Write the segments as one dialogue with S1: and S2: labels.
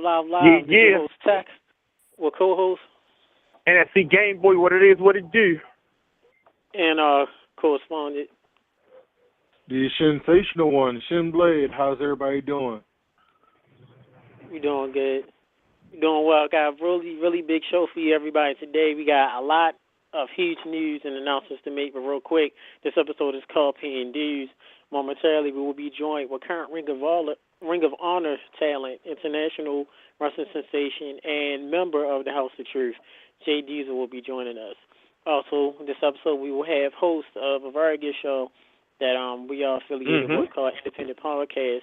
S1: Yeah,
S2: live. This is your
S1: yeah.
S2: host, Tech, with co-host
S1: NFC Gameboy, what it is, what it do.
S2: and correspondent.
S3: The sensational one, Shin-Blade. How's everybody doing?
S2: We doing good. We doing well. Got a really big show for you, everybody. Today we got a lot of huge news and announcements to make, but real quick, this episode is called Paying Dues. Momentarily, we will be joined with current Ring of Honor talent, international wrestling sensation, and member of the House of Truth, Jay Diesel, will be joining us. Also, this episode we will have host of a very good show that we are affiliated with called Independent Podcast,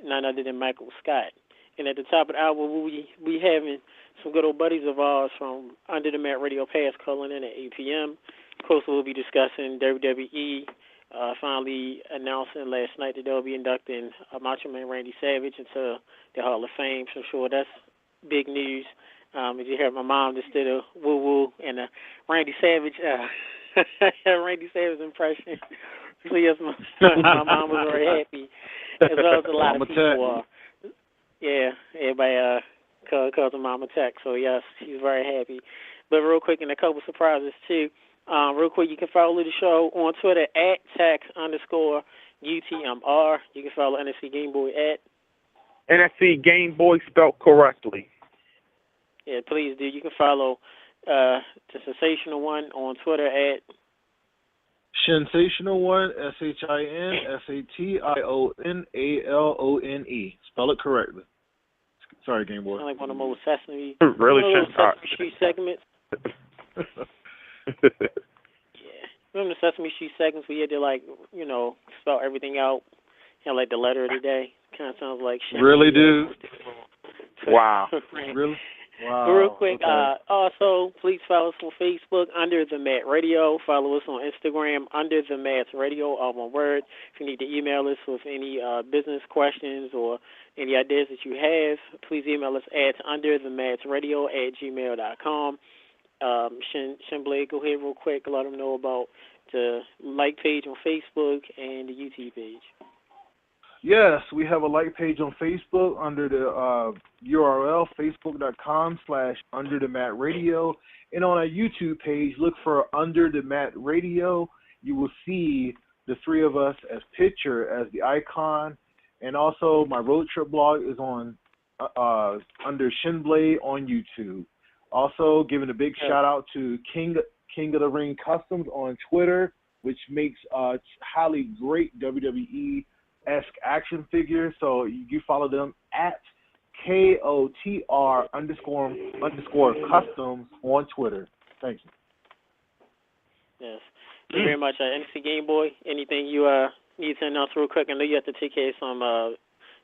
S2: none other than Michael Scott. And at the top of the hour, we'll be having some good old buddies of ours from Under the Mat Radio Pass calling in at 8 p.m. Of course, we'll be discussing WWE. Finally announcing last night that they'll be inducting Macho Man Randy Savage into the Hall of Fame. So I'm sure that's big news. As you heard, my mom just did a woo-woo and a Randy Savage impression. So yes, my mom was very happy, as well as a lot of people. Yeah, everybody calls her Mama Tech. So yes, she's very happy. But real quick, and a couple surprises too. Real quick, you can follow the show on Twitter at @Tech_UTMR. You can follow NFC Gameboy at
S1: NFC Gameboy spelled correctly.
S2: Yeah, please do. You can follow the Sensational One on Twitter at
S3: Sensational One, SHINSATIONALONE. Spell it correctly. Sorry, Gameboy.
S2: Sound like one of the most Sesame Street segments. Yeah. Remember the Sesame Street segments we had to, spell everything out? Like the letter of the day? Kind of sounds like shit.
S3: Really, dude?
S1: Wow.
S3: Really? Wow.
S2: Real quick,
S3: okay.
S2: Also, please follow us on Facebook, Under the Mat Radio. Follow us on Instagram, Under the Mat Radio, all one word. If you need to email us with any business questions or any ideas that you have, please email us at underthematsradio@gmail.com. Shin-Blade, go ahead real quick. Let them know about the like page on Facebook and the YouTube page.
S3: Yes, we have a like page on Facebook under the URL, facebook.com/underthematradio. And on our YouTube page, look for Under the Mat Radio. You will see the three of us as picture, as the icon. And also my road trip blog is on under Shin-Blade on YouTube. Also, giving a big shout out to King of the Ring Customs on Twitter, which makes highly great WWE-esque action figures. So you follow them at KOTR_customs on Twitter. Thank you.
S2: Yes. Thank you very much. NFC Gameboy, anything you need to announce real quick? I know you have to take care of some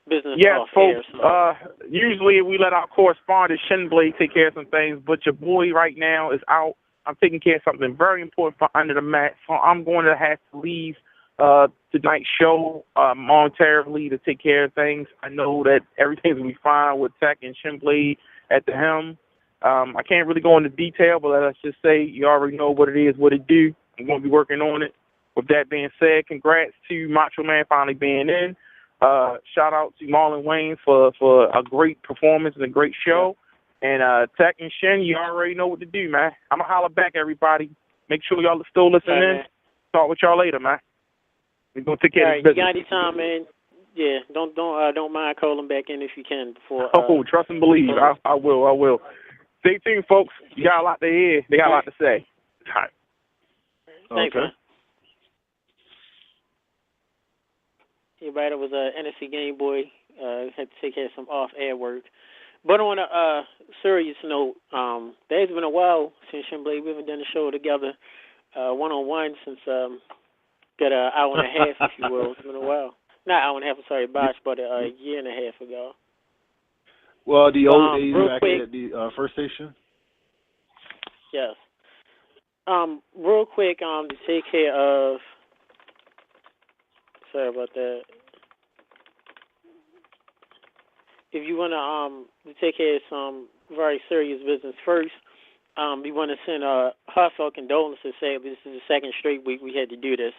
S2: business off
S1: folks,
S2: air. So.
S1: Usually we let our correspondent Shin-Blade take care of some things, but your boy right now is out. I'm taking care of something very important for Under the Mat, so I'm going to have to leave tonight's show momentarily to take care of things. I know that everything's going to be fine with Tech and Shin-Blade at the helm. I can't really go into detail, but let's just say you already know what it is, what it do. I'm going to be working on it. With that being said, congrats to Macho Man finally being in. Shout out to Marlon Wayne for a great performance and a great show. And Tech and Shin, you already know what to do, man. I'm going to holler back, everybody. Make sure y'all are still listening in. Talk with y'all later, man. We're going to take care of this business.
S2: You got any time, man? Yeah, don't mind calling back in if you can before.
S1: Trust and believe. I will. Stay tuned, folks. You got a lot to hear. They got a lot to say. All right.
S2: Thanks, man. Everybody, that was NFC Gameboy. Had to take care of some off-air work. But on a serious note, there's been a while since Shin-Blade. We haven't done a show together one-on-one since got an hour and a half, if you will. It's been a while. Not hour and a half, I'm sorry, Bosh, but a year and a half ago.
S3: Well, the old days back
S2: quick,
S3: at the first station?
S2: Yes. Real quick, to take care of, sorry about that. If you want to take care of some very serious business first, we want to send heartfelt condolences. Say this is the second straight week we had to do this.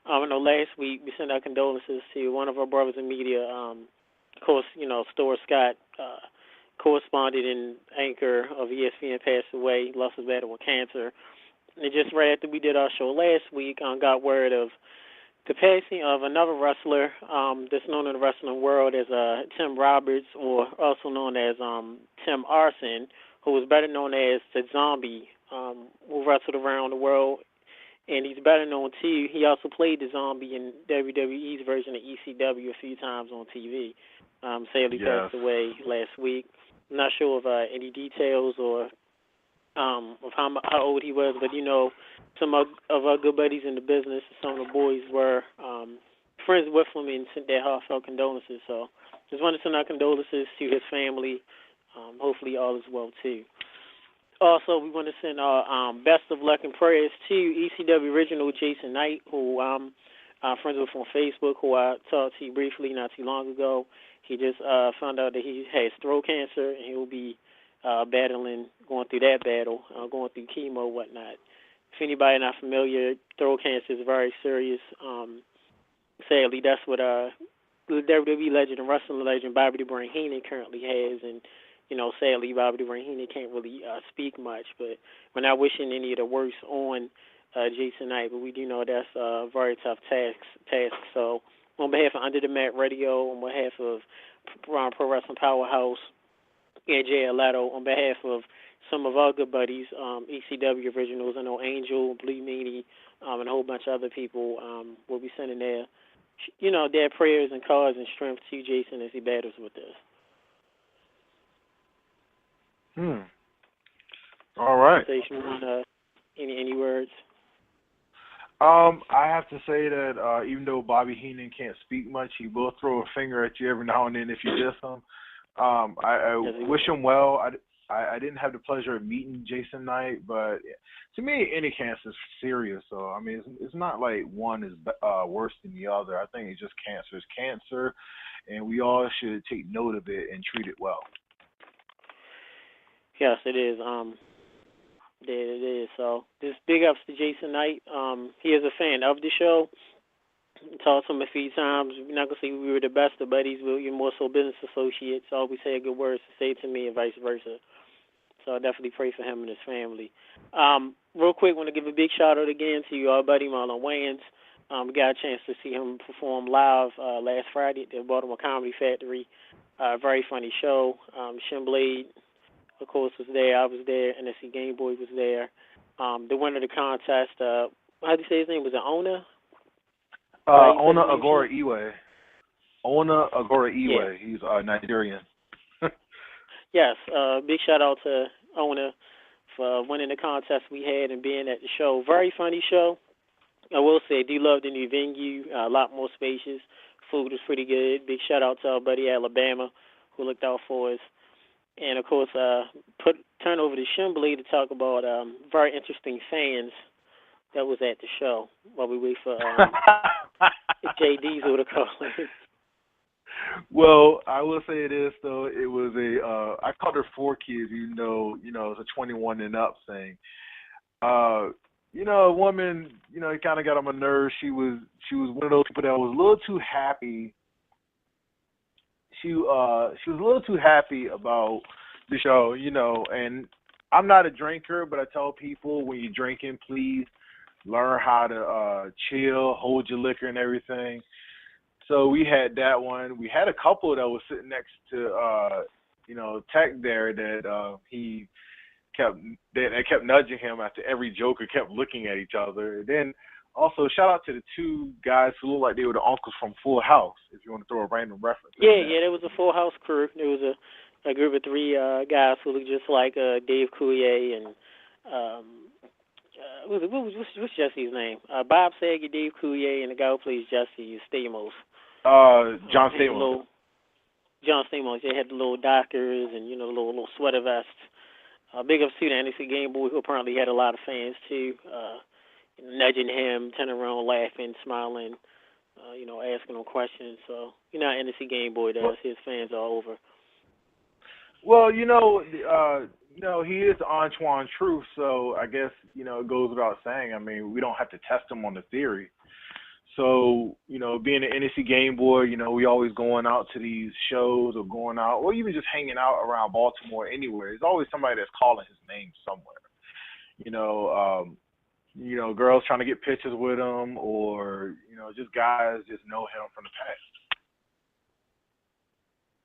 S2: I know last week we sent our condolences to one of our brothers in media. Of course, Stuart Scott correspondent and anchor of ESPN, passed away, lost his battle with cancer. And just right after we did our show last week, got word of the passing of another wrestler that's known in the wrestling world as Tim Roberts, or also known as Tim Arson, who was better known as the Zombie, who wrestled around the world. And he's better known, too. He also played the Zombie in WWE's version of ECW a few times on TV. Sadly passed away last week. I'm not sure of any details or of how old he was, but, some of our good buddies in the business, some of the boys were friends with him and sent their heartfelt condolences. So just want to send our condolences to his family. Hopefully all is well, too. Also, we want to send our best of luck and prayers to ECW original Jason Knight, who I'm friends with on Facebook, who I talked to briefly not too long ago. He just found out that he has throat cancer, and he will be going through that battle, going through chemo and whatnot. If anybody not familiar, throat cancer is very serious. Sadly, that's what WWE legend and wrestling legend Bobby the Brain Heenan currently has, and sadly, Bobby the Brain Heenan can't really speak much, but we're not wishing any of the worst on Jason Knight, but we do know that's a very tough task. So on behalf of Under the Mat Radio, on behalf of Pro Wrestling Powerhouse, and Jay Alato, on behalf of some of our good buddies, ECW originals, I know Angel, Blue Meanie, and a whole bunch of other people will be sending their prayers and cards and strength to Jason as he battles with this.
S3: All right.
S2: Any words?
S3: I have to say that even though Bobby Heenan can't speak much, he will throw a finger at you every now and then if you diss him. I wish him well. I didn't have the pleasure of meeting Jason Knight, but to me, any cancer is serious. So, I mean, it's not like one is worse than the other. I think it's just cancer is cancer, and we all should take note of it and treat it well.
S2: Yes, it is. It is. So, just big ups to Jason Knight. He is a fan of the show. Talked to him a few times. We're not going to say we were the best of buddies. We're more so business associates. Always had good words to say to me and vice versa. So I definitely pray for him and his family. Real quick, want to give a big shout-out again to our buddy Marlon Wayans. We got a chance to see him perform live last Friday at the Baltimore Comedy Factory. Very funny show. Shin-Blade, of course, was there. I was there. NSC Gameboy was there. The winner of the contest, how do you say his name? Was it Ona?
S3: Ona Agora Iwe. Ona Agora Iwe.
S2: Yeah.
S3: He's Nigerian.
S2: Yes. Big shout out to Ona for winning the contest we had and being at the show. Very funny show. I will say, I do love the new venue. A lot more spacious. Food was pretty good. Big shout out to our buddy Alabama who looked out for us. And, of course, turn over to Shin-Blade to talk about very interesting fans that was at the show while we wait for Jay Diesel to call in.
S3: Well, I will say this, though. It was I called her 4 kids, even though, it's a 21 and up thing. A woman, it kind of got on my nerves. She was one of those people that was a little too happy. She was a little too happy about the show, and I'm not a drinker, but I tell people when you're drinking, please learn how to chill, hold your liquor and everything. So we had that one. We had a couple that was sitting next to, Tech there that he kept nudging him after every joke or kept looking at each other. And then also shout out to the 2 guys who looked like they were the uncles from Full House, if you want to throw a random reference.
S2: Yeah, there was a Full House crew. There was a group of 3 guys who looked just like Dave Coulier and what's Jesse's name? Bob Saget, Dave Coulier, and the guy who plays Jesse, Stamos.
S3: John Stamos.
S2: John Stamos. They had the little dockers and the little sweater vests. Big ups to the NXT Gameboy, who apparently had a lot of fans too, nudging him, turning around, laughing, smiling, asking him questions. So NXT Gameboy does. His fans are over.
S3: Well, he is Antoine Truth, so I guess it goes without saying. I mean, we don't have to test him on the theory. So, being an NSC Gameboy, we always going out to these shows or going out or even just hanging out around Baltimore anywhere. There's always somebody that's calling his name somewhere. Girls trying to get pictures with him or, just guys just know him from the past.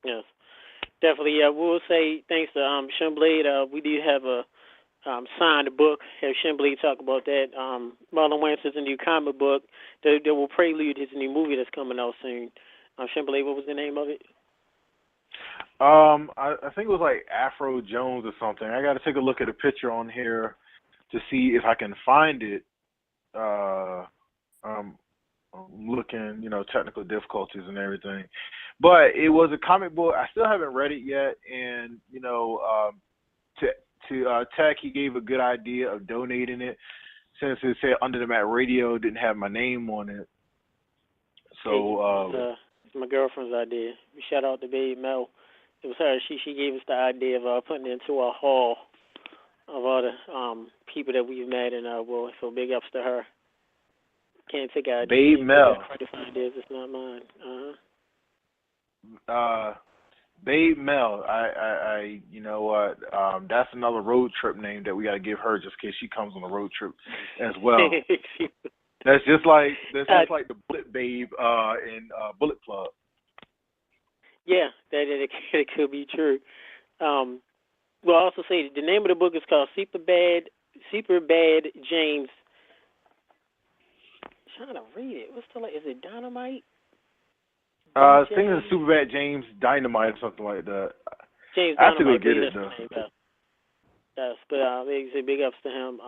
S2: Yes, definitely. We'll say thanks to Shin-Blade. We do have a signed book. Have Shin-Blade talk about that. Marlon Wayans is a new comic book that will prelude his new movie that's coming out soon. Shin-Blade, what was the name of it?
S3: I think it was like Afro Jones or something. I got to take a look at a picture on here to see if I can find it. I'm looking, technical difficulties and everything. But it was a comic book. I still haven't read it yet. And, to Tech, he gave a good idea of donating it since it said Under the Mat Radio, didn't have my name on it. So
S2: it's my girlfriend's idea. Shout out to Babe Mel. It was her. She gave us the idea of putting it into a hall of all the people that we've met in our world. So big ups to her. Can't take our
S3: Babe Mel.
S2: Ideas. It's not mine.
S3: Babe Mel. I you know what? That's another road trip name that we got to give her just in case she comes on a road trip as well. That's just like the Bullet Babe in Bullet Club.
S2: Yeah, that it could be true. We'll also say the name of the book is called Super Bad James. I'm trying to read it. What's is it Dynamite?
S3: I think it's Superbad James Dynamite or something like that.
S2: James
S3: I have
S2: Dynamite.
S3: to go get it though.
S2: Yes, but big ups to him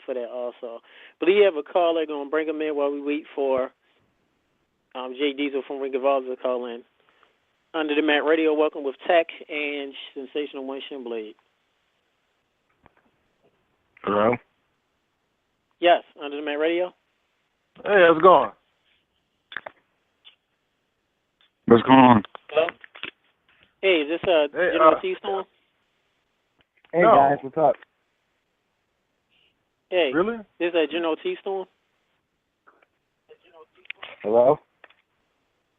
S2: for that also. But we have a caller going to bring him in while we wait for Jay Diesel from Ring of Honor to call in. Under the Mat Radio, welcome with Tech and Sensational One Shin-Blade.
S3: Hello?
S2: Yes, Under the Mat Radio.
S3: Hey, how's it going?
S4: What's going on?
S2: Hello? Hey, is this General T Storm?
S4: Hey,
S3: no.
S4: guys, what's up?
S2: Hey.
S3: Really?
S2: This is General T Storm?
S4: Hello?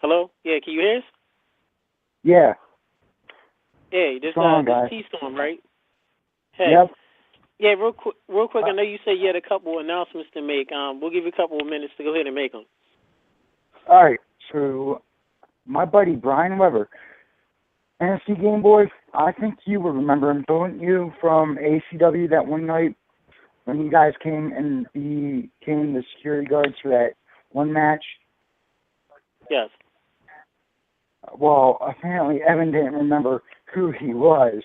S2: Hello? Yeah, can you hear us?
S4: Yeah.
S2: Hey, this
S4: guys?
S2: T Storm, right? Hey.
S4: Yep.
S2: Yeah, real quick. I know you said you had a couple announcements to make. We'll give you a couple of minutes to go ahead and make them.
S4: All right. So, my buddy Brian Weber, NFC Gameboy, I think you will remember him, don't you, from ACW that one night when you guys came and became the security guards for that one match?
S2: Yes.
S4: Well, apparently Evan didn't remember who he was.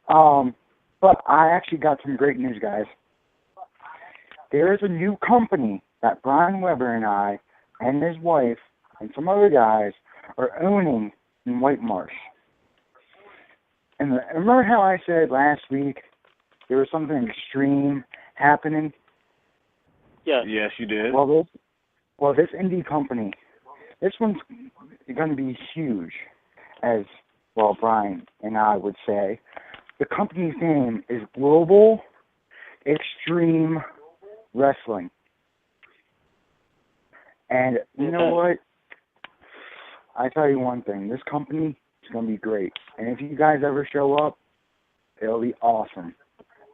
S4: But I actually got some great news, guys. There is a new company that Brian Weber and I and his wife and some other guys are owning in White Marsh. And remember how I said last week there was something extreme happening?
S2: Yeah.
S3: Yes, you did.
S4: Well, this indie company, this one's going to be huge, as, well, Brian and I would say. The company's name is Global Extreme Wrestling. And you know what? I tell you one thing. This company is going to be great. And if you guys ever show up, it'll be awesome.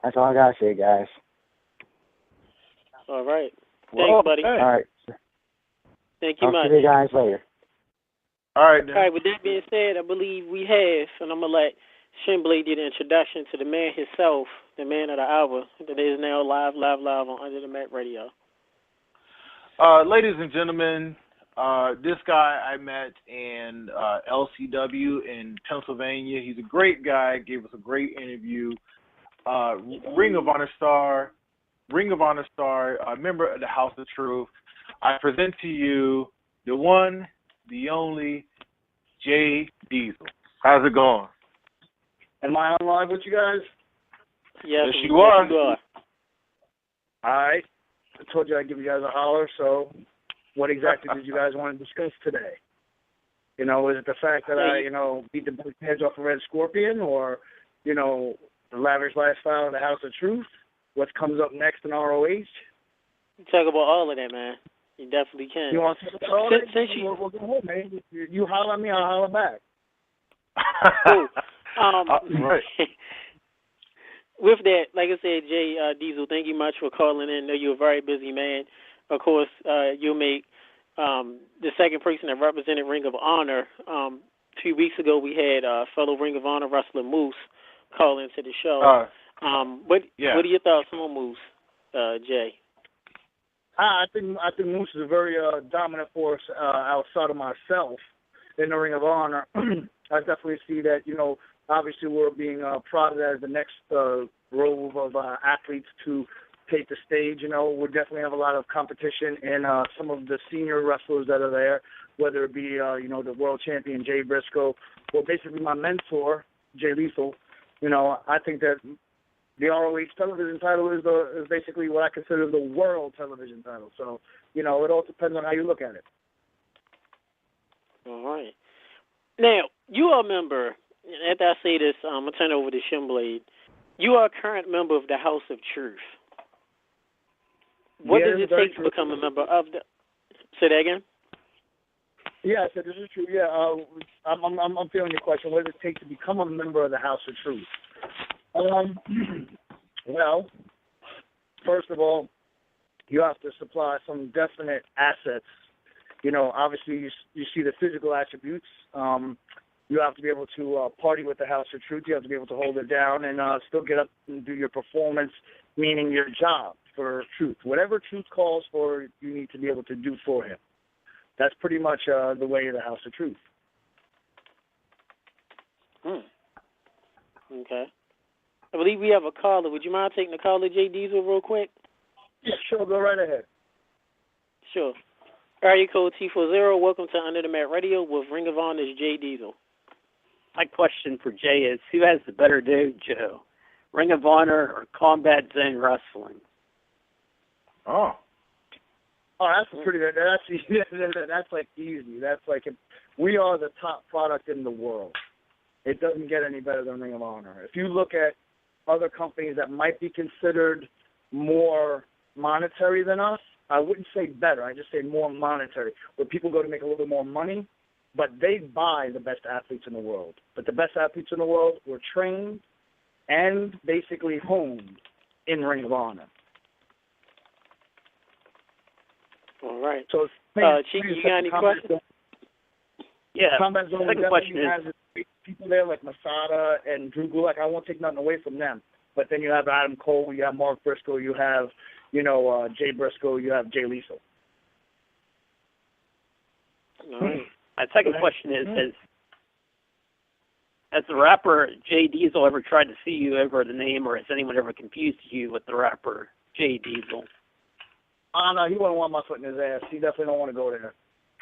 S4: That's all I got to say, guys.
S2: All right. Thanks, buddy.
S3: Hey.
S4: All right.
S2: Thank you much.
S4: Talk to you guys later.
S3: All right, then.
S2: All right, with that being said, I believe we have, and I'm going to let Shin-Blade do the introduction to the man himself, the man of the hour, that is now live on Under the Mat Radio.
S3: Ladies and gentlemen, this guy I met in LCW in Pennsylvania. He's a great guy, gave us a great interview. Ring of Honor star, a member of the House of Truth. I present to you the one, the only, Jay Diesel. How's it going?
S5: Am I on live with you guys?
S2: Yes,
S3: you are.
S5: All right. I told you I'd give you guys a holler, so what exactly did you guys want to discuss today? Is it the fact that I, beat the heads off a Red Scorpion, or, the lavish lifestyle of the House of Truth? What comes up next in ROH?
S2: Talk about all of that, man. You definitely can.
S5: You want to take a call?
S2: Since you...
S5: We'll go home, man. You holler at me, I'll holler back.
S2: Cool.
S3: Right.
S2: With that, like I said, Jay Diesel, thank you much for calling in. I know you're a very busy man. Of course, you'll make the second person that represented Ring of Honor. 2 weeks ago, we had fellow Ring of Honor wrestler Moose call into the show. What are your thoughts on Moose, Jay?
S5: I think Moose is a very dominant force outside of myself in the Ring of Honor. I definitely see that, obviously we're being prodded as the next rove of athletes to take the stage. We definitely have a lot of competition in some of the senior wrestlers that are there, whether it be, the world champion Jay Briscoe, or basically my mentor, Jay Lethal. I think that the ROH television title is basically what I consider the world television title. So, it all depends on how you look at it.
S2: All right. Now, you are a member, after I say this, I'm going to turn over to Shin-Blade. You are a current member of the House of Truth. What does it take to become a member of the... Say that again?
S5: Yeah, I said this is true. Yeah, I'm feeling your question. What does it take to become a member of the House of Truth? Well, first of all, you have to supply some definite assets. Obviously you see the physical attributes. You have to be able to party with the House of Truth. You have to be able to hold it down and still get up and do your performance, meaning your job for Truth. Whatever Truth calls for, you need to be able to do for him. That's pretty much the way of the House of Truth.
S2: Okay. I believe we have a caller. Would you mind taking the caller, Jay Diesel, real quick?
S5: Yeah, sure. Go right ahead.
S2: Sure. Area code T40. Welcome to Under the Mat Radio with Ring of Honor's Jay Diesel.
S6: My question for Jay is, who has the better dojo, Ring of Honor or Combat Zone Wrestling?
S3: Oh,
S5: that's pretty good. That's like easy. That's like we are the top product in the world. It doesn't get any better than Ring of Honor. If you look at other companies that might be considered more monetary than us, I wouldn't say better. I just say more monetary, where people go to make a little bit more money, but they buy the best athletes in the world. But the best athletes in the world were trained and basically honed in Ring of Honor.
S2: All right.
S5: So,
S2: Cheeky, you got any questions?
S5: Yeah. Combat Zone
S6: second question is,
S5: has people there like Masada and Drew Gulak. I won't take nothing away from them. But then you have Adam Cole, you have Mark Briscoe, you have, Jay Briscoe, you have Jay Lethal.
S6: My second question is, has the rapper Jay Diesel ever tried to see you over the name, or has anyone ever confused you with the rapper Jay Diesel?
S5: No, he wouldn't want my foot in his ass. He definitely don't want to go there.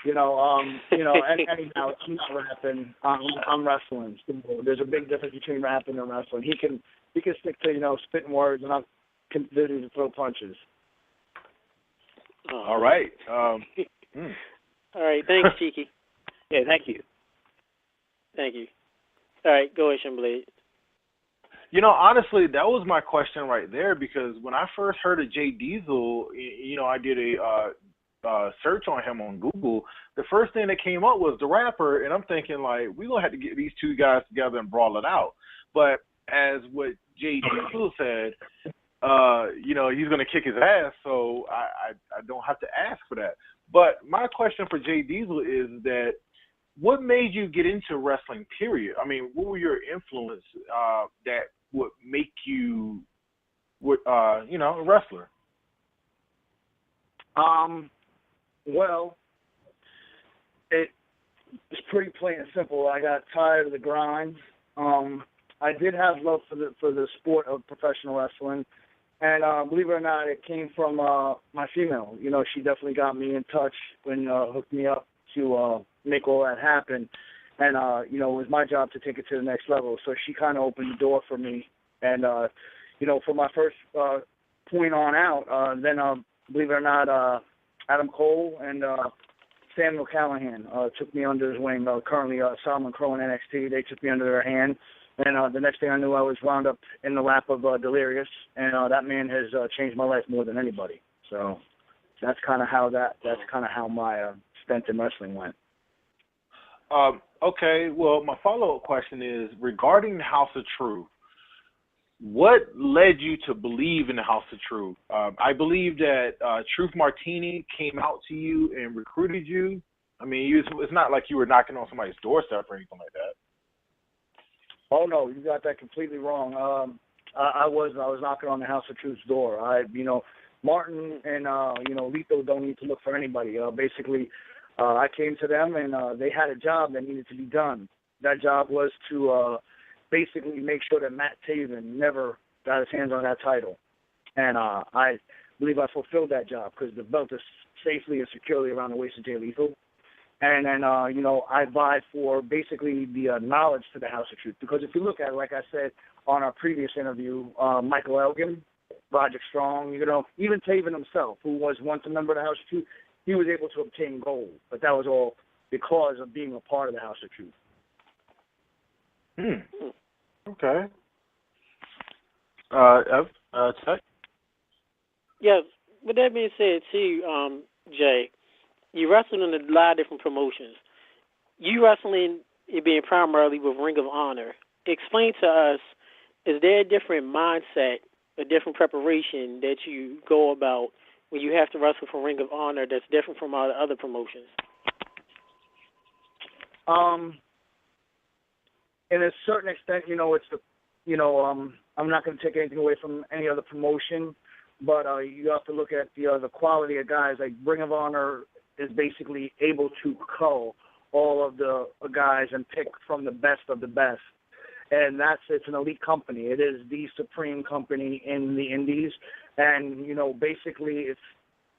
S5: Anyhow, I'm not rapping. I'm wrestling. There's a big difference between rapping and wrestling. He can stick to, spitting words, and I'm considered to throw punches.
S3: All right.
S2: All right, thanks, Cheeky.
S6: Yeah, thank you.
S2: Thank you. All right, go ahead, Shin-Blade.
S3: Honestly, that was my question right there, because when I first heard of Jay Diesel, I did a search on him on Google. The first thing that came up was the rapper, and I'm thinking, like, we're going to have to get these two guys together and brawl it out. But as what Jay Diesel said, he's going to kick his ass, so I don't have to ask for that. But my question for Jay Diesel is that, what made you get into wrestling, period? I mean, what were your influence that would make you, a wrestler?
S5: Well, it's pretty plain and simple. I got tired of the grind. I did have love for the sport of professional wrestling, and believe it or not, it came from my female. She definitely got me in touch and hooked me up to make all that happen. And, it was my job to take it to the next level. So she kind of opened the door for me. And, from my first point on out, then, believe it or not, Adam Cole and Samuel Callahan took me under his wing. Currently, Solomon Crow and NXT, they took me under their hand. And the next thing I knew, I was wound up in the lap of Delirious. And that man has changed my life more than anybody. So that's kind of how my stint in wrestling went.
S3: Okay, well, my follow-up question is regarding the House of Truth. What led you to believe in the House of Truth? I believe that Truth Martini came out to you and recruited you. I mean, it's not like you were knocking on somebody's doorstep or anything like that.
S5: Oh no, you got that completely wrong. I was knocking on the House of Truth's door. Martin and Lito don't need to look for anybody. Basically, I came to them and they had a job that needed to be done. That job was to basically make sure that Matt Taven never got his hands on that title. And I believe I fulfilled that job because the belt is safely and securely around the waist of Jay Lethal. And then, I vied for basically the knowledge to the House of Truth. Because if you look at it, like I said on our previous interview, Michael Elgin, Roderick Strong, even Taven himself, who was once a member of the House of Truth, he was able to obtain gold. But that was all because of being a part of the House of Truth.
S3: Okay. Tech?
S2: Yeah, with that being said, too, Jay, you wrestled in a lot of different promotions. You wrestling, it being primarily with Ring of Honor. Explain to us, is there a different mindset, a different preparation that you go about when you have to wrestle for Ring of Honor that's different from all the other promotions?
S5: In a certain extent, I'm not going to take anything away from any other promotion, but you have to look at the quality of guys. Like Ring of Honor is basically able to cull all of the guys and pick from the best of the best. And it's an elite company. It is the supreme company in the indies. And, basically it's,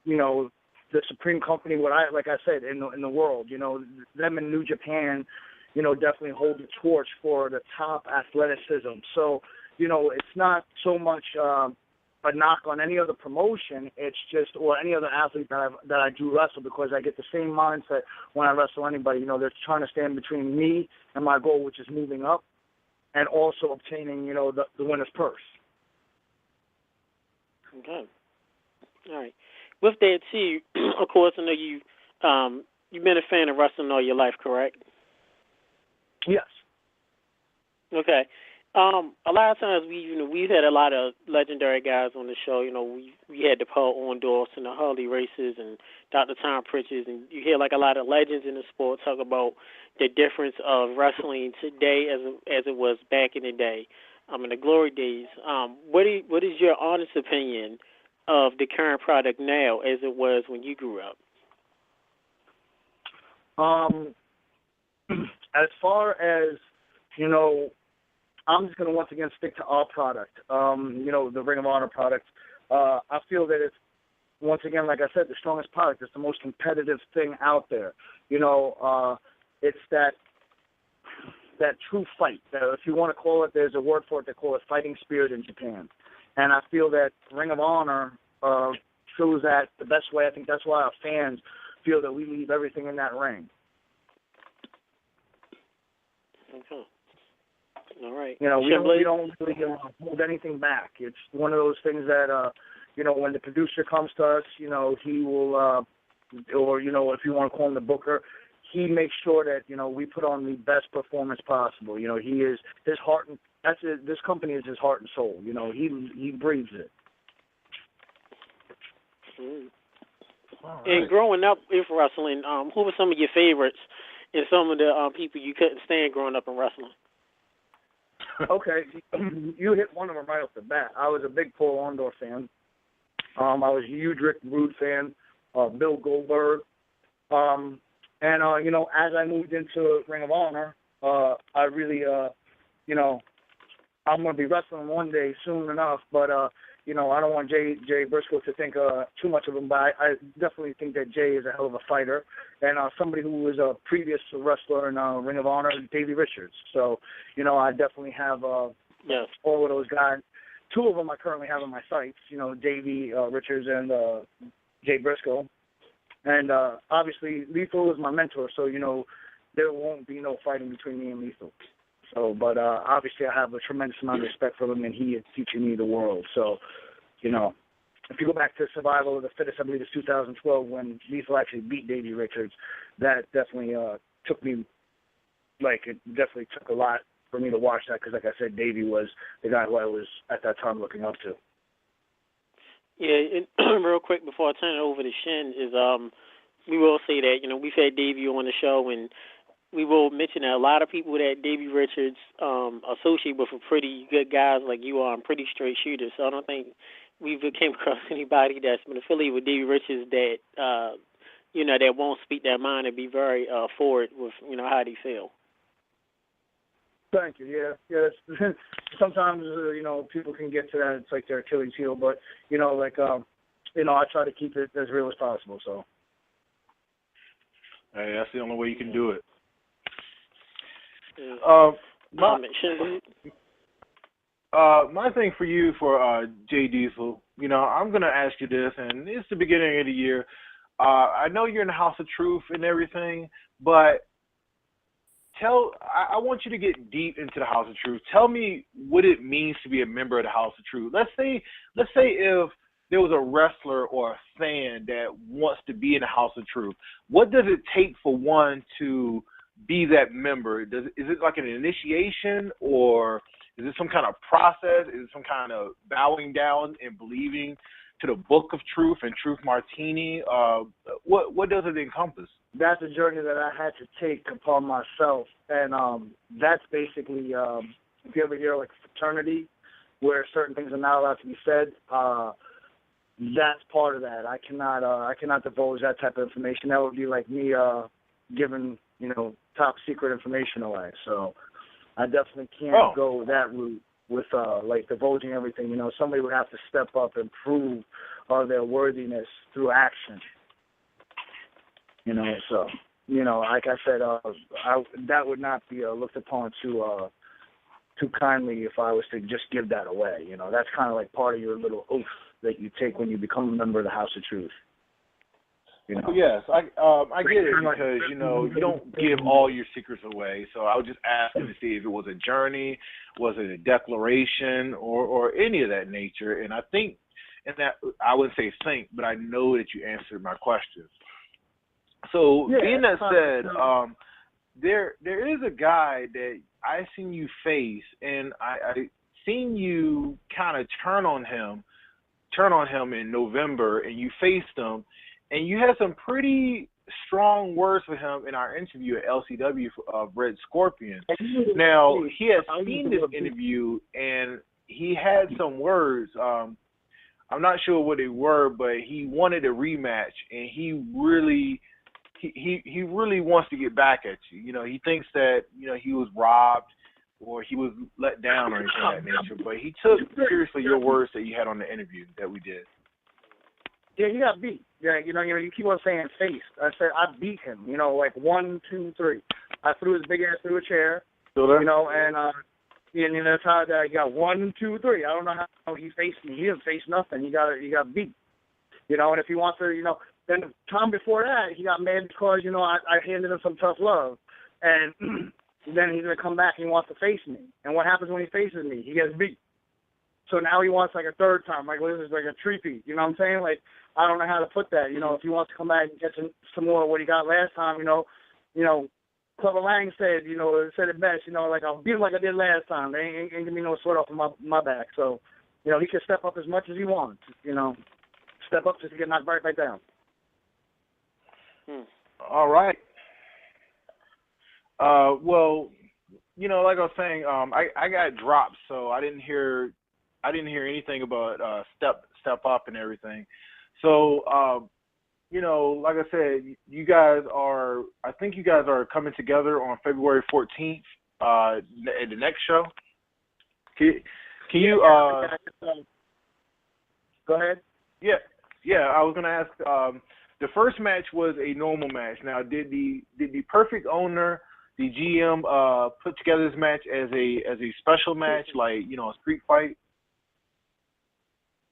S5: the supreme company, like I said, in the world, them in New Japan, definitely hold the torch for the top athleticism. So, it's not so much a knock on any other promotion. It's just, or any other athlete that I do wrestle, because I get the same mindset when I wrestle anybody. They're trying to stand between me and my goal, which is moving up, and also obtaining, the winner's purse.
S2: Okay. All right. With that, too, of course, I know you've been a fan of wrestling all your life, correct?
S5: Yes.
S2: Okay. A lot of times we've had a lot of legendary guys on the show. We had the Paul Orndorffs and the Harley Races and Dr. Tom Pritchard, and you hear like a lot of legends in the sport talk about the difference of wrestling today as it was back in the day, in the glory days. What is your honest opinion of the current product now as it was when you grew up?
S5: As far as, I'm just going to once again stick to our product, the Ring of Honor product. I feel that it's, once again, like I said, the strongest product. It's the most competitive thing out there. It's that true fight. If you want to call it, there's a word for it. They call it fighting spirit in Japan. And I feel that Ring of Honor shows that the best way. I think that's why our fans feel that we leave everything in that ring.
S2: Okay. All right.
S5: We don't really hold anything back. It's one of those things that, when the producer comes to us, he will, or, if you want to call him the booker, he makes sure that, we put on the best performance possible. He is, his heart, and that's it, this company is his heart and soul. He breathes it.
S2: Right. And growing up with wrestling, who were some of your favorites and some of the people you couldn't stand growing up in wrestling?
S5: Okay, you hit one of them right off the bat. I was a big Paul Orndorff fan. I was a huge Rick Rude fan, Bill Goldberg. And, as I moved into Ring of Honor, I really, I'm going to be wrestling one day soon enough, but, I don't want Jay Briscoe to think too much of him, but I definitely think that Jay is a hell of a fighter. And somebody who was a previous wrestler in Ring of Honor, Davey Richards. So, I definitely have all of those guys. Two of them I currently have in my sights, Davey Richards and Jay Briscoe. And obviously Lethal is my mentor, so, there won't be no fighting between me and Lethal. So, but obviously I have a tremendous amount of respect for him, and he is teaching me the world. So, if you go back to Survival of the Fittest, I believe it's 2012 when Lethal actually beat Davey Richards. That definitely took me, like, it definitely took a lot for me to watch that because, like I said, Davey was the guy who I was at that time looking up to.
S2: Yeah, and real quick before I turn it over to Shin is we will say that, we've had Davey on the show, and we will mention that a lot of people that Davey Richards associate with are pretty good guys like you are and pretty straight shooters. So I don't think we've came across anybody that's been affiliated with Davey Richards that, that won't speak their mind and be very forward with, how they feel.
S5: Thank you. Yeah. Sometimes people can get to that. It's like their Achilles heel, but I try to keep it as real as possible. So.
S3: Hey, that's the only way you can do it. My thing for you, for Jay Diesel, I'm going to ask you this, and it's the beginning of the year. I know you're in the House of Truth and everything, but I want you to get deep into the House of Truth. Tell me what it means to be a member of the House of Truth. Let's say if there was a wrestler or a fan that wants to be in the House of Truth, what does it take for one to be that member? Is it like an initiation, or is it some kind of process? Is it some kind of bowing down and believing to the Book of Truth and Truth Martini? What does it encompass?
S5: That's a journey that I had to take upon myself, and that's basically if you ever hear like fraternity, where certain things are not allowed to be said. That's part of that. I cannot divulge that type of information. That would be like me giving top secret information away. So I definitely can't go that route with like divulging everything. Somebody would have to step up and prove their worthiness through action. So like I said, that would not be looked upon too kindly if I was to just give that away. That's kind of like part of your little oath that you take when you become a member of the House of Truth.
S3: Yes, I get it, because you don't give all your secrets away. So I was just asking to see if it was a journey, was it a declaration, or any of that nature. And I think, and that I wouldn't say think, but I know that you answered my question. So being that said, there is a guy that I seen you face, and I seen you kind of turn on him in November, and you faced him, and you had some pretty strong words for him in our interview at LCW of Red Scorpion. Now, he has seen this interview, and he had some words. I'm not sure what they were, but he wanted a rematch, and he really wants to get back at you. He thinks that, he was robbed or he was let down or anything of that nature, but he took seriously your words that you had on the interview that we did.
S5: Yeah, he got beat. Yeah, you keep on saying faced. I said I beat him. Like 1, 2, 3. I threw his big ass through a chair.
S3: Still there?
S5: And that's how that he got 1, 2, 3. I don't know how he faced me. He didn't face nothing. He got beat. And if he wants to, then the time before that, he got mad because I handed him some tough love, and then he's gonna come back and he wants to face me. And what happens when he faces me? He gets beat. So now he wants like a third time, like this is like a three-peat. You know what I'm saying? Like I don't know how to put that. If he wants to come back and get some more of what he got last time, Clever Lang said, said it best. Like I'll beat him like I did last time. They ain't gonna be no sweat off of my back. So, he can step up as much as he wants. Step up just to get knocked right back down.
S3: All right. Well, like I was saying, I got dropped, so I didn't hear anything about step up and everything. So, like I said, I think you guys are coming together on February 14th at the next show. Can you
S5: go ahead?
S3: Yeah. I was gonna ask. The first match was a normal match. Now, did the Perfect Owner, the GM, put together this match as a special match, like a street fight?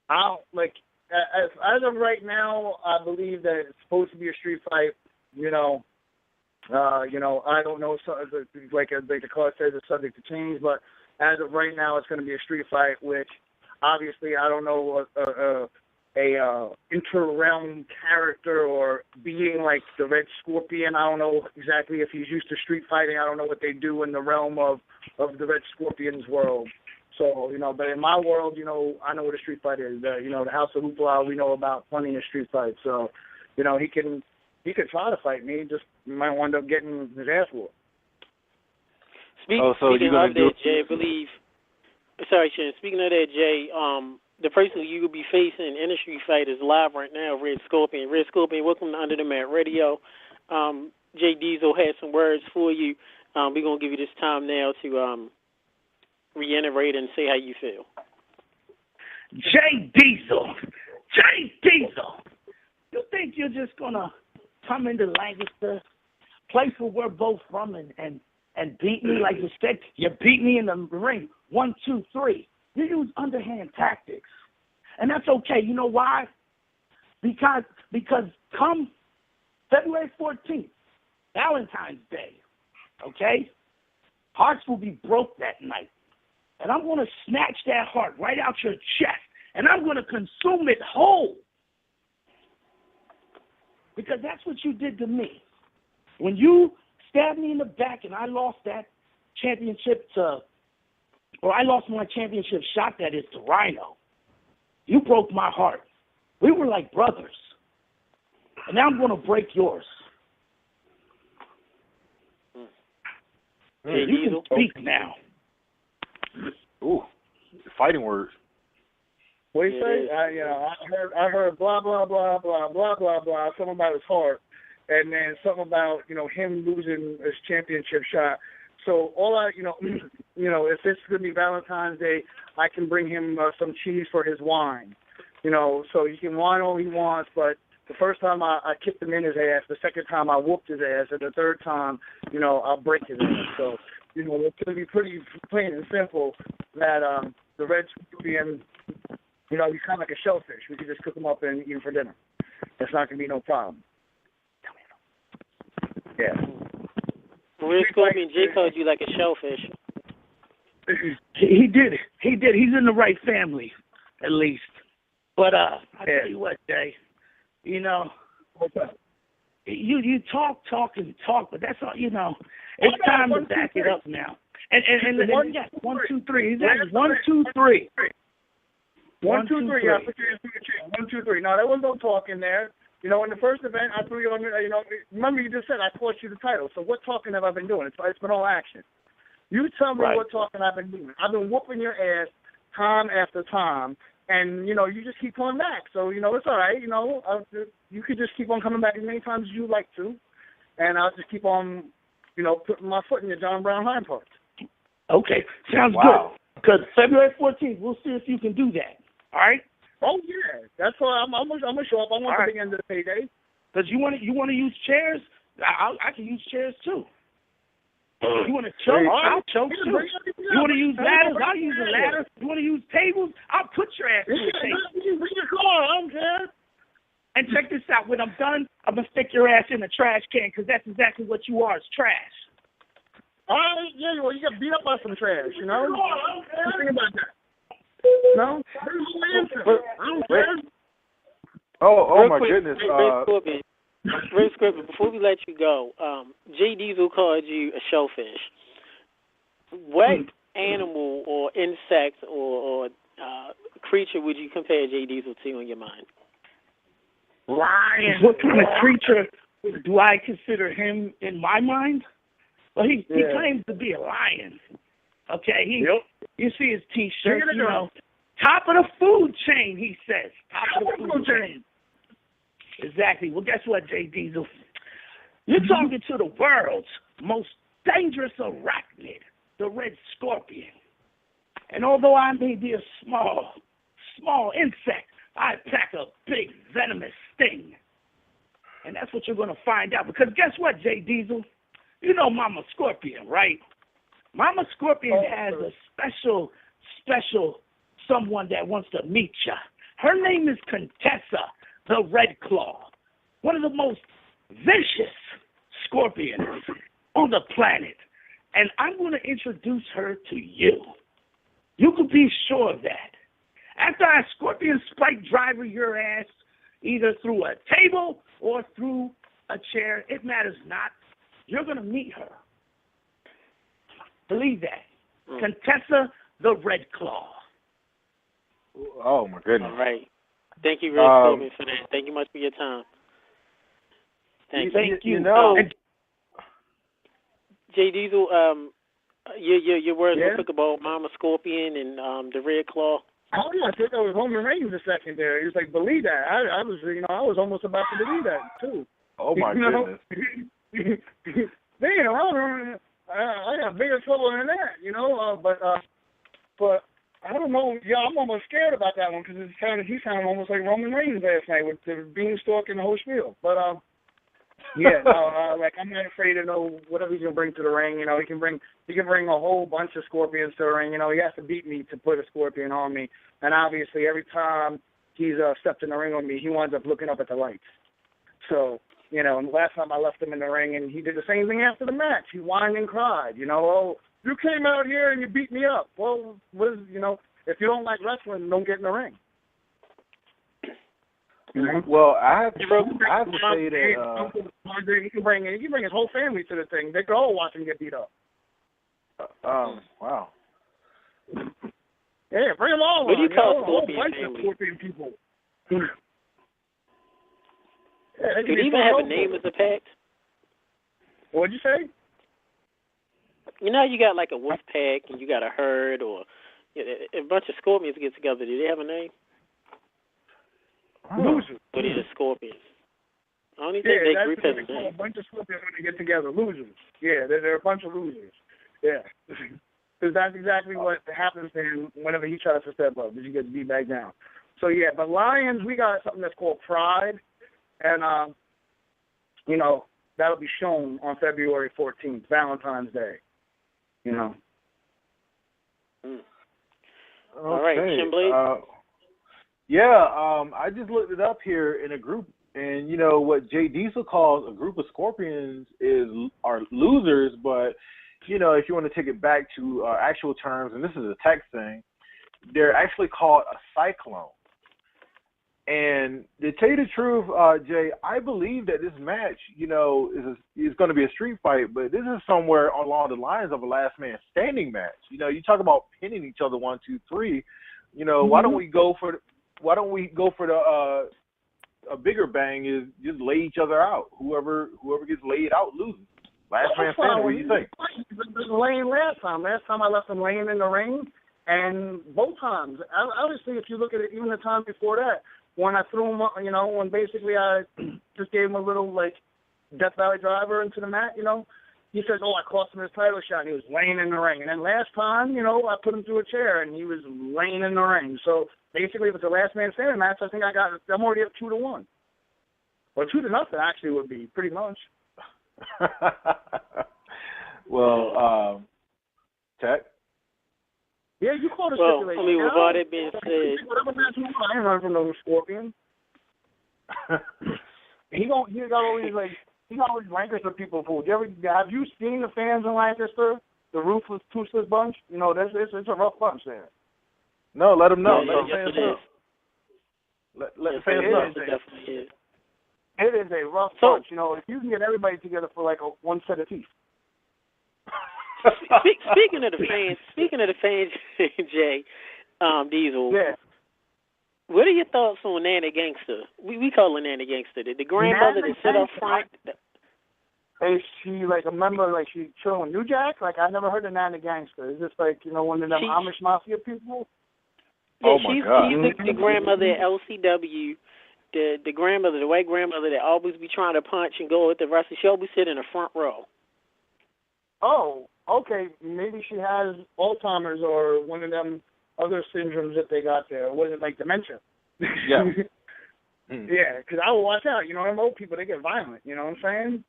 S5: As of right now, I believe that it's supposed to be a street fight. I don't know. So, like the card says, it's subject to change. But as of right now, it's going to be a street fight. Which obviously, I don't know inter-realm character or being like the Red Scorpion. I don't know exactly if he's used to street fighting. I don't know what they do in the realm of the Red Scorpion's world. So, but in my world, I know what a street fight is. The House of Hoopla, we know about plenty of street fights. So, he could try to fight me, just might wind up getting his ass whooped.
S2: Speaking of that, Jay, I believe. Sorry, Shin. Speaking of that, Jay, the person you will be facing in a street fight is live right now, Red Scorpion. Red Scorpion, welcome to Under the Mat Radio. Jay Diesel has some words for you. We're going to give you this time now to reiterate and say how you feel.
S7: Jay Diesel. You think you're just going to come into Lancaster, place where we're both from, and beat me like you said? You beat me in the ring. 1, 2, 3. You use underhand tactics. And that's okay. You know why? Because come February 14th, Valentine's Day, okay, hearts will be broke that night. And I'm going to snatch that heart right out your chest, and I'm going to consume it whole. Because that's what you did to me. When you stabbed me in the back and I lost that championship I lost my championship shot, that is, to Rhino, you broke my heart. We were like brothers. And now I'm going to break yours. You can speak now.
S3: Ooh, fighting words.
S5: What do you say? I heard blah blah blah blah blah blah blah. Something about his heart, and then something about him losing his championship shot. So if it's gonna be Valentine's Day, I can bring him some cheese for his wine. So he can whine all he wants, but the first time I kicked him in his ass, the second time I whooped his ass, and the third time, I'll break his ass. So, it's going to be pretty plain and simple that the Red Scorpion, he's kind of like a shellfish. We could just cook him up and eat him for dinner. It's not going to be no problem. Yeah.
S2: Red Scorpion, Jay called you like a shellfish.
S7: He did. He's in the right family, at least. But I tell you what, Jay, you talk, but that's all, it's time to back it up now. And yes, 1, 2, 3. Exactly. 1, 2, 3.
S5: 1, 2, 3. Yeah, put your hands through your chin. 1, 2, 3. No, there was no talking there. In the first event, I threw you on. Remember you just said I cost you the title. So what talking have I been doing? It's been all action. You tell me what talking I've been doing. I've been whooping your ass time after time, and you just keep coming back. So it's all right. You could just keep on coming back as many times as you like to, and I'll just keep on, putting my foot in your John Brown hind parts.
S7: Okay, sounds good. Because February 14th, we'll see if you can do that. All right.
S5: Oh yeah, that's why I'm gonna show up. I want the big end of the payday.
S7: Because you want to use chairs? I can use chairs too. You want to choke? I'll choke too. You want to use ladders? I'll use a ladder. You want to use tables? I'll put your ass through a table.
S5: Bring your car. I don't care.
S7: And check this out. When I'm done, I'm gonna stick your ass in a trash can because that's exactly what you are. It's trash.
S5: All right, yeah, well, you got beat up by some trash, Just think about that. No? I don't care.
S3: Oh my goodness.
S2: Red Scorpion, before we let you go, Jay Diesel called you a shellfish. What animal or insect or creature would you compare Jay Diesel to in your mind?
S7: Lion. What kind of creature do I consider him in my mind? Well, he claims to be a lion. Okay, you see his T-shirt, top of the food chain, he says. Top of the food chain. Exactly. Well, guess what, Jay Diesel? You're talking to the world's most dangerous arachnid, the Red Scorpion. And although I may be a small insect, I pack a big venomous sting. And that's what you're going to find out. Because guess what, Jay Diesel? You know Mama Scorpion, right? Mama Scorpion has a special someone that wants to meet you. Her name is Contessa, the Red Claw, one of the most vicious scorpions on the planet. And I'm going to introduce her to you. You can be sure of that. After a scorpion spike driver your ass, either through a table or through a chair, it matters not. You're going to meet her. Believe that. Contessa the Red Claw.
S3: Oh, my goodness.
S2: All right. Thank you, Red Scorpion, for that. Thank you much for your time. Thank you.
S3: You know,
S2: Jay Diesel, your words real quick about Mama Scorpion and the Red Claw.
S5: Oh yeah, I think I was Roman Reigns a second there. He was like, believe that. I was, I was almost about to believe that too.
S3: Oh my goodness.
S5: Damn, I got bigger trouble than that, but I don't know. Yeah, I'm almost scared about that one because he sounded almost like Roman Reigns last night with the beanstalk and the whole spiel. But yeah, no, like I'm not afraid of whatever he's gonna bring to the ring. He can bring a whole bunch of scorpions to the ring. He has to beat me to put a scorpion on me. And obviously, every time he's stepped in the ring on me, he winds up looking up at the lights. So, and the last time I left him in the ring, and he did the same thing after the match. He whined and cried. Oh, you came out here and you beat me up. Well, if you don't like wrestling, don't get in the ring.
S3: Well, I have to say that
S5: he can bring his whole family to the thing. They could all watch him get beat up.
S3: Wow.
S5: Yeah, bring them all.
S2: What do you call
S5: a whole
S2: Scorpion
S5: bunch
S2: family?
S5: of Scorpion people.
S2: Do you even have a name as a pact?
S5: What'd you say?
S2: You got like a wolf pack and you got a herd or a bunch of scorpions get together. Do they have a name?
S5: Losers.
S2: Or are the scorpions? I don't even think that group has a name.
S5: A bunch of scorpions when they get together. Losers. Yeah, they're a bunch of losers. Yeah. Because that's exactly what happens to him whenever he tries to step up, is he gets beat back down. So, yeah, but Lions, we got something that's called Pride. And, that'll be shown on February 14th, Valentine's Day.
S2: All right, Shin-Blade?
S3: I just looked it up here in a group, and what Jay Diesel calls a group of scorpions are losers, but if you want to take it back to actual terms, and this is a text thing, they're actually called a cyclone. And to tell you the truth, Jay, I believe that this match, is going to be a street fight, but this is somewhere along the lines of a last man standing match. You talk about pinning each other 1, 2, 3. Why don't we go for the a bigger bang is just lay each other out. Whoever gets laid out loses. Last man standing. What do you think?
S5: Laying last time. Last time I left him laying in the ring, and both times. Obviously, if you look at it, even the time before that, when I threw him, when basically I just gave him a little Death Valley driver into the mat, he says, "Oh, I cost him his title shot." And he was laying in the ring. And then last time, I put him through a chair, and he was laying in the ring. So basically, if it's a last man standing match, I think I'm already up 2-1, or 2-0 actually would be pretty much.
S3: Well, Tech.
S5: Yeah, you called a stipulation.
S2: With all that being said,
S5: I ain't running from no scorpion. He got always Lancaster people fooled. Have you seen the fans in Lancaster? The ruthless, toothless bunch. It's a rough bunch there.
S3: No, let them know.
S2: Let
S3: the fans know.
S5: It is a rough bunch. If you can get everybody together for one set of teeth.
S2: Speaking of the fans, Jay, Diesel.
S5: Yeah.
S2: What are your thoughts on Nanny Gangster? We call her Nanny Gangster. The grandmother that sit up front.
S5: Is she a member? She chilling with New Jack? I never heard of Nanny Gangster. Is this one of them Amish mafia people?
S2: Yeah,
S3: oh my God.
S2: She's the grandmother at LCW. The grandmother, the white grandmother that always be trying to punch and go with the rest. She'll always sit in the front row.
S5: Oh, okay. Maybe she has Alzheimer's or one of them other syndromes that they got there. Was it dementia?
S3: Yeah.
S5: Yeah, because I will watch out. Them old people, they get violent. You know what I'm saying?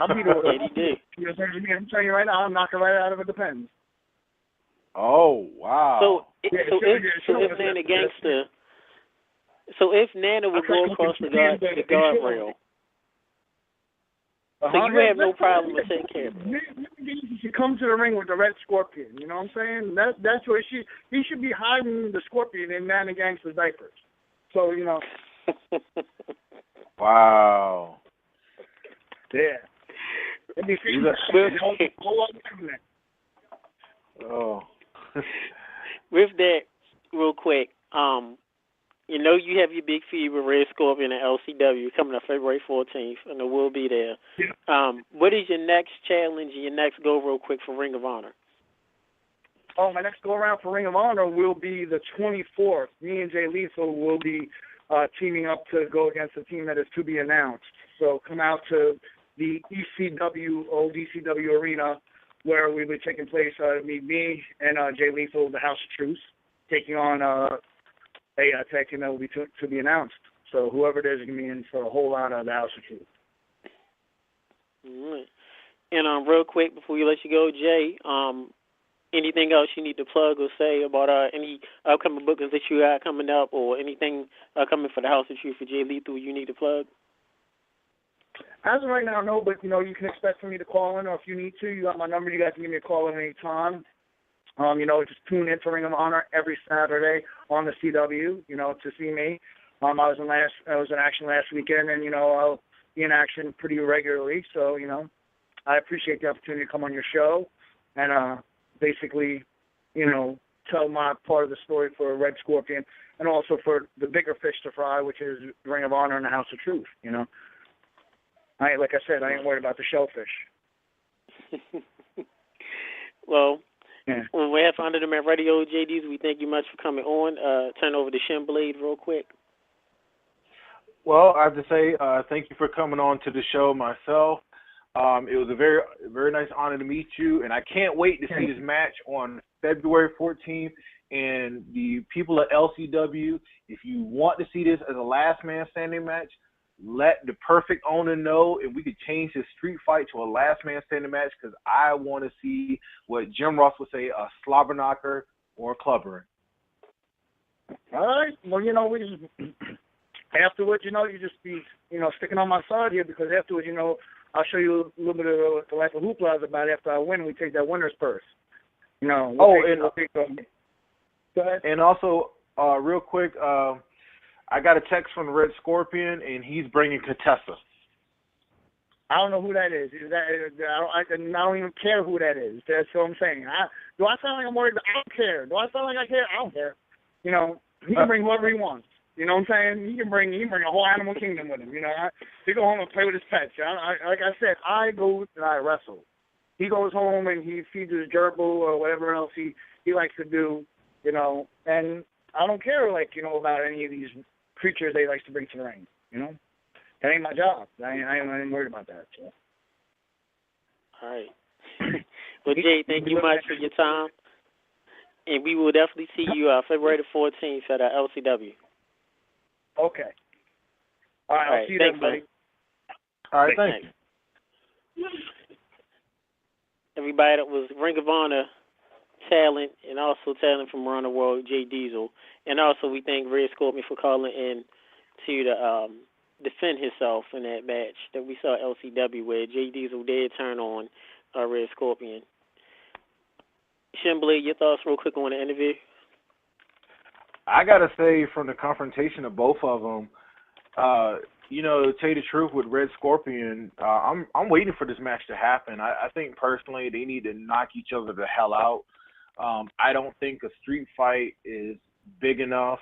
S5: I'll be the
S2: Yeah, he did.
S5: I'm telling you right now, I'm knocking right out of it. Depends.
S3: Oh, wow.
S2: If Nana Gangster, if Nana would go across the guardrail. So you have no problem with taking care of it.
S5: He should come to the ring with the Red Scorpion. You know what I'm saying? That's where he should be hiding the Scorpion in Man the Gangster's diapers. So, you know.
S3: Wow.
S5: Yeah.
S3: Oh.
S2: With that, real quick, you know you have your big feud with Red Scorpion and LCW coming up February 14th, and it will be there.
S5: Yeah.
S2: What is your next challenge and your next go real quick for Ring of Honor?
S5: Oh, my next go-around for Ring of Honor will be the 24th. Me and Jay Lethal will be teaming up to go against a team that is to be announced. So come out to the ECW, old ECW Arena, where we will be taking place, me and Jay Lethal, the House of Truth, taking on a tag team that will be to be announced. So whoever it is going to be in for a whole lot of the House of Truth.
S2: All right. And real quick, before we let you go, Jay, anything else you need to plug or say about any upcoming bookings that you got coming up, or anything coming for the House of Truth for Jay Lethal you need to plug?
S5: As of right now, no, but, you know, you can expect for me to call in, or if you need to, you got my number. You guys can give me a call at any time. You know, just tune in to Ring of Honor every Saturday on the CW, you know, to see me. I was in action last weekend, and, you know, I'll be in action pretty regularly. So, you know, I appreciate the opportunity to come on your show and basically, you know, tell my part of the story for Red Scorpion, and also for the bigger fish to fry, which is Ring of Honor and the House of Truth, you know. Like I said, I ain't worried about the shellfish.
S2: Well, on behalf of Under the Mat Radio, JDs, we thank you much for coming on. Turn over to Shin-Blade real quick.
S3: Well, I have to say thank you for coming on to the show myself. It was a very, very nice honor to meet you, and I can't wait to see this match on February 14th. And the people at LCW, if you want to see this as a last man standing match, let the perfect owner know, and we could change this street fight to a last man standing match, because I want to see what Jim Ross would say, a slobber knocker or a clubber.
S5: All right. Well, you know, we just afterwards, you know, you just be, you know, sticking on my side here, because afterwards, you know, I'll show you a little bit of what the life of hoopla is about. After I win, we take that winner's purse. You know. Go ahead.
S3: And also, real quick, I got a text from the Red Scorpion, and he's bringing Contessa.
S5: I don't know who that is. I don't even care who that is. That's what I'm saying. Do I sound like I'm worried? I don't care. Do I sound like I care? I don't care. You know, he can bring whoever he wants. You know what I'm saying? He can bring a whole animal kingdom with him. You know, he go home and play with his pets. Like I said, I go and I wrestle. He goes home and he feeds his gerbil or whatever else he likes to do. You know, and I don't care, like, you know, about any of these creatures they likes to bring to the ring. You know, that ain't my job. I ain't worried about that. So.
S2: All right. Well, Jay, thank you much for your time, and we will definitely see you February the 14th at LCW.
S5: Okay. All right, I'll see you then, buddy.
S3: All right, thank you.
S2: Everybody, that was Ring of Honor talent, and also talent from around the world, Jay Diesel. And also we thank Red Scorpion for calling in to defend himself in that match that we saw at LCW, where Jay Diesel did turn on Red Scorpion. Shin-Blade, your thoughts real quick on the interview?
S3: I got to say, from the confrontation of both of them, you know, to tell you the truth, with Red Scorpion, I'm waiting for this match to happen. I think personally they need to knock each other the hell out. I don't think a street fight is big enough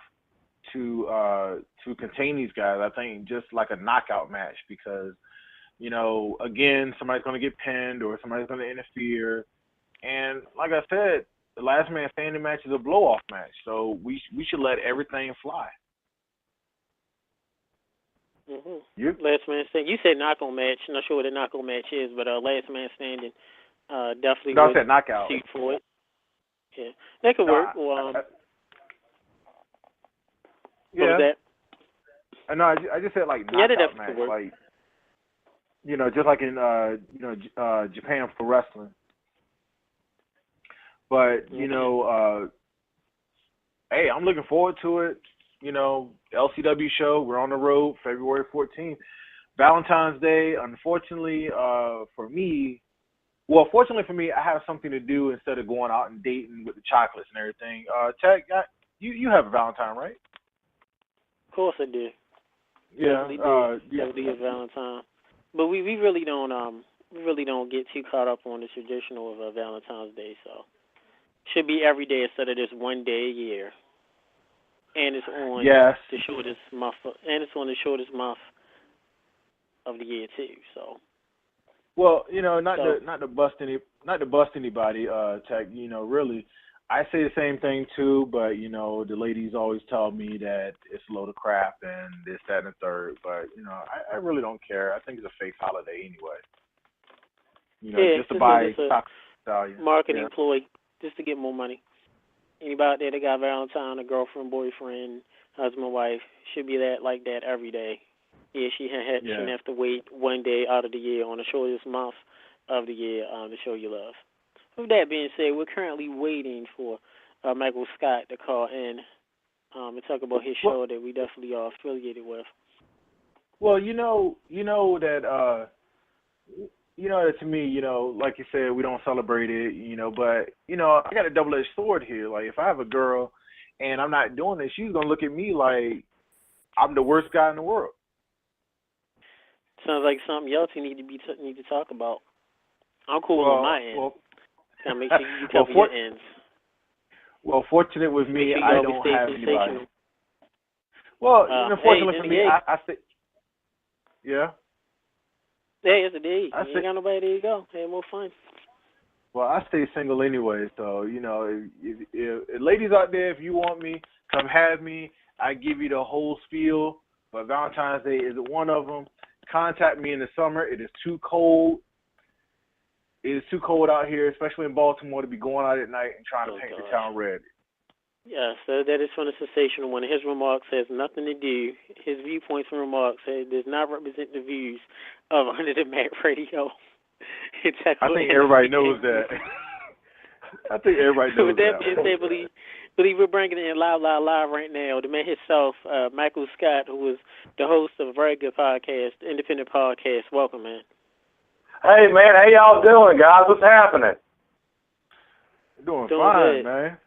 S3: to contain these guys. I think just like a knockout match, because, you know, again, somebody's going to get pinned or somebody's going to interfere. And like I said, the last man standing match is a blow-off match, so we should let everything fly.
S2: Mm-hmm. Last man standing. You said knockout match. Not sure what a knockout match is, but last man standing definitely.
S3: No, I said knockout.
S2: Suit for it. Yeah, that could work. Well,
S3: yeah.
S2: What was that?
S3: No, I just said like knockout match, like, you know, just like in Japan for wrestling. But you know, hey, I'm looking forward to it. You know, LCW show. We're on the road February 14th. Valentine's Day, unfortunately, for me, well, fortunately for me, I have something to do instead of going out and dating with the chocolates and everything. Tech, you have a Valentine, right?
S2: Of course I do.
S3: Yeah.
S2: Definitely a Valentine. But we really don't get too caught up on the traditional of Valentine's Day, so should be every day instead of just one day a year. And it's on the shortest month, of the year too. So.
S3: Well, not to bust anybody, Tech. Really, I say the same thing too. But the ladies always tell me that it's a load of crap and this, that, and the third. But I really don't care. I think it's a fake holiday anyway. Just to buy stock value.
S2: Marketing ploy, just to get more money. Anybody out there that got Valentine, a girlfriend, boyfriend, husband, wife, should be like that every day. Yeah, shouldn't have to wait one day out of the year on the shortest month of the year to show your love. With that being said, we're currently waiting for Michael Scott to call in and talk about his show that we definitely are affiliated with.
S3: Well, that to me, like you said, we don't celebrate it, but I got a double-edged sword here. Like, if I have a girl and I'm not doing it, she's gonna look at me like I'm the worst guy in the world.
S2: Sounds like something else you need to talk about. I'm cool on my end. Gotta make sure you cover your ends.
S3: Well, fortunate with me, I don't have anybody. Well, fortunately for me, I say, yeah.
S2: Hey, it's a day. You ain't got nobody, there you go. Hey, more fun.
S3: Well, I stay single anyway, so, if ladies out there, if you want me, come have me. I give you the whole spiel, but Valentine's Day isn't one of them. Contact me in the summer. It is too cold. It is too cold out here, especially in Baltimore, to be going out at night and trying to paint the town red.
S2: Yeah, so that is from the Sensational One. His remarks has nothing to do. His viewpoints and remarks does not represent the views of Under the Mat Radio.
S3: I think everybody knows that. I think everybody knows
S2: that. With that being said, believe we're bringing in live right now the man himself, Michael Scott, who is the host of a very good podcast, independent podcast. Welcome, man.
S8: Hey, man, how y'all doing, guys? What's happening?
S3: Doing fine, good, man.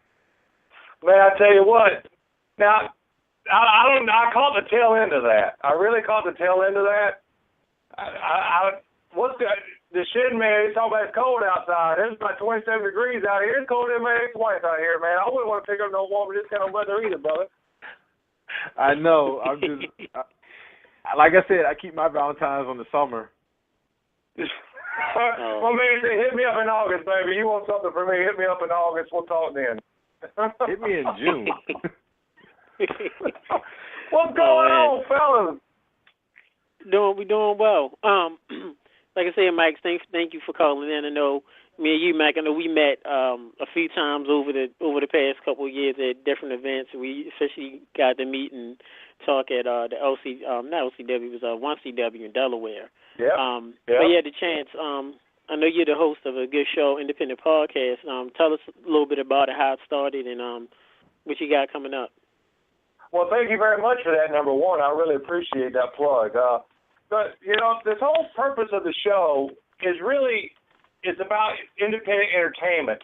S8: Man, I tell you what. Now, I caught the tail end of that. I really caught the tail end of that. What's the Shin, man? He's talking about it's cold outside. It's about 27 degrees out here. It's cold in my ex-wife out here, man. I wouldn't want to pick up no woman this kind of weather either, brother.
S3: I know. I'm just, like I said, I keep my Valentines on the summer.
S8: Well, man, hit me up in August, baby. You want something from me? Hit me up in August. We'll talk then.
S3: Hit me in June.
S8: What's going on, fellas?
S2: We doing well. Like I said, Mike, thank you for calling in. I know me and you, Mike, I know we met a few times over the past couple of years at different events. We officially got to meet and talk at the not LCW, it was 1CW in Delaware.
S8: Yeah.
S2: But you had the chance. I know you're the host of a good show, independent podcast. Tell us a little bit about it, how it started, and what you got coming up.
S8: Well, thank you very much for that, number one. I really appreciate that plug. But, this whole purpose of the show is about independent entertainment.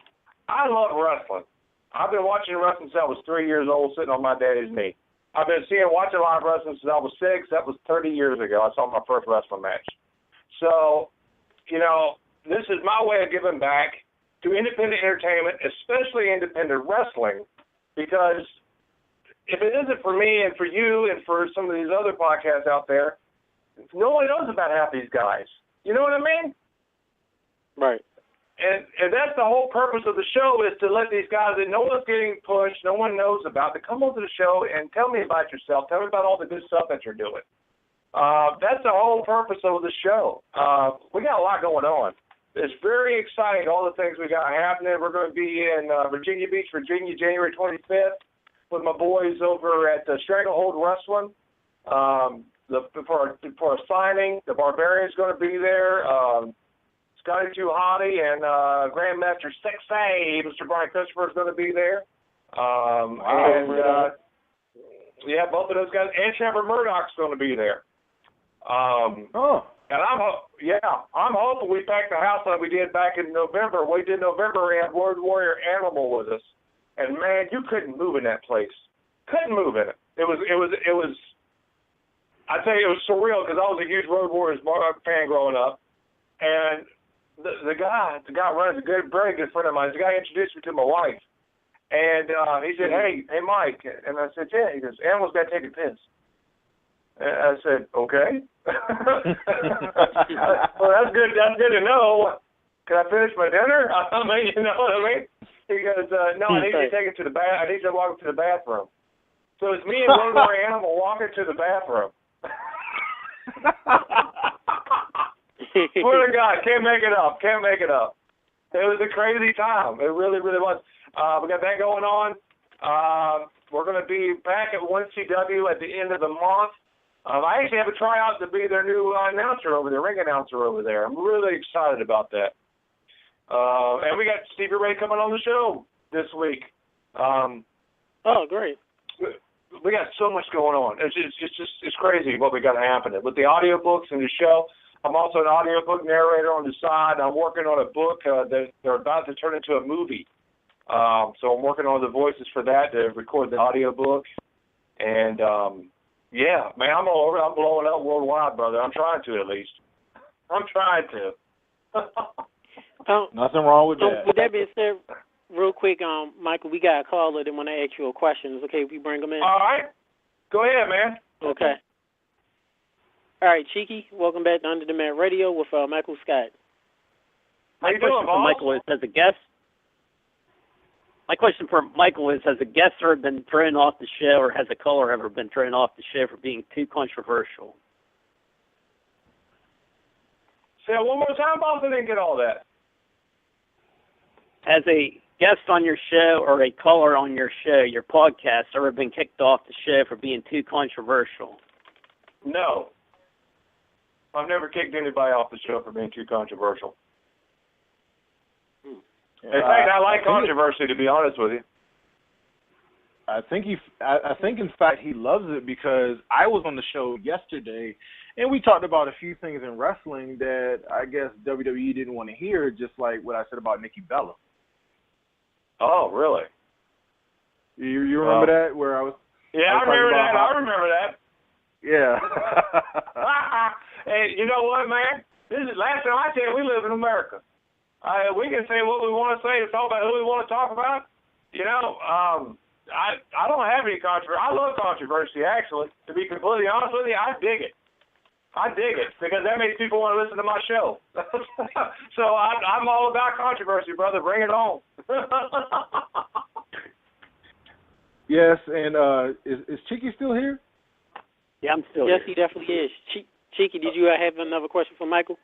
S8: I love wrestling. I've been watching wrestling since I was 3 years old, sitting on my daddy's knee. I've been watching live wrestling since I was 6. That was 30 years ago. I saw my first wrestling match. So, this is my way of giving back to independent entertainment, especially independent wrestling, because if it isn't for me and for you and for some of these other podcasts out there, no one knows about half these guys. You know what I mean?
S2: Right.
S8: And that's the whole purpose of the show, is to let these guys that no one's getting pushed, no one knows about, to come onto the show and tell me about yourself. Tell me about all the good stuff that you're doing. That's the whole purpose of the show. We got a lot going on. It's very exciting, all the things we got happening. We're going to be in Virginia Beach, Virginia, January 25th with my boys over at Stranglehold Wrestling. For a signing, the Barbarian's going to be there. Scotty Too Hottie and Grandmaster Sexay, Mr. Brian Christopher, is going to be there. Yeah, both of those guys. And Trevor Murdoch's going to be there. And I'm hoping we pack the house like we did back in November. We did November. We had Road Warrior Animal with us, and man, you couldn't move in that place. Couldn't move in it. It was. I tell you, it was surreal because I was a huge Road Warriors fan growing up, and the guy running a very good friend of mine. The guy introduced me to my wife, and he said, "Hey, Mike," and I said, "Yeah." He goes, "Animal's got to take a piss." And I said, "Okay." Well, that's good. That's good to know. Can I finish my dinner? I mean, you know what I mean? He goes, "No, I need to take it to the I need to walk to the bathroom." So it's me and Road Warrior Animal walking to the bathroom. Swear to God, can't make it up. Can't make it up. It was a crazy time. It really, really was. We got that going on. We're going to be back at 1CW at the end of the month. I actually have a tryout to be their new announcer over there, ring announcer over there. I'm really excited about that. And we got Stevie Ray coming on the show this week.
S2: Oh, great.
S8: We got so much going on. It's crazy what we got happening. With the audiobooks and the show, I'm also an audiobook narrator on the side. I'm working on a book that they're about to turn into a movie. So I'm working on the voices for that to record the audiobook. And, yeah, man, I'm all over. I'm blowing up worldwide, brother. I'm trying to, at least. I'm trying to.
S3: Nothing wrong with that.
S2: With that being said, real quick, Michael, we got a caller that want to ask you a question. Is it okay if we bring them in?
S8: All right. Go ahead, man.
S2: Okay. All right, Cheeky, welcome back to Under the Mat Radio with Michael Scott.
S8: How you doing, boss?
S6: Michael is, as a guest. My question for Michael is, has a guest ever been thrown off the show, or has a caller ever been thrown off the show for being too controversial?
S8: Say it one more time, boss. I didn't get all that.
S6: Has a guest on your show or a caller on your show, your podcast, ever been kicked off the show for being too controversial?
S8: No. I've never kicked anybody off the show for being too controversial. In fact, I like controversy, to be honest with you.
S3: I think in fact he loves it, because I was on the show yesterday and we talked about a few things in wrestling that I guess WWE didn't want to hear, just like what I said about Nikki Bella.
S8: Oh, really?
S3: You remember that, where I was?
S8: Yeah, I remember that.
S3: Yeah.
S8: Hey, you know what, man? This is last time I tell you, we live in America. We can say what we want to say, talk about who we want to talk about. You know, I don't have any controversy. I love controversy, actually. To be completely honest with you, I dig it. Because that makes people want to listen to my show. So I'm all about controversy, brother. Bring it on.
S3: Yes, and is Cheeky still here?
S6: Yeah, I'm still here.
S2: Yes, he definitely is. Cheeky, did you have another question for Michael?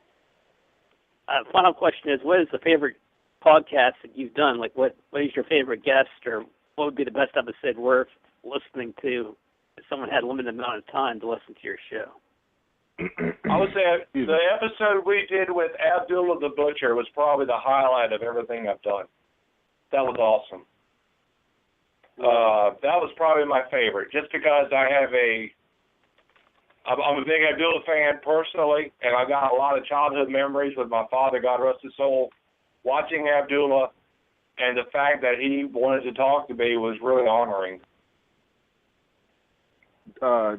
S6: Final question is, what is the favorite podcast that you've done? Like, what is your favorite guest, or what would be the best episode worth listening to if someone had a limited amount of time to listen to your show?
S8: I would say the episode we did with Abdullah the Butcher was probably the highlight of everything I've done. That was awesome. That was probably my favorite, just because I'm a big Abdullah fan personally, and I got a lot of childhood memories with my father, God rest his soul, watching Abdullah, and the fact that he wanted to talk to me was really honoring.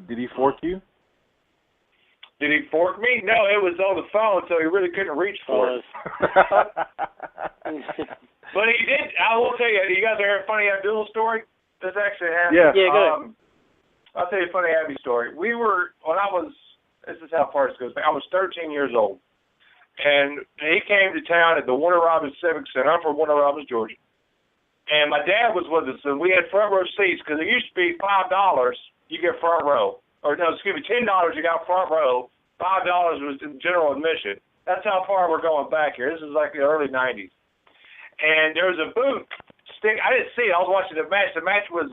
S3: Did he fork you?
S8: Did he fork me? No, it was on the phone, so he really couldn't reach for it. But he did. I will tell you, you guys ever heard a funny Abdullah story? This actually happened.
S3: Yeah,
S2: go ahead.
S8: I'll tell you a funny Abby story. This is how far this goes back. I was 13 years old, and he came to town at the Warner Robins Civic Center. I'm from Warner Robins, Georgia. And my dad was with us, and we had front row seats, because it used to be $5, you get front row. Or no, excuse me, $10 you got front row. $5 was general admission. That's how far we're going back here. This is like the early 90s. And there was a booth. I didn't see it. I was watching the match. The match was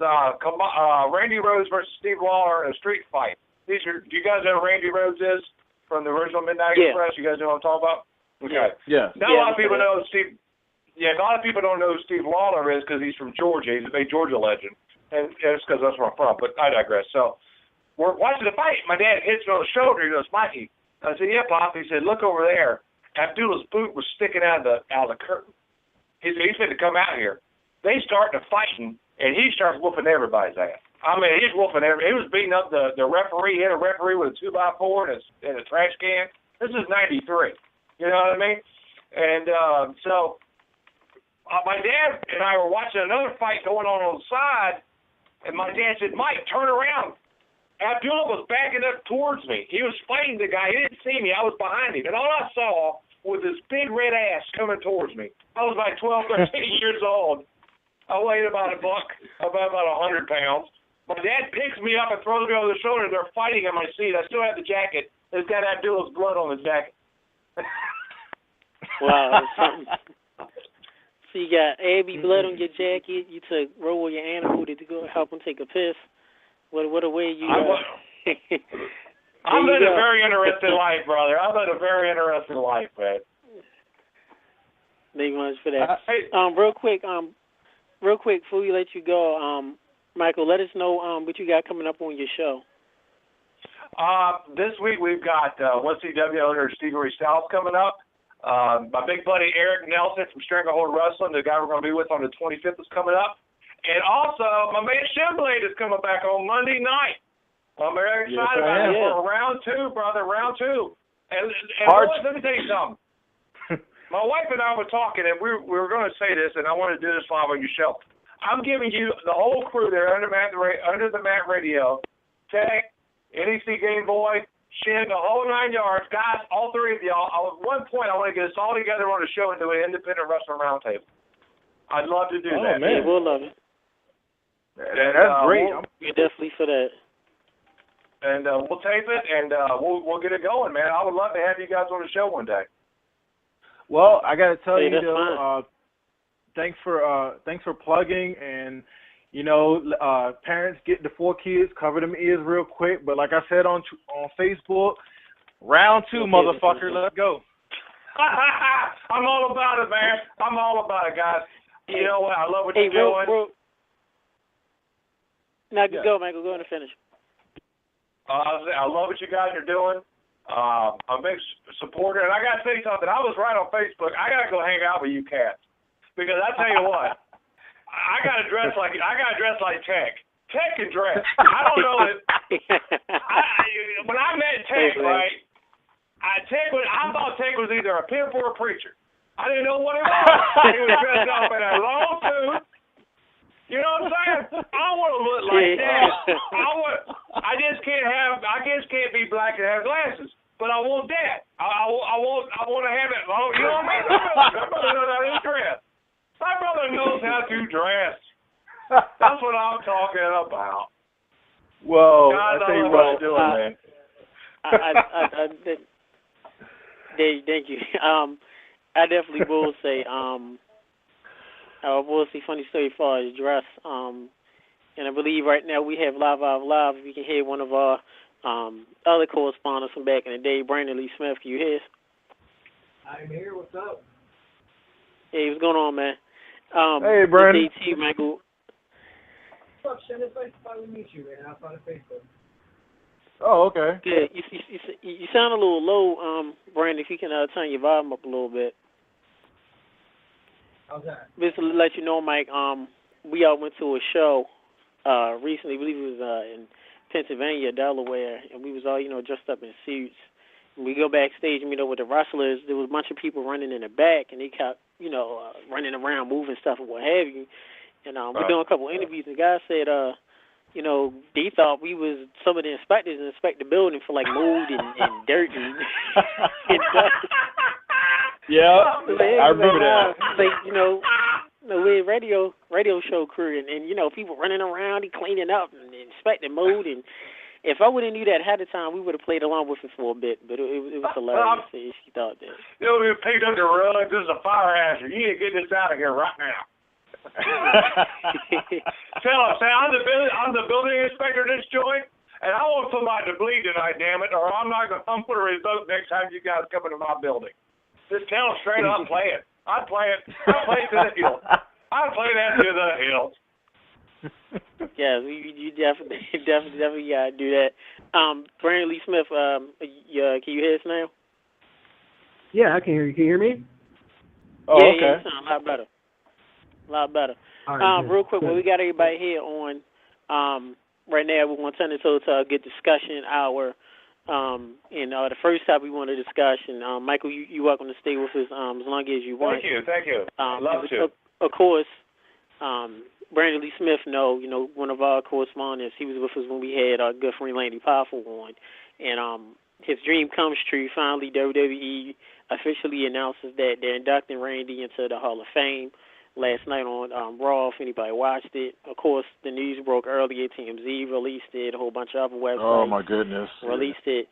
S8: Randy Rhodes versus Steve Lawler in a street fight. Do you guys know who Randy Rhodes is from the original Midnight Express? You guys know what I'm talking about? Okay.
S3: Yeah.
S8: Now a lot of people know Steve. Yeah, a lot of people don't know who Steve Lawler is because he's from Georgia. He's a big Georgia legend, and it's because that's where I'm from. But I digress. So we're watching the fight. My dad hits me on the shoulder. He goes, Mikey. I said, yeah, Pop. He said, look over there. Abdullah's boot was sticking out of the curtain. He said, he's going to come out here. They start to fighting, and he starts whooping everybody's ass. I mean, he's whooping he was beating up the referee. He hit a referee with a 2x4 and a trash can. This is 93. You know what I mean? And so my dad and I were watching another fight going on the side, and my dad said, Mike, turn around. Abdullah was backing up towards me. He was fighting the guy. He didn't see me. I was behind him. And all I saw was this big red ass coming towards me. I was like 12, 13 years old. I weighed about $100 pounds. My dad picks me up and throws me over the shoulder. They're fighting on my seat. I still have the jacket. It's got Abdullah's blood on the jacket.
S2: Wow. So you got Abby blood on your jacket. You took roll your animal to go help him take a piss. What a way you
S8: I've led a very interesting life, brother. I've led a very interesting life, man.
S2: Thank you much for that. Real quick, before we let you go, Michael, let us know what you got coming up on your show.
S8: This week we've got 1CW owner Stevie Ray Styles coming up. My big buddy Eric Nelson from Stranglehold Wrestling, the guy we're going to be with on the 25th, is coming up. And also, my man Shin-Blade is coming back on Monday night. I'm very excited about it for round 2, brother, round 2. And let me tell you something. My wife and I were talking, and we were going to say this, and I want to do this live on your show. I'm giving you the whole crew there under the Mat Radio, Tech, NEC Gameboy, Shin, the whole 9 yards. Guys, all 3 of y'all, at one point I want to get us all together on a show and do an independent wrestling roundtable. I'd love to do that.
S2: Man. We'll love it.
S3: And that's great.
S2: We're definitely for that.
S8: And we'll tape it, and we'll get it going, man. I would love to have you guys on the show one day.
S3: Well, I got to tell you, though, thanks for plugging, and parents get the 4 kids, cover them ears real quick. But like I said on Facebook, round 2, motherfucker, let's go.
S8: I'm all about it, man. I'm all about it, guys. You know what? I love what you're doing.
S2: Now go, Michael. Go and finish.
S8: I love what you guys are doing. I'm a big supporter, and I got to tell you something. I was right on Facebook. I got to go hang out with you cats because I tell you what, I got to dress like Tech. Tech can dress. I don't know that. When I met Tech, right? I thought Tech was either a pimp or a preacher. I didn't know what it was. He was dressed up in a long suit. You know what I'm saying? I want to look like that. I just can't be black and have glasses. But I want that. I want to have it. You know what I mean? My brother knows how to dress. My brother knows how to dress. That's what I'm talking about.
S3: Well,
S8: God,
S3: I tell you
S8: what you're doing, man.
S2: Thank you. I definitely will say, we'll see funny story as far as dress. And I believe right now we have Live. We can hear one of our other correspondents from back in the day, Brandon Lee Smith. Can you hear us?
S9: I'm here. What's up?
S2: Hey, what's going on, man?
S3: Hey, Brandon.
S2: JT, Michael.
S9: What's up, Shin? It's nice to finally meet you, man, outside of Facebook.
S3: Oh, okay.
S2: Yeah, you sound a little low, Brandon. If you can turn your volume up a little bit.
S9: How's that?
S2: Just to let you know, Mike, we all went to a show recently. I believe it was in Pennsylvania, Delaware, and we was all, dressed up in suits. And we go backstage and meet up with the wrestlers. There was a bunch of people running in the back, and they kept, running around, moving stuff and what have you. And we're doing a couple interviews, and the guy said, they thought we was some of the inspectors and inspect the building for like mold and dirt and dust.
S3: Yeah, I remember that.
S2: We're a radio show crew, and people running around and cleaning up and inspecting mold. And if I would have knew that ahead of time, we would have played along with it for a bit. But it was hilarious. She thought that.
S8: We picked up the rug. This is a fire hazard. You need to get this out of here right now. Tell him, say I'm the building inspector of this joint, and I want somebody to bleed tonight, damn it, or I'm not gonna put a result next time you guys come into my building. Just tell him straight up, play it. I'd play it to the hilt. I'd play that to the hilt.
S2: Yeah, you definitely gotta do that. Brandon Lee Smith, can you hear us now?
S10: Yeah, I can hear you. Can you hear me?
S2: Oh, yeah, okay. Yeah, you sound a lot better. A lot better.
S10: All right,
S2: real quick, we got everybody here on right now. We want to turn this over to a good discussion hour. And the first topic we want to discuss, and Michael, you're welcome to stay with us as long as you want.
S8: Thank you. Love to.
S2: Of course, Brandon Lee Smith, one of our correspondents. He was with us when we had our good friend Landy Powerful on, and his dream comes true. Finally, WWE officially announces that they're inducting Randy into the Hall of Fame last night on Raw, if anybody watched it. Of course, the news broke earlier. TMZ released it. A whole bunch of other websites.
S3: Oh, my goodness.
S2: Released it.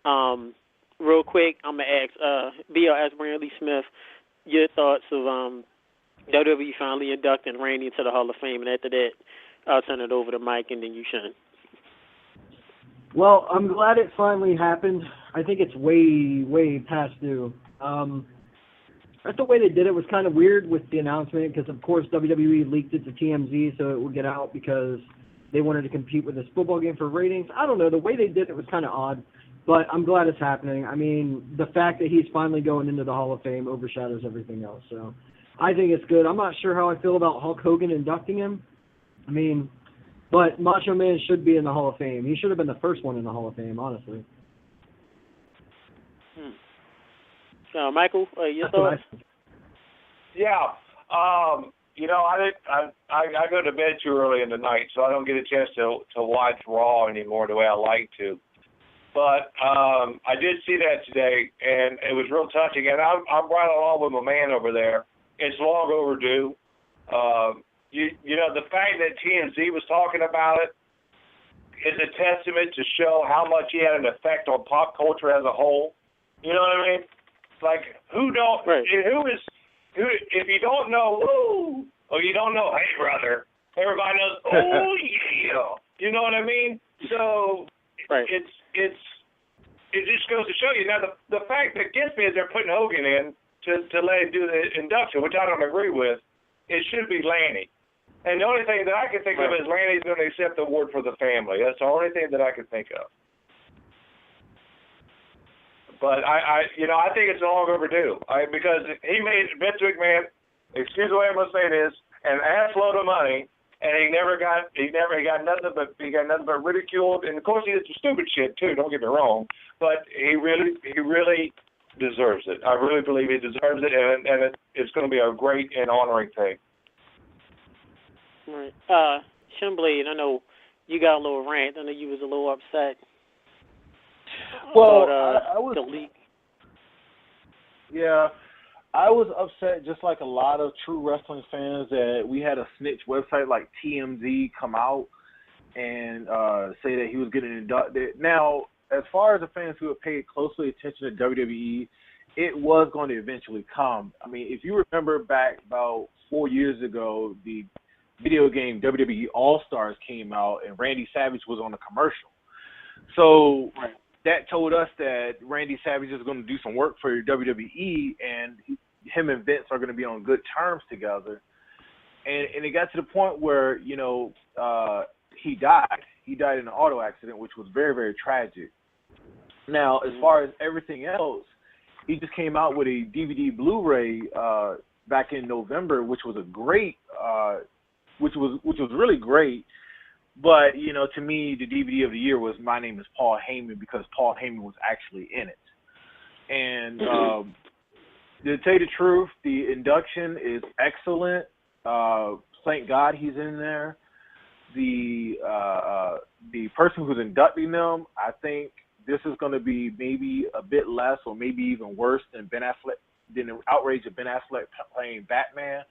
S2: Real quick, I'm going to ask, ask Brandon Lee Smith your thoughts of WWE finally inducting Randy into the Hall of Fame. And after that, I'll turn it over to Mike and then you, Sean.
S10: Well, I'm glad it finally happened. I think it's way past due. I thought the way they did it was kind of weird with the announcement because, of course, WWE leaked it to TMZ so it would get out because they wanted to compete with this football game for ratings. I don't know. The way they did it was kind of odd, but I'm glad it's happening. I mean, the fact that he's finally going into the Hall of Fame overshadows everything else. So I think it's good. I'm not sure how I feel about Hulk Hogan inducting him. I mean, but Macho Man should be in the Hall of Fame. He should have been the first one in the Hall of Fame, honestly.
S2: Michael, your thoughts?
S8: Yeah. I go to bed too early in the night, so I don't get a chance to watch Raw anymore the way I like to. But I did see that today, and it was real touching. And I'm right along with my man over there. It's long overdue. The fact that TMZ was talking about it is a testament to show how much he had an effect on pop culture as a whole. You know what I mean? Like, if you don't know, or you don't know, hey, brother, everybody knows, oh, yeah. You know what I mean? So it just goes to show you. Now, the fact that gets me is they're putting Hogan in to let him do the induction, which I don't agree with. It should be Lanny. And the only thing that I can think of is Lanny's going to accept the award for the family. That's the only thing that I can think of. But I think it's long overdue. Because he made Vince McMahon, excuse the way I'm gonna say this, an assload of money, and he got nothing but ridiculed. And of course he did some stupid shit too. Don't get me wrong, but he really deserves it. I really believe he deserves it, and it's going to be a great and honoring thing.
S2: Right. Shin-Blade, I know you got a little rant. I know you was a little upset.
S3: Well,
S2: about,
S3: I was.
S2: The leak.
S3: Yeah, I was upset, just like a lot of true wrestling fans, that we had a snitch website like TMZ come out and say that he was getting inducted. Now, as far as the fans who have paid closely attention to WWE, it was going to eventually come. I mean, if you remember back about 4 years ago, the video game WWE All-Stars came out and Randy Savage was on a commercial. So that told us that Randy Savage is going to do some work for WWE, and him and Vince are going to be on good terms together. And it got to the point where, he died. He died in an auto accident, which was very, very tragic. Now, as far as everything else, he just came out with a DVD Blu-ray back in November, which was a great, which was really great. But, to me, the DVD of the year was My Name is Paul Heyman, because Paul Heyman was actually in it. And to tell you the truth, the induction is excellent. Thank God he's in there. The person who's inducting them, I think this is going to be maybe a bit less or maybe even worse than the outrage of Ben Affleck playing Batman.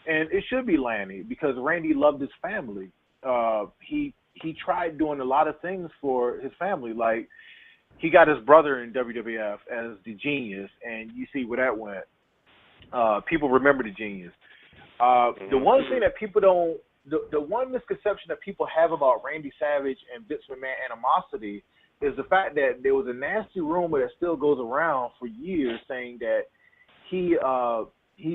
S3: And it should be Lanny, because Randy loved his family. He tried doing a lot of things for his family. Like, he got his brother in WWF as the Genius, and you see where that went. People remember the Genius. The one thing that people don't, the one misconception that people have about Randy Savage and Vince McMahon animosity is the fact that there was a nasty rumor that still goes around for years saying that he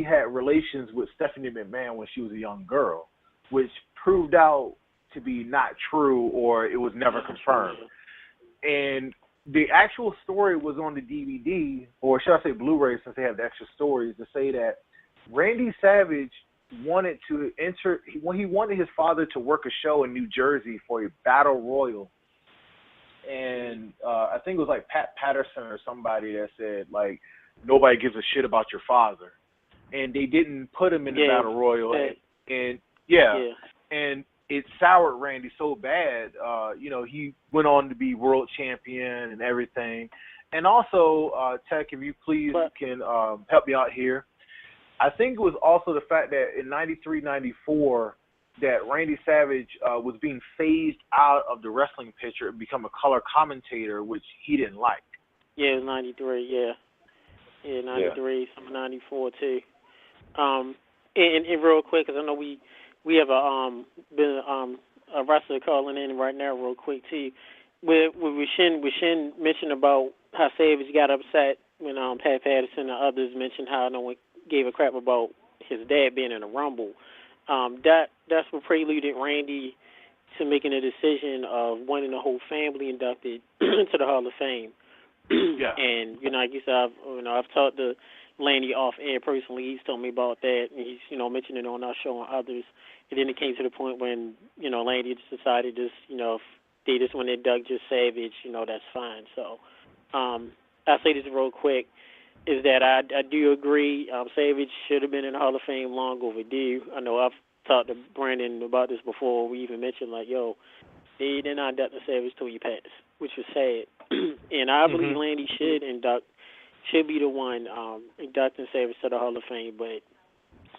S3: had relations with Stephanie McMahon when she was a young girl, which proved out to be not true or it was never confirmed. And the actual story was on the DVD, or should I say Blu-ray since they have the extra stories, to say that Randy Savage wanted to enter, when he wanted his father to work a show in New Jersey for a battle royal. And I think it was like Pat Patterson or somebody that said, like, nobody gives a shit about your father. And they didn't put him in the battle royal. And it soured Randy so bad, he went on to be world champion and everything. And also, Tech, if you please can help me out here. I think it was also the fact that in 93, 94, that Randy Savage was being phased out of the wrestling picture and become a color commentator, which he didn't like.
S2: Yeah, it was 93, Yeah, 93, some 94 too. And real quick, because I know we have a wrestler calling in right now real quick too. With Shin mentioned about how Savage got upset when Pat Patterson and others mentioned how no one gave a crap about his dad being in a Rumble. That's what preluded Randy to making a decision of wanting the whole family inducted into the Hall of Fame.
S3: Yeah.
S2: And like you said, I've talked to Lanny off air personally. He's told me about that, and he's mentioned it on our show and others. And then it came to the point when Lanny just decided if they just want to induct just Savage, that's fine. So I'll say this real quick. Is that I do agree. Savage should have been in the Hall of Fame long overdue. I know I've talked to Brandon about this before. We even mentioned, they're not inducting Savage till he passed, which was sad. And I believe Landy should be the one inducting Savage to the Hall of Fame. But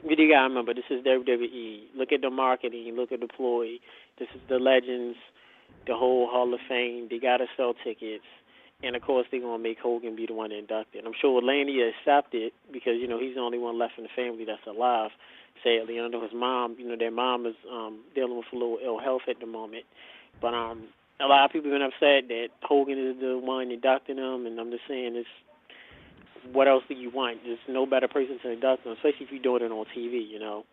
S2: you got to remember, this is WWE. Look at the marketing. Look at the ploy. This is the legends, the whole Hall of Fame. They got to sell tickets. And, of course, they're going to make Hogan be the one inducted. I'm sure Lanny accepted because, he's the only one left in the family that's alive, sadly. I know his mom, their mom is dealing with a little ill health at the moment. But a lot of people have been upset that Hogan is the one inducting him, and I'm just saying, what else do you want? There's no better person to induct him, especially if you're doing it on TV, You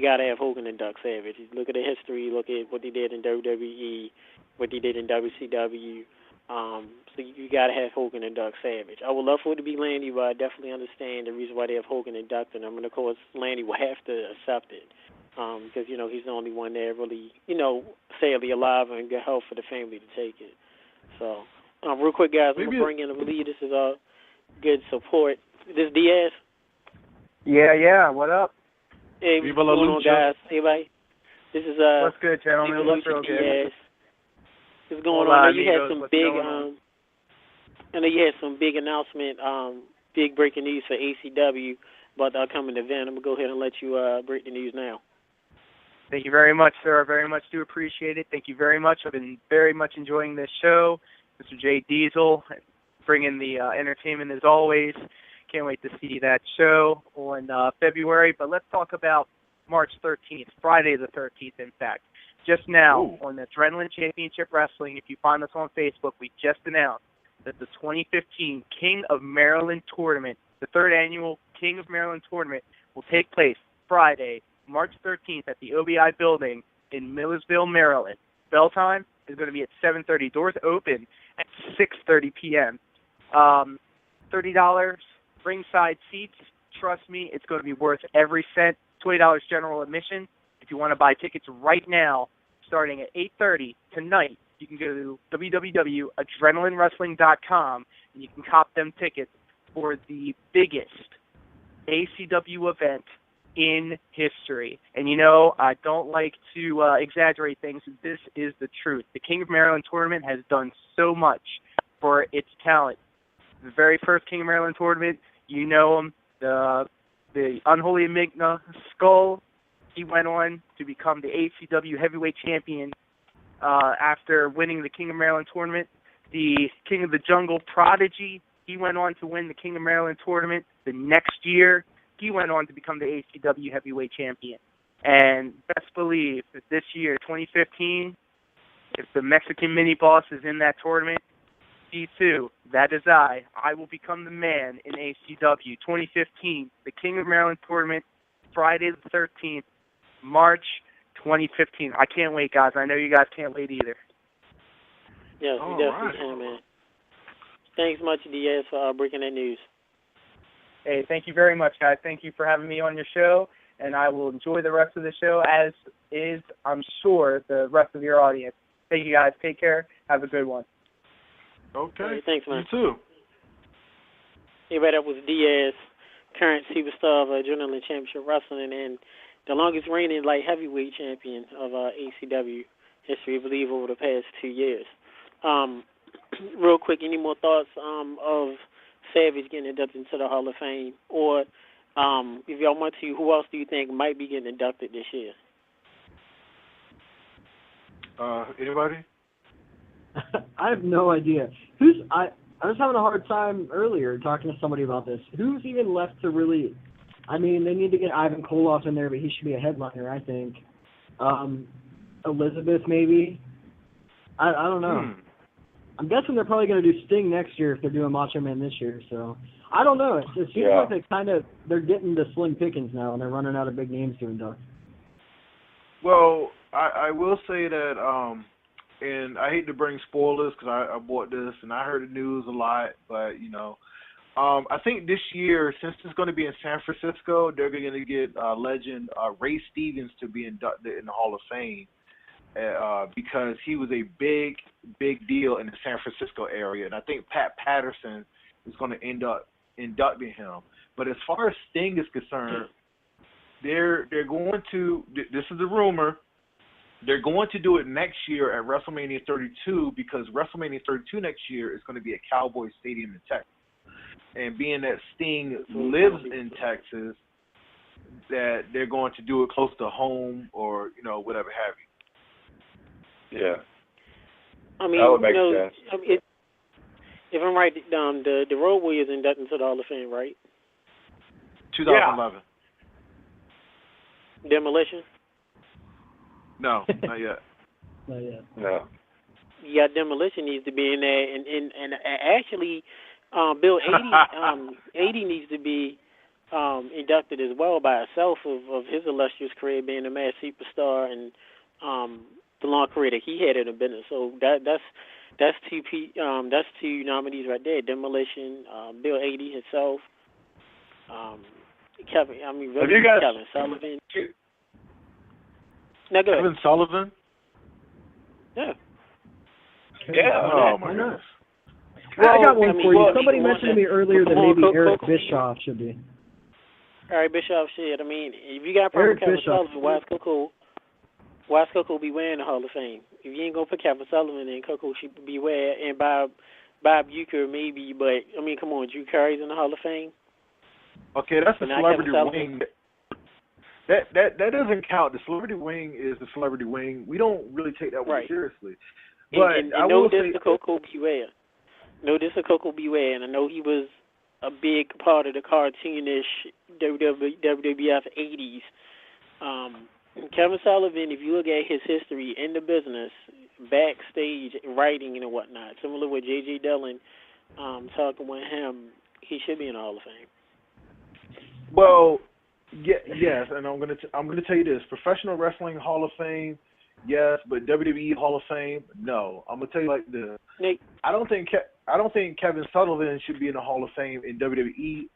S2: got to have Hogan induct Savage. Look at the history. Look at what they did in WWE, what they did in WCW. So you got to have Hogan induct Savage. I would love for it to be Lanny, but I definitely understand the reason why they have Hogan inducting him. And, of course, Lanny will have to accept it because, he's the only one there really, sadly alive and in good health for the family to take it. So, real quick, guys, I'm going to bring in, I believe this is good support. This Diaz?
S11: Yeah, what up?
S2: Hey, what's going on, guys? Hey, everybody. This is
S11: what's good, gentlemen? What's real good?
S2: What's going on? I know you had some big I know you had some big announcement, big breaking news for ACW about the upcoming event. I'm going to go ahead and let you break the news now.
S11: Thank you very much, sir. I very much do appreciate it. Thank you very much. I've been very much enjoying this show. Mr. J. Diesel, bringing the entertainment as always. Can't wait to see that show on February. But let's talk about March 13th, Friday the 13th, in fact. Just now on the Adrenaline Championship Wrestling, if you find us on Facebook, we just announced that the 2015 King of Maryland Tournament, the third annual King of Maryland Tournament, will take place Friday, March 13th at the OBI building in Millersville, Maryland. Bell time is going to be at 7:30. Doors open at 6:30 p.m. $30 ringside seats. Trust me, it's going to be worth every cent. $20 general admission. If you want to buy tickets right now, starting at 8:30 tonight, you can go to www.adrenalinewrestling.com and you can cop them tickets for the biggest ACW event in history. And I don't like to exaggerate things. This is the truth. The King of Maryland tournament has done so much for its talent. The very first King of Maryland tournament, you know him, the Unholy Enigma Skull. He went on to become the ACW heavyweight champion after winning the King of Maryland tournament. The King of the Jungle Prodigy, he went on to win the King of Maryland tournament. The next year, he went on to become the ACW heavyweight champion. And best believe that this year, 2015, if the Mexican mini-boss is in that tournament, C2, that is I will become the man in ACW. 2015, the King of Maryland tournament, Friday the 13th, March 2015. I can't wait, guys. I know you guys can't wait either.
S2: Yes, we definitely can, man. Thanks much, Diaz, for breaking that news.
S11: Hey, thank you very much, guys. Thank you for having me on your show, and I will enjoy the rest of the show, as is, I'm sure, the rest of your audience. Thank you, guys. Take care. Have a good one.
S3: Okay.
S2: Right, thanks, man.
S3: You too.
S2: Hey, right, that was Diaz, current superstar of Adrenaline Championship Wrestling and the longest reigning light heavyweight champion of ACW history, I believe, over the past 2 years. Real quick, any more thoughts of Savage getting inducted into the Hall of Fame? Or if y'all want to, who else do you think might be getting inducted this year?
S3: Anybody?
S10: I have no idea. I was having a hard time earlier talking to somebody about this. Who's even left to really? I mean, they need to get Ivan Koloff in there, but he should be a headliner, I think. Elizabeth, maybe. I don't know. I'm guessing they're probably going to do Sting next year if they're doing Macho Man this year. So I don't know. It seems like they're getting to slim pickings now, and they're running out of big names to induct.
S3: Well, I will say that, and I hate to bring spoilers because I bought this and I heard the news a lot, but I think this year, since it's going to be in San Francisco, they're going to get legend Ray Stevens to be inducted in the Hall of Fame. Because he was a big deal in the San Francisco area, and I think Pat Patterson is going to end up inducting him. But as far as Sting is concerned, they're going to. This is a rumor. They're going to do it next year at WrestleMania 32 because WrestleMania 32 next year is going to be at Cowboy Stadium in Texas, and being that Sting lives in Texas, that they're going to do it close to home or whatever have you.
S8: Yeah.
S2: I mean,
S8: that would make sense.
S2: I mean, if I'm right, the Road Warriors inducted into the Hall of Fame, right?
S3: 2011.
S2: Yeah. Demolition?
S3: No, not yet.
S10: Not yet.
S8: No.
S2: Yeah, Demolition needs to be in there, and actually, Bill 80 needs to be inducted as well by itself of his illustrious career being a Mad Superstar and the long career that he had in the business. So that's two nominees right there. Demolition, Bill 80 himself, Kevin Sullivan. Now go ahead.
S3: Kevin Sullivan?
S2: Yeah.
S8: Yeah.
S3: Oh my goodness.
S10: Well, I got one for you. Somebody mentioned to me earlier that maybe Eric Bischoff should be.
S2: All right, Bischoff shit. I mean, if you got a problem with Kevin Sullivan, why is Coco be wearing the Hall of Fame? If you ain't gonna put Kevin Sullivan in, Coco should be wearing, and Bob Uecker maybe, but I mean, come on, Drew Carey's in the Hall of Fame.
S3: Okay, that's the celebrity wing. That doesn't count. The celebrity wing is the celebrity wing. We don't really take that one seriously. But
S2: and
S3: I
S2: no
S3: will
S2: diss
S3: say,
S2: to Coco Beware. No diss to Coco Beware, and I know he was a big part of the cartoonish WWF 80s. Kevin Sullivan, if you look at his history in the business, backstage, writing and whatnot, similar with J.J. Dillon, talking with him, he should be in the Hall of Fame.
S3: Well, yes, and I'm gonna tell you this: Professional Wrestling Hall of Fame, yes, but WWE Hall of Fame, no. I'm gonna tell you like this:
S2: Nick,
S3: I don't think Kevin Sullivan should be in the Hall of Fame in WWE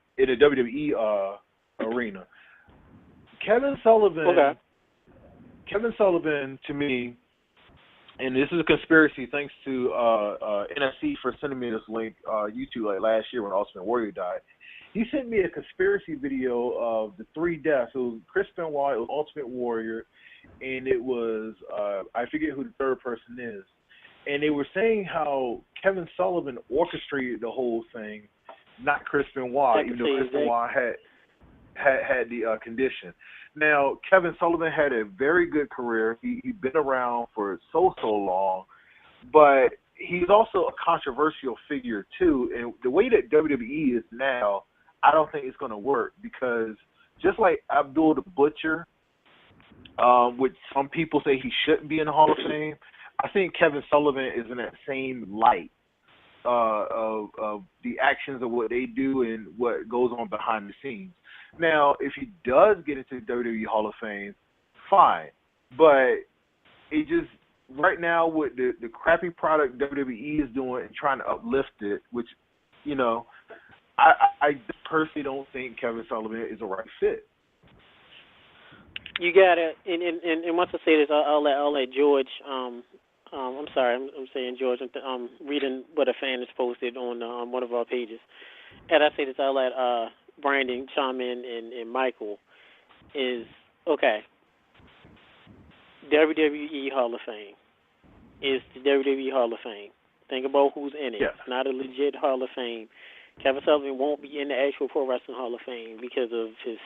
S3: arena. Kevin Sullivan, to me, and this is a conspiracy thanks to NFC for sending me this link, YouTube, like last year when Ultimate Warrior died. He sent me a conspiracy video of the three deaths. It was Chris Benoit, it was Ultimate Warrior, and it was, I forget who the third person is. And they were saying how Kevin Sullivan orchestrated the whole thing, not Chris Benoit, even though Chris Benoit had the condition. Now, Kevin Sullivan had a very good career. He'd been around for so long, but he's also a controversial figure too. And the way that WWE is now, I don't think it's going to work because just like Abdul the Butcher, which some people say he shouldn't be in the Hall of Fame, I think Kevin Sullivan is in that same light of the actions of what they do and what goes on behind the scenes. Now, if he does get into the WWE Hall of Fame, fine. but it just right now with the crappy product WWE is doing and trying to uplift it, which, you know, I personally don't think Kevin Sullivan is a right fit.
S2: You gotta, and once I say this, I'll let George. I'm sorry, I'm saying George. I'm reading what a fan has posted on one of our pages. And I say this, I'll let Brandon chime in and Michael is okay. WWE Hall of Fame is the WWE Hall of Fame. Think about who's in it.
S3: Yeah.
S2: It's not a legit Hall of Fame. Kevin Sullivan won't be in the actual Pro Wrestling Hall of Fame because of his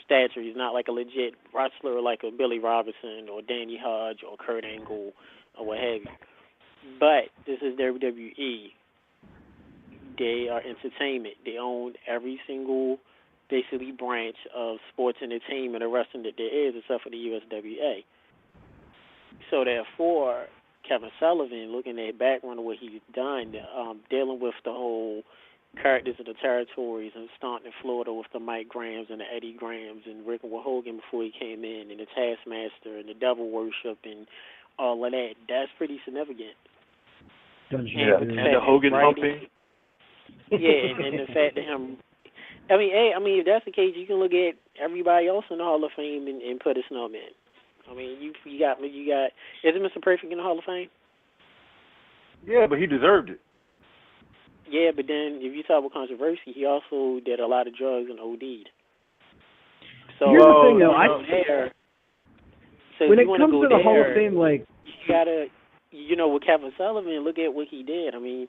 S2: stature. He's not like a legit wrestler like a Billy Robinson or Danny Hodge or Kurt Angle or what have you. But this is WWE. They are entertainment. They own every single, basically, branch of sports entertainment or wrestling that there is, except for the USWA. So therefore, Kevin Sullivan, looking at background of what he's done, dealing with the whole characters of the territories and starting in Florida with the Mike Grahams and the Eddie Grahams and Rick Hogan before he came in, and the Taskmaster and the devil worship and all of that, that's pretty significant.
S3: And the Hogan humping.
S2: Yeah, and the fact that him, I mean, if that's the case, you can look at everybody else in the Hall of Fame and put a snowman. I mean, you got. Isn't Mr. Perfect in the Hall of Fame?
S3: Yeah, but he deserved it.
S2: Yeah, but then if you talk about controversy, he also did a lot of drugs and OD'd. So
S10: here's the thing, though. When it comes to the Hall of Fame, like
S2: you gotta, with Kevin Sullivan, look at what he did. I mean,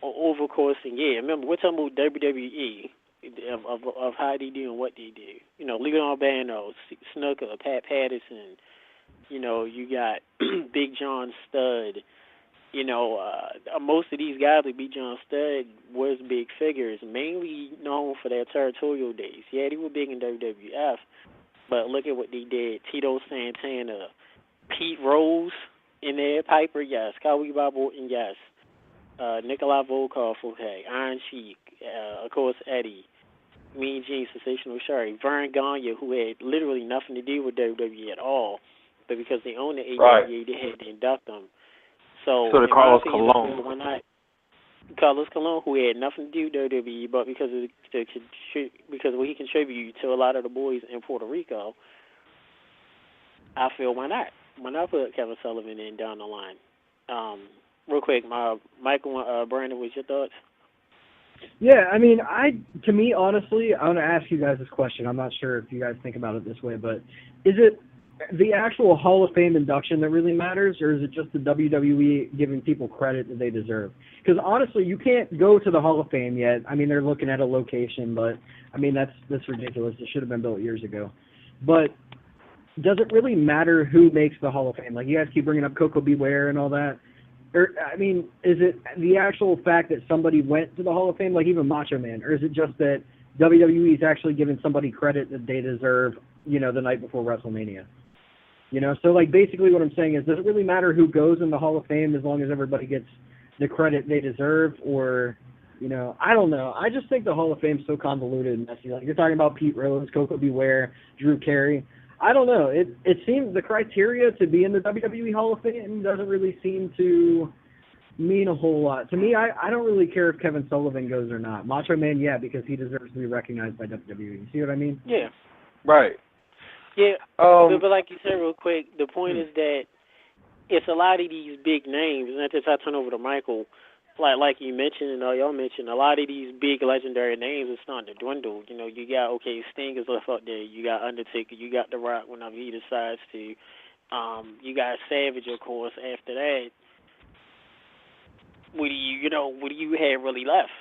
S2: over course and remember we're talking about WWE of how they do and what they do. Leave it on Albano, Snooker, Pat Patterson. You got Big John Studd. Most of these guys like Big John Studd was big figures, mainly known for their territorial days. Yeah, they were big in WWF, but look at what they did. Tito Santana, Pete Rose in there, Piper, yes. Kawhi Bob Orton, yes. Nikolai Volkov, okay. Iron Sheik, of course, Eddie. Mean Gene, Sensational Sherry. Vern Gagne, who had literally nothing to do with WWE at all, but because they owned the AWA, they had to induct them. So
S3: the Carlos Colon.
S2: Carlos Colon, who had nothing to do with WWE, but because of what he contributed to a lot of the boys in Puerto Rico, I feel why not? Why not put Kevin Sullivan in down the line? Real quick, Michael, Brandon, what's your thoughts?
S10: Yeah, I mean, to me, honestly, I want to ask you guys this question. I'm not sure if you guys think about it this way, but is it the actual Hall of Fame induction that really matters, or is it just the WWE giving people credit that they deserve? Because honestly, you can't go to the Hall of Fame yet. I mean, they're looking at a location, but I mean that's ridiculous. It should have been built years ago. But does it really matter who makes the Hall of Fame? Like you guys keep bringing up Coco Beware and all that. Or, I mean, is it the actual fact that somebody went to the Hall of Fame, like even Macho Man, or is it just that WWE is actually giving somebody credit that they deserve, the night before WrestleMania? So like basically what I'm saying is, does it really matter who goes in the Hall of Fame as long as everybody gets the credit they deserve? Or, I don't know. I just think the Hall of Fame is so convoluted and messy. Like you're talking about Pete Rose, Coco Beware, Drew Carey. I don't know. It seems the criteria to be in the WWE Hall of Fame doesn't really seem to mean a whole lot. To me, I don't really care if Kevin Sullivan goes or not. Macho Man, yeah, because he deserves to be recognized by WWE. You see what I mean?
S2: Yeah.
S3: Right.
S2: Yeah, but like you said real quick, the point is that it's a lot of these big names, and as I turn over to Michael, like you mentioned and y'all mentioned, a lot of these big legendary names are starting to dwindle. You got, Sting is left out there. You got Undertaker. You got The Rock whenever he decides to. You got Savage, of course, after that. What do you have really left?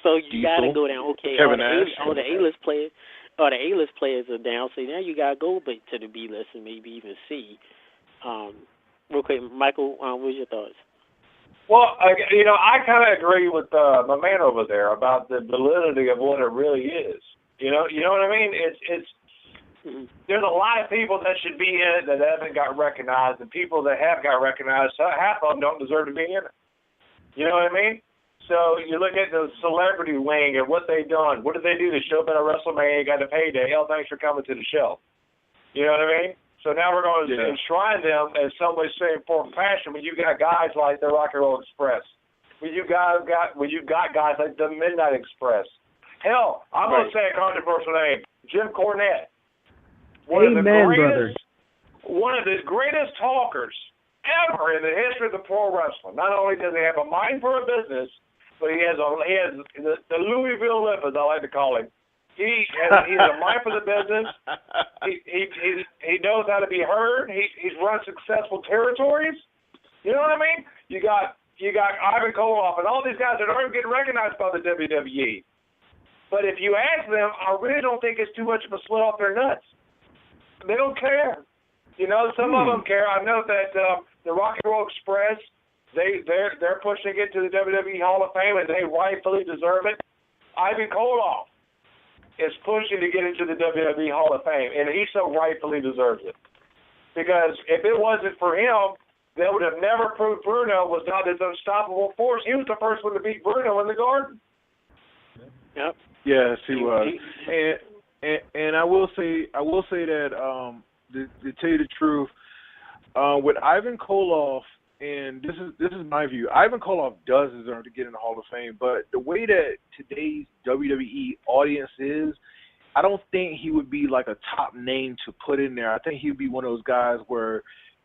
S2: So you got to go down,
S3: Kevin Nash.
S2: all the A-list players. The A-list players are down, so now you got to go to the B-list and maybe even C. Real quick, Michael, what's your thoughts?
S8: Well, I kind of agree with my man over there about the validity of what it really is. You know what I mean? It's there's a lot of people that should be in it that haven't got recognized, and people that have got recognized, half of them don't deserve to be in it. You know what I mean? So you look at the celebrity wing and what they done. What did they do? They show up at a WrestleMania, got a payday. Hell, thanks for coming to the show. You know what I mean? So now we're going to enshrine them in some way, shape, form, fashion. When you got guys like the Rock and Roll Express, when you got guys like the Midnight Express. Hell, I'm going to say a controversial name, Jim Cornette. One of the greatest talkers ever in the history of the pro wrestling. Not only does he have a mind for a business, but he has the Louisville lip, as I like to call him. He has a mind for the business. He knows how to be heard. He's run successful territories. You know what I mean? You got Ivan Koloff and all these guys that aren't getting recognized by the WWE. But if you ask them, I really don't think it's too much of a slit off their nuts. They don't care. You know, some of them care. I know that the Rock and Roll Express, they're pushing it to the WWE Hall of Fame, and they rightfully deserve it. Ivan Koloff is pushing to get into the WWE Hall of Fame, and he so rightfully deserves it. Because if it wasn't for him, they would have never proved Bruno was not this unstoppable force. He was the first one to beat Bruno in the Garden.
S2: Yep.
S3: Yes, he was. And I will say that to tell you the truth, with Ivan Koloff, and this is my view, Ivan Koloff does deserve to get in the Hall of Fame, but the way that today's WWE audience is, I don't think he would be like a top name to put in there. I think he would be one of those guys where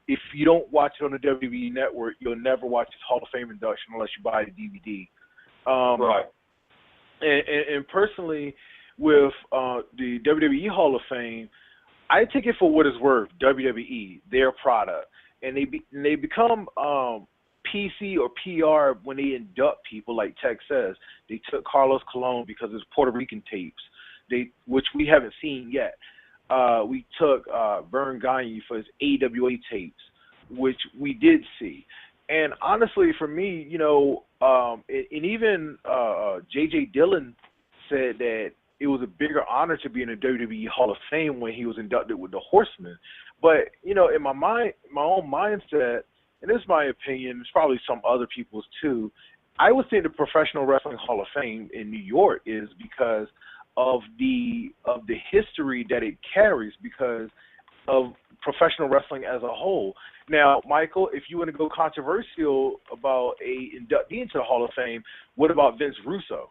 S3: if you don't watch it on the WWE Network, you'll never watch his Hall of Fame induction unless you buy the DVD.
S8: Right.
S3: And personally, with the WWE Hall of Fame, I take it for what it's worth. WWE, their product, and they become PC or PR when they induct people. Like Tech says, they took Carlos Colon because it's Puerto Rican tapes, which we haven't seen yet. We took Vern Gagne for his AWA tapes, which we did see. And honestly, for me, you know, and even J.J. Dillon said that it was a bigger honor to be in the WWE Hall of Fame when he was inducted with the Horsemen. But, you know, in my mind, my own mindset, and this is my opinion, it's probably some other people's too, I would say the Professional Wrestling Hall of Fame in New York is because of the history that it carries, because of professional wrestling as a whole. Now, Michael, if you want to go controversial about a inductee into the Hall of Fame, what about Vince Russo?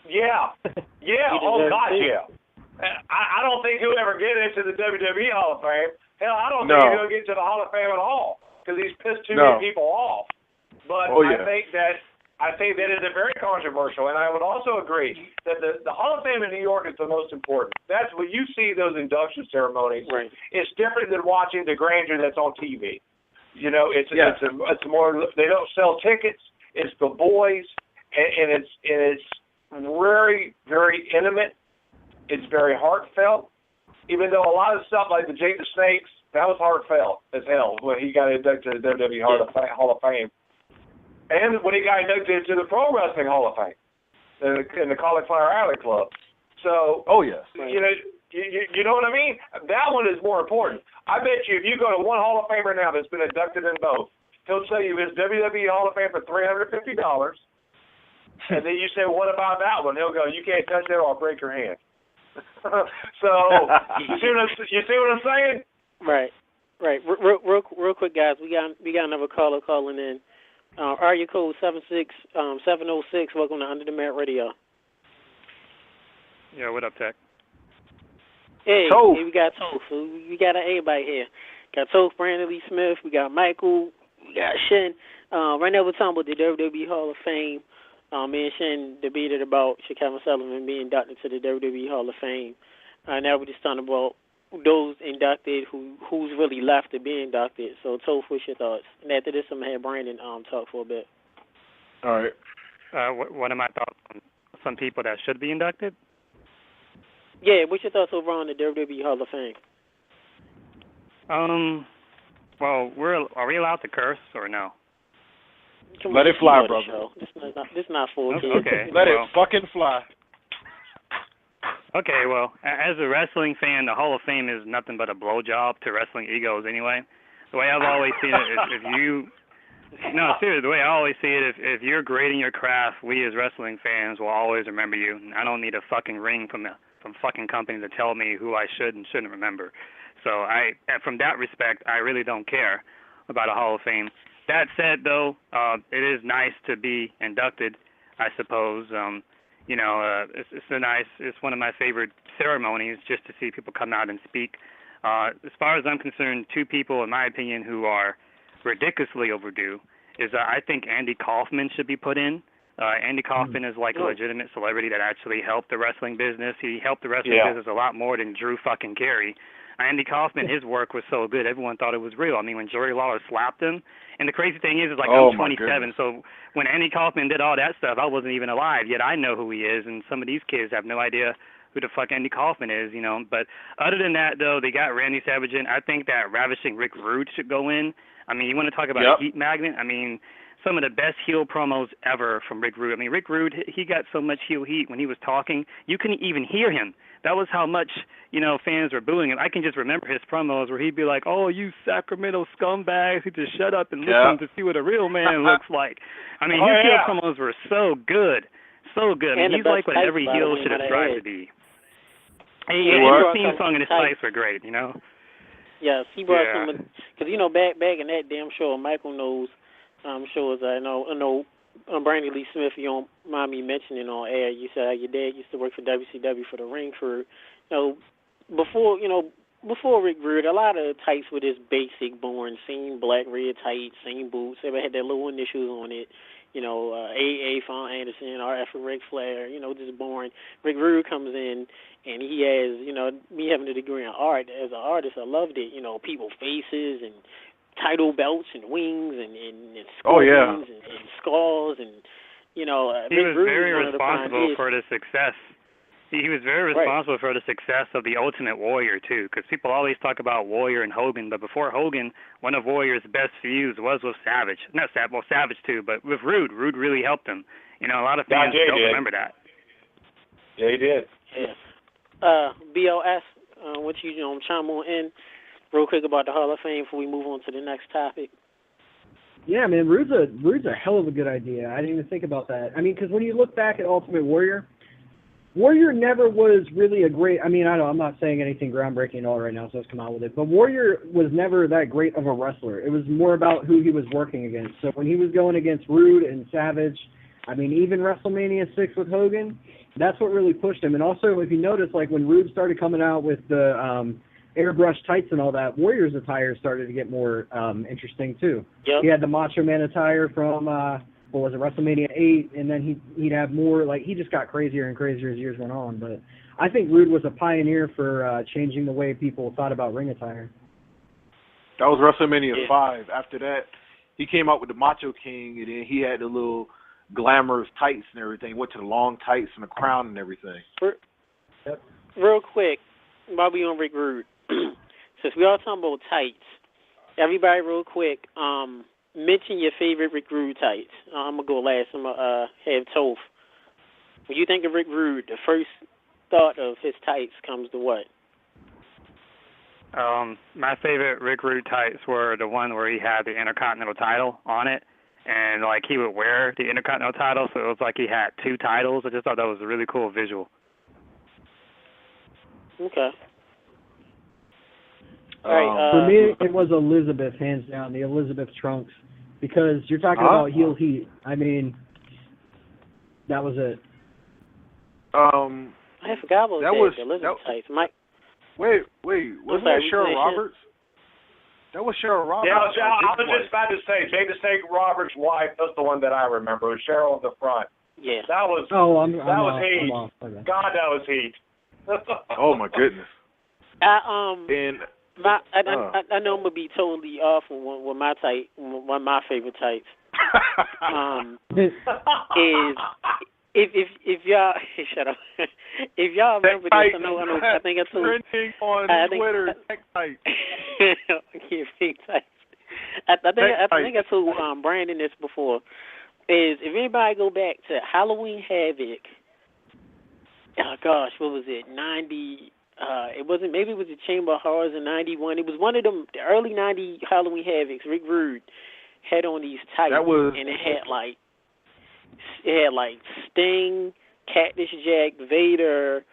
S8: Yeah. Oh, God, yeah. I don't think he'll ever get into the WWE Hall of Fame. Hell, I don't think he'll get into the Hall of Fame at all because he's pissed too many people off. But I think that is very controversial, and I would also agree that the Hall of Fame in New York is the most important. That's when you see those induction ceremonies. Right. It's different than watching the grandeur that's on TV. You know, it's more. They don't sell tickets. It's the boys, and it's very, very intimate. It's very heartfelt. Even though a lot of stuff like the Jake the Snakes, that was heartfelt as hell when he got inducted to the WWE Hall of Fame. And when he got inducted to the Pro Wrestling Hall of Fame in the Cauliflower Alley Club. So, you know, you know what I mean? That one is more important. I bet you if you go to one Hall of Famer now that's been inducted in both, he'll tell you his WWE Hall of Fame for $350. And then you say, what about that one? He'll go, you can't touch that or I'll break your hand. So, you see what I'm saying?
S2: Right. Real quick, guys. We got another caller calling in. Area code 706. Welcome to Under the Mat Radio.
S12: Yeah, what up, Tech?
S2: Hey, we got Toph. We got everybody here. Got Toph, Brandon Lee Smith. We got Michael. We got Shin. Right now we're talking about the WWE Hall of Fame. Me and Shin debated about Kevin Sullivan being inducted to the WWE Hall of Fame. Now we're just talking about those inducted, who's really left to be inducted. So, Toph, what's your thoughts? And after this, I'm going to have Brandon talk for a bit.
S12: All right. What are my thoughts on some people that should be inducted?
S2: Yeah, what's your thoughts over on the WWE Hall of Fame?
S12: Well, are we allowed to curse or no?
S3: Let it fly, brother.
S2: This is not for kids.
S12: Okay.
S3: Let it fucking fly.
S12: Okay, well, as a wrestling fan, the Hall of Fame is nothing but a blowjob to wrestling egos anyway. The way I've always seen it is seriously, the way I always see it, if you're great in your craft, we as wrestling fans will always remember you. I don't need a fucking ring from fucking company to tell me who I should and shouldn't remember. So from that respect, I really don't care about a Hall of Fame. That said, though, it is nice to be inducted, I suppose. It's one of my favorite ceremonies just to see people come out and speak. As far as I'm concerned, two people, in my opinion, who are ridiculously overdue is I think Andy Kaufman should be put in. Andy Kaufman is like a legitimate celebrity that actually helped the wrestling business. He helped the wrestling business a lot more than Drew fucking Carey. Andy Kaufman, his work was so good, everyone thought it was real. I mean, when Jerry Lawler slapped him, and the crazy thing is like I'm 27, so when Andy Kaufman did all that stuff, I wasn't even alive, yet I know who he is, and some of these kids have no idea who the fuck Andy Kaufman is, you know. But other than that, though, they got Randy Savage in. I think that Ravishing Rick Rude should go in. I mean, you want to talk about a heat magnet? I mean, some of the best heel promos ever from Rick Rude. I mean, Rick Rude, he got so much heel heat when he was talking, you couldn't even hear him. That was how much, fans were booing him. I can just remember his promos where he'd be like, "Oh, you Sacramento scumbags, who just shut up and listen to see what a real man looks like." I mean, his heel promos were so good. So good. I mean, he's like what every heel should have tried to be. Hey, his theme song and his fights were great, you know?
S2: Yes, he brought some, because, back in that damn show, Michael knows, shows, I know, Brandy Lee Smith, you don't mind me mentioning on air, you said your dad used to work for WCW for the ring crew. Before Rick Rude, a lot of tights were just basic, boring, same black, red tights, same boots. Everybody had their little initials on it. A.A. Fawn Anderson, R.F. Ric Flair, just boring. Rick Rude comes in, and he has, me having a degree in art. As an artist, I loved it. People's faces and title belts and wings and scorpions and skulls and,
S12: he was very responsible for the success. He was very responsible for the success of the Ultimate Warrior, too, because people always talk about Warrior and Hogan, but before Hogan, one of Warrior's best feuds was with Savage. Not Savage, well, Savage, too, but with Rude. Rude really helped him. A lot of fans don't remember that.
S8: Yeah, he did.
S2: Yeah. BLS, what you chime on in real quick about the Hall of Fame before we move on to the next topic?
S10: Yeah, man, Rude's a hell of a good idea. I didn't even think about that. I mean, because when you look back at Ultimate Warrior never was really a great, I mean, I know I'm not saying anything groundbreaking at all right now, so let's come out with it, but Warrior was never that great of a wrestler. It was more about who he was working against. So when he was going against Rude and Savage, I mean, even WrestleMania 6 with Hogan, that's what really pushed him. And also, if you notice, like when Rude started coming out with the airbrush tights and all that, Warrior's attire started to get more interesting too. Yep. He had the Macho Man attire from WrestleMania 8, and then he'd have more, like, he just got crazier and crazier as years went on. But I think Rude was a pioneer for changing the way people thought about ring attire.
S3: That was WrestleMania 5. After that, he came out with the Macho King, and then he had the little glamorous tights and everything. Went to the long tights and the crown and everything.
S2: Real quick, while we on Rick Rude, since we all talking about tights, everybody real quick, mention your favorite Rick Rude tights. I'm going to go last. I'm going to have Toph. When you think of Rick Rude, the first thought of his tights comes to what?
S12: My favorite Rick Rude tights were the one where he had the Intercontinental title on it, and, like, he would wear the Intercontinental title, so it was like he had two titles. I just thought that was a really cool visual.
S2: Okay. All right,
S10: for me, it was Elizabeth, hands down, the Elizabeth trunks, because you're talking about heel heat. I mean, that was it.
S2: I forgot about the Elizabeth tights.
S3: Wait, wasn't that Cheryl Roberts? That was Cheryl Roberts.
S8: Yeah, I was just about to say, Jay the Snake Roberts' wife, that's the one that I remember. It was Cheryl in the front.
S2: Yeah.
S8: That was heat.
S10: Okay.
S8: God, that was heat.
S3: Oh, my goodness.
S2: I know I'm gonna be totally off with my tight, one of my favorite tights. Is if y'all shut up. If y'all remember this, I think I told.
S3: Trending on Twitter, tech tight.
S2: Big tights. I think I told Brandon this before. Is if anybody go back to Halloween Havoc. Oh gosh, what was it? 90. It wasn't. Maybe it was the Chamber of Horrors in '91. It was one of them. The early '90 Halloween Havocs. Rick Rude had on these tights, and it had like Sting, Cactus Jack, Vader,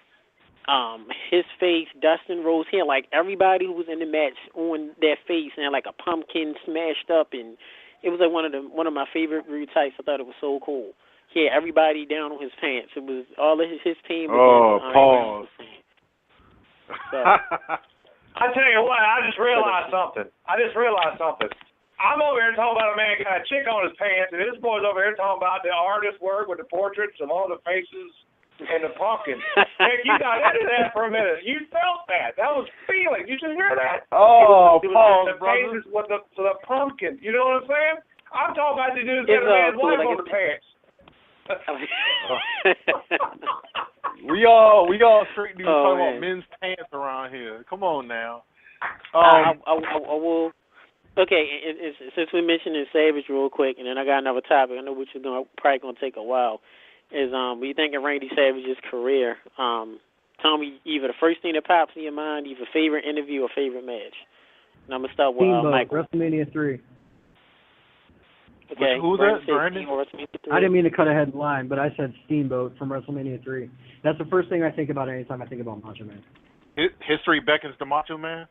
S2: his face, Dustin Rhodes, he had like everybody who was in the match on their face and had like a pumpkin smashed up, and it was like one of my favorite rude types. I thought it was so cool. He had everybody down on his pants. It was all of his team.
S3: Pause.
S2: So.
S8: I tell you what, I just realized something. I'm over here talking about a man got a chick on his pants, and this boy's over here talking about the artist work with the portraits of all the faces and the pumpkin. Nick, you got into that for a minute. You felt that. That was feeling. You should hear that.
S3: Oh, pause,
S8: the faces with the pumpkin. You know what I'm saying? I'm talking about the dude getting a man's wife on the pants.
S3: we all straight dudes talking about men's pants around here. Come on now.
S2: I will. Okay, since we mentioned Savage real quick, and then I got another topic. I know which is probably going to take a while. Is when you think of Randy Savage's career, tell me either the first thing that pops in your mind, either favorite interview or favorite match. And I'm gonna start with Michael.
S10: WrestleMania 3.
S2: Okay,
S3: who's that? Brandon?
S10: I didn't mean to cut ahead in line, but I said Steamboat from WrestleMania 3. That's the first thing I think about anytime I think about Macho Man.
S3: History beckons to Macho Man?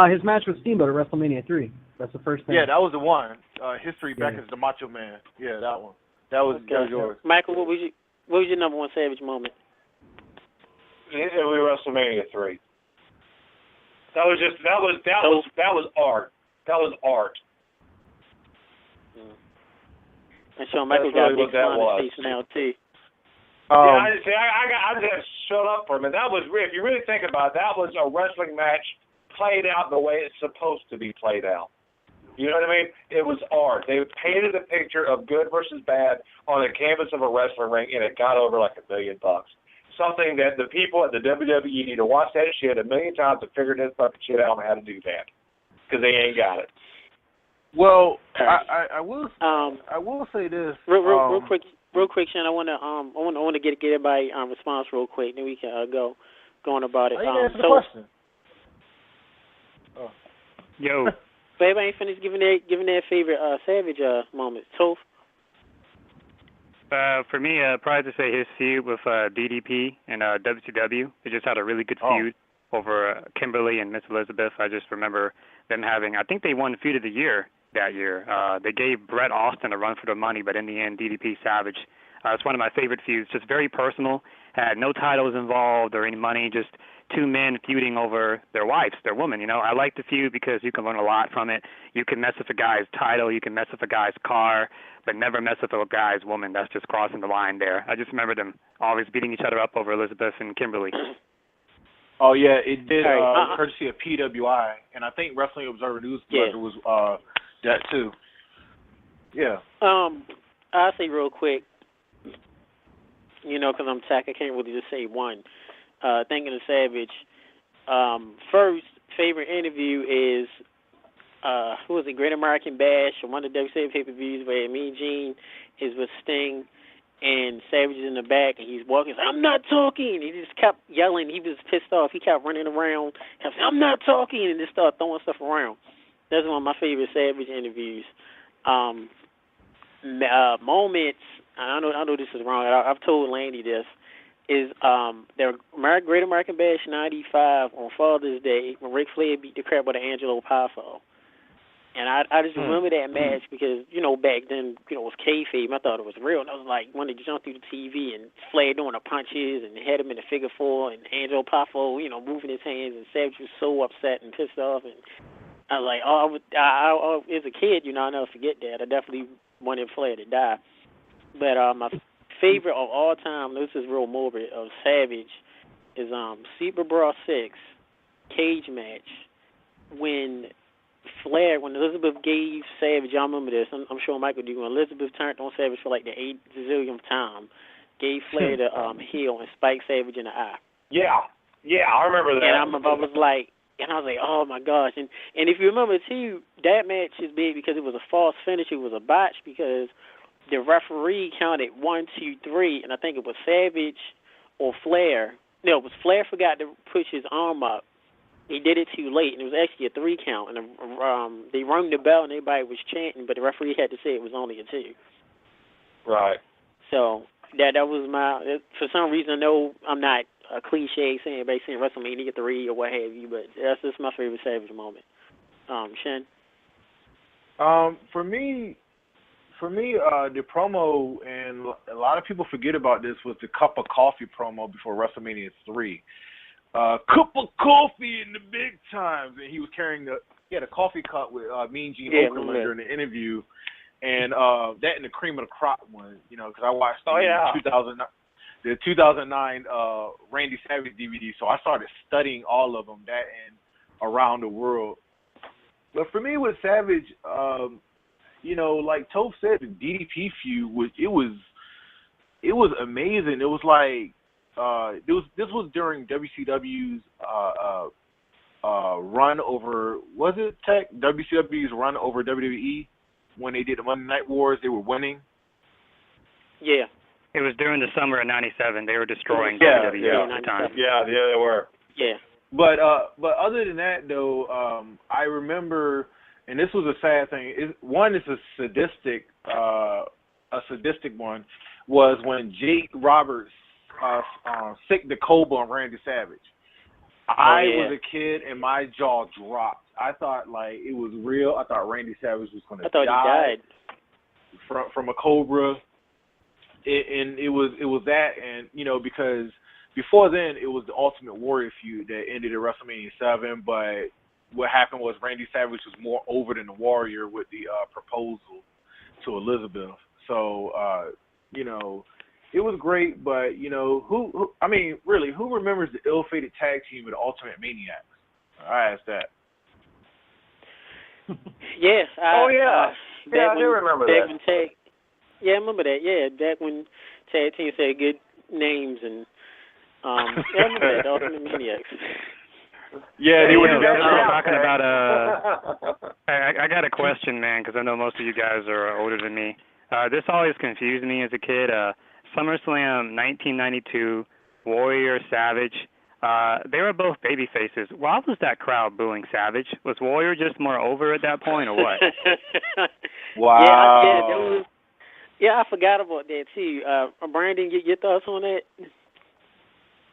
S10: His match with Steamboat at WrestleMania 3. That's the first thing.
S3: Yeah, that was the one. History beckons to Macho Man. Yeah, that one. That was yours.
S2: Michael, what was your number one Savage moment?
S8: It was WrestleMania 3. That was art. That was art.
S2: And so Michael got a big smile on his face now too.
S8: I just shut up for a minute. That was if you really think about it, that was a wrestling match played out the way it's supposed to be played out. You know what I mean? It was art. They painted a picture of good versus bad on the canvas of a wrestling ring, and it got over like $1 million. Something that the people at the WWE need to watch that shit 1 million times to figure this fucking shit out on how to do that, because they ain't got it.
S3: Well, I will say this
S2: real quick, Shan. I want to get everybody response real quick, then we can go on about it.
S3: I didn't answer the question.
S12: Yo.
S2: But everybody ain't finished giving their favorite Savage moments. Toph?
S12: For me, probably to say his feud with DDP and WCW. They just had a really good feud over Kimberly and Miss Elizabeth. I just remember them having, I think they won Feud of the Year that year. They gave Bret Austin a run for the money, but in the end, DDP Savage. It's one of my favorite feuds, just very personal, had no titles involved or any money, just two men feuding over their wives, their women. You know, I like the feud because you can learn a lot from it. You can mess with a guy's title, you can mess with a guy's car, but never mess with a guy's woman. That's just crossing the line there. I just remember them always beating each other up over Elizabeth and Kimberly.
S3: Oh, yeah, it did, courtesy of PWI, and I think Wrestling Observer News was that, too. Yeah.
S2: I'll say real quick, you know, because I'm tech, I can't really just say one. Thinking of Savage, first favorite interview is, who was it, Great American Bash, or one of the WCW pay-per-views where Mean Gene is with Sting, and Savage is in the back, and he's walking, he's like, I'm not talking. He just kept yelling. He was pissed off. He kept running around, kept saying, I'm not talking, and just started throwing stuff around. That's one of my favorite Savage interviews. Moments, I know this is wrong. I've told Landy this, is their Great American Bash 95 on Father's Day when Ric Flair beat the crap out of Angelo Poffo. And I just remember that match because, you know, back then, you know, it was kayfabe. I thought it was real. And I was like, when they jumped through the TV and Flair doing the punches and had him in the figure four and Angelo Poffo, you know, moving his hands, and Savage was so upset and pissed off. And I was like, as a kid, you know, I'll never forget that. I definitely wanted Flair to die. But my favorite of all time, this is real morbid, of Savage, is Super Brawl 6 cage match when Elizabeth gave Savage, y'all remember this, I'm sure Michael do, when Elizabeth turned on Savage for like the 8th time, gave Flair the heel and spiked Savage in the eye.
S8: Yeah, I remember that.
S2: And I was like, oh my gosh. And if you remember too, that match is big because it was a false finish, it was a botch because the referee counted 1, 2, 3, and I think it was Savage or Flair. No, it was Flair forgot to push his arm up. He did it too late, and it was actually a 3 count. And they rung the bell, and everybody was chanting, but the referee had to say it was only a 2.
S8: Right.
S2: So That was my. For some reason, I know I'm not a cliche saying everybody saying WrestleMania 3 or what have you, but that's just my favorite Savage moment. Shin.
S3: For me, the promo, and a lot of people forget about this, was the cup of coffee promo before WrestleMania 3. Cup of coffee in the big times, and he was carrying the coffee cup with Mean Gene Okerlund during the interview, and that and the cream of the crop one, because I watched the 2009 Randy Savage DVD, so I started studying all of them, that and Around the World. But for me with Savage, like Toph said, the DDP feud was amazing. It was like this was during WCW's run over, was it Tech? WCW's run over WWE when they did the Monday Night Wars. They were winning.
S2: Yeah.
S12: It was during the summer of '97. They were destroying WWE at the time.
S8: Yeah, they were.
S2: Yeah.
S3: But other than that, though, I remember, and this was a sad thing. One is a sadistic one, was when Jake Roberts sicked the Cobra on Randy Savage. I was a kid and my jaw dropped. I thought like it was real. I thought Randy Savage was going to die.
S2: I thought he died
S3: from a Cobra. And it was that, and because before then it was the Ultimate Warrior feud that ended at WrestleMania 7. But what happened was Randy Savage was more over than the Warrior with the proposal to Elizabeth. So it was great. But who remembers the ill-fated tag team with the Ultimate Maniacs? I asked that.
S2: Yeah.
S8: I do remember that.
S2: Yeah, I remember that. Yeah, back when tag teams had good names and I remember that, Ultimate Maniacs.
S3: Yeah, they were
S12: talking about. I got a question, man, because I know most of you guys are older than me. This always confused me as a kid. SummerSlam 1992, Warrior, Savage. They were both baby faces. Why was that crowd booing Savage? Was Warrior just more over at that point, or what?
S3: Wow.
S2: Yeah, I forgot about that too. Brandon, your thoughts on that?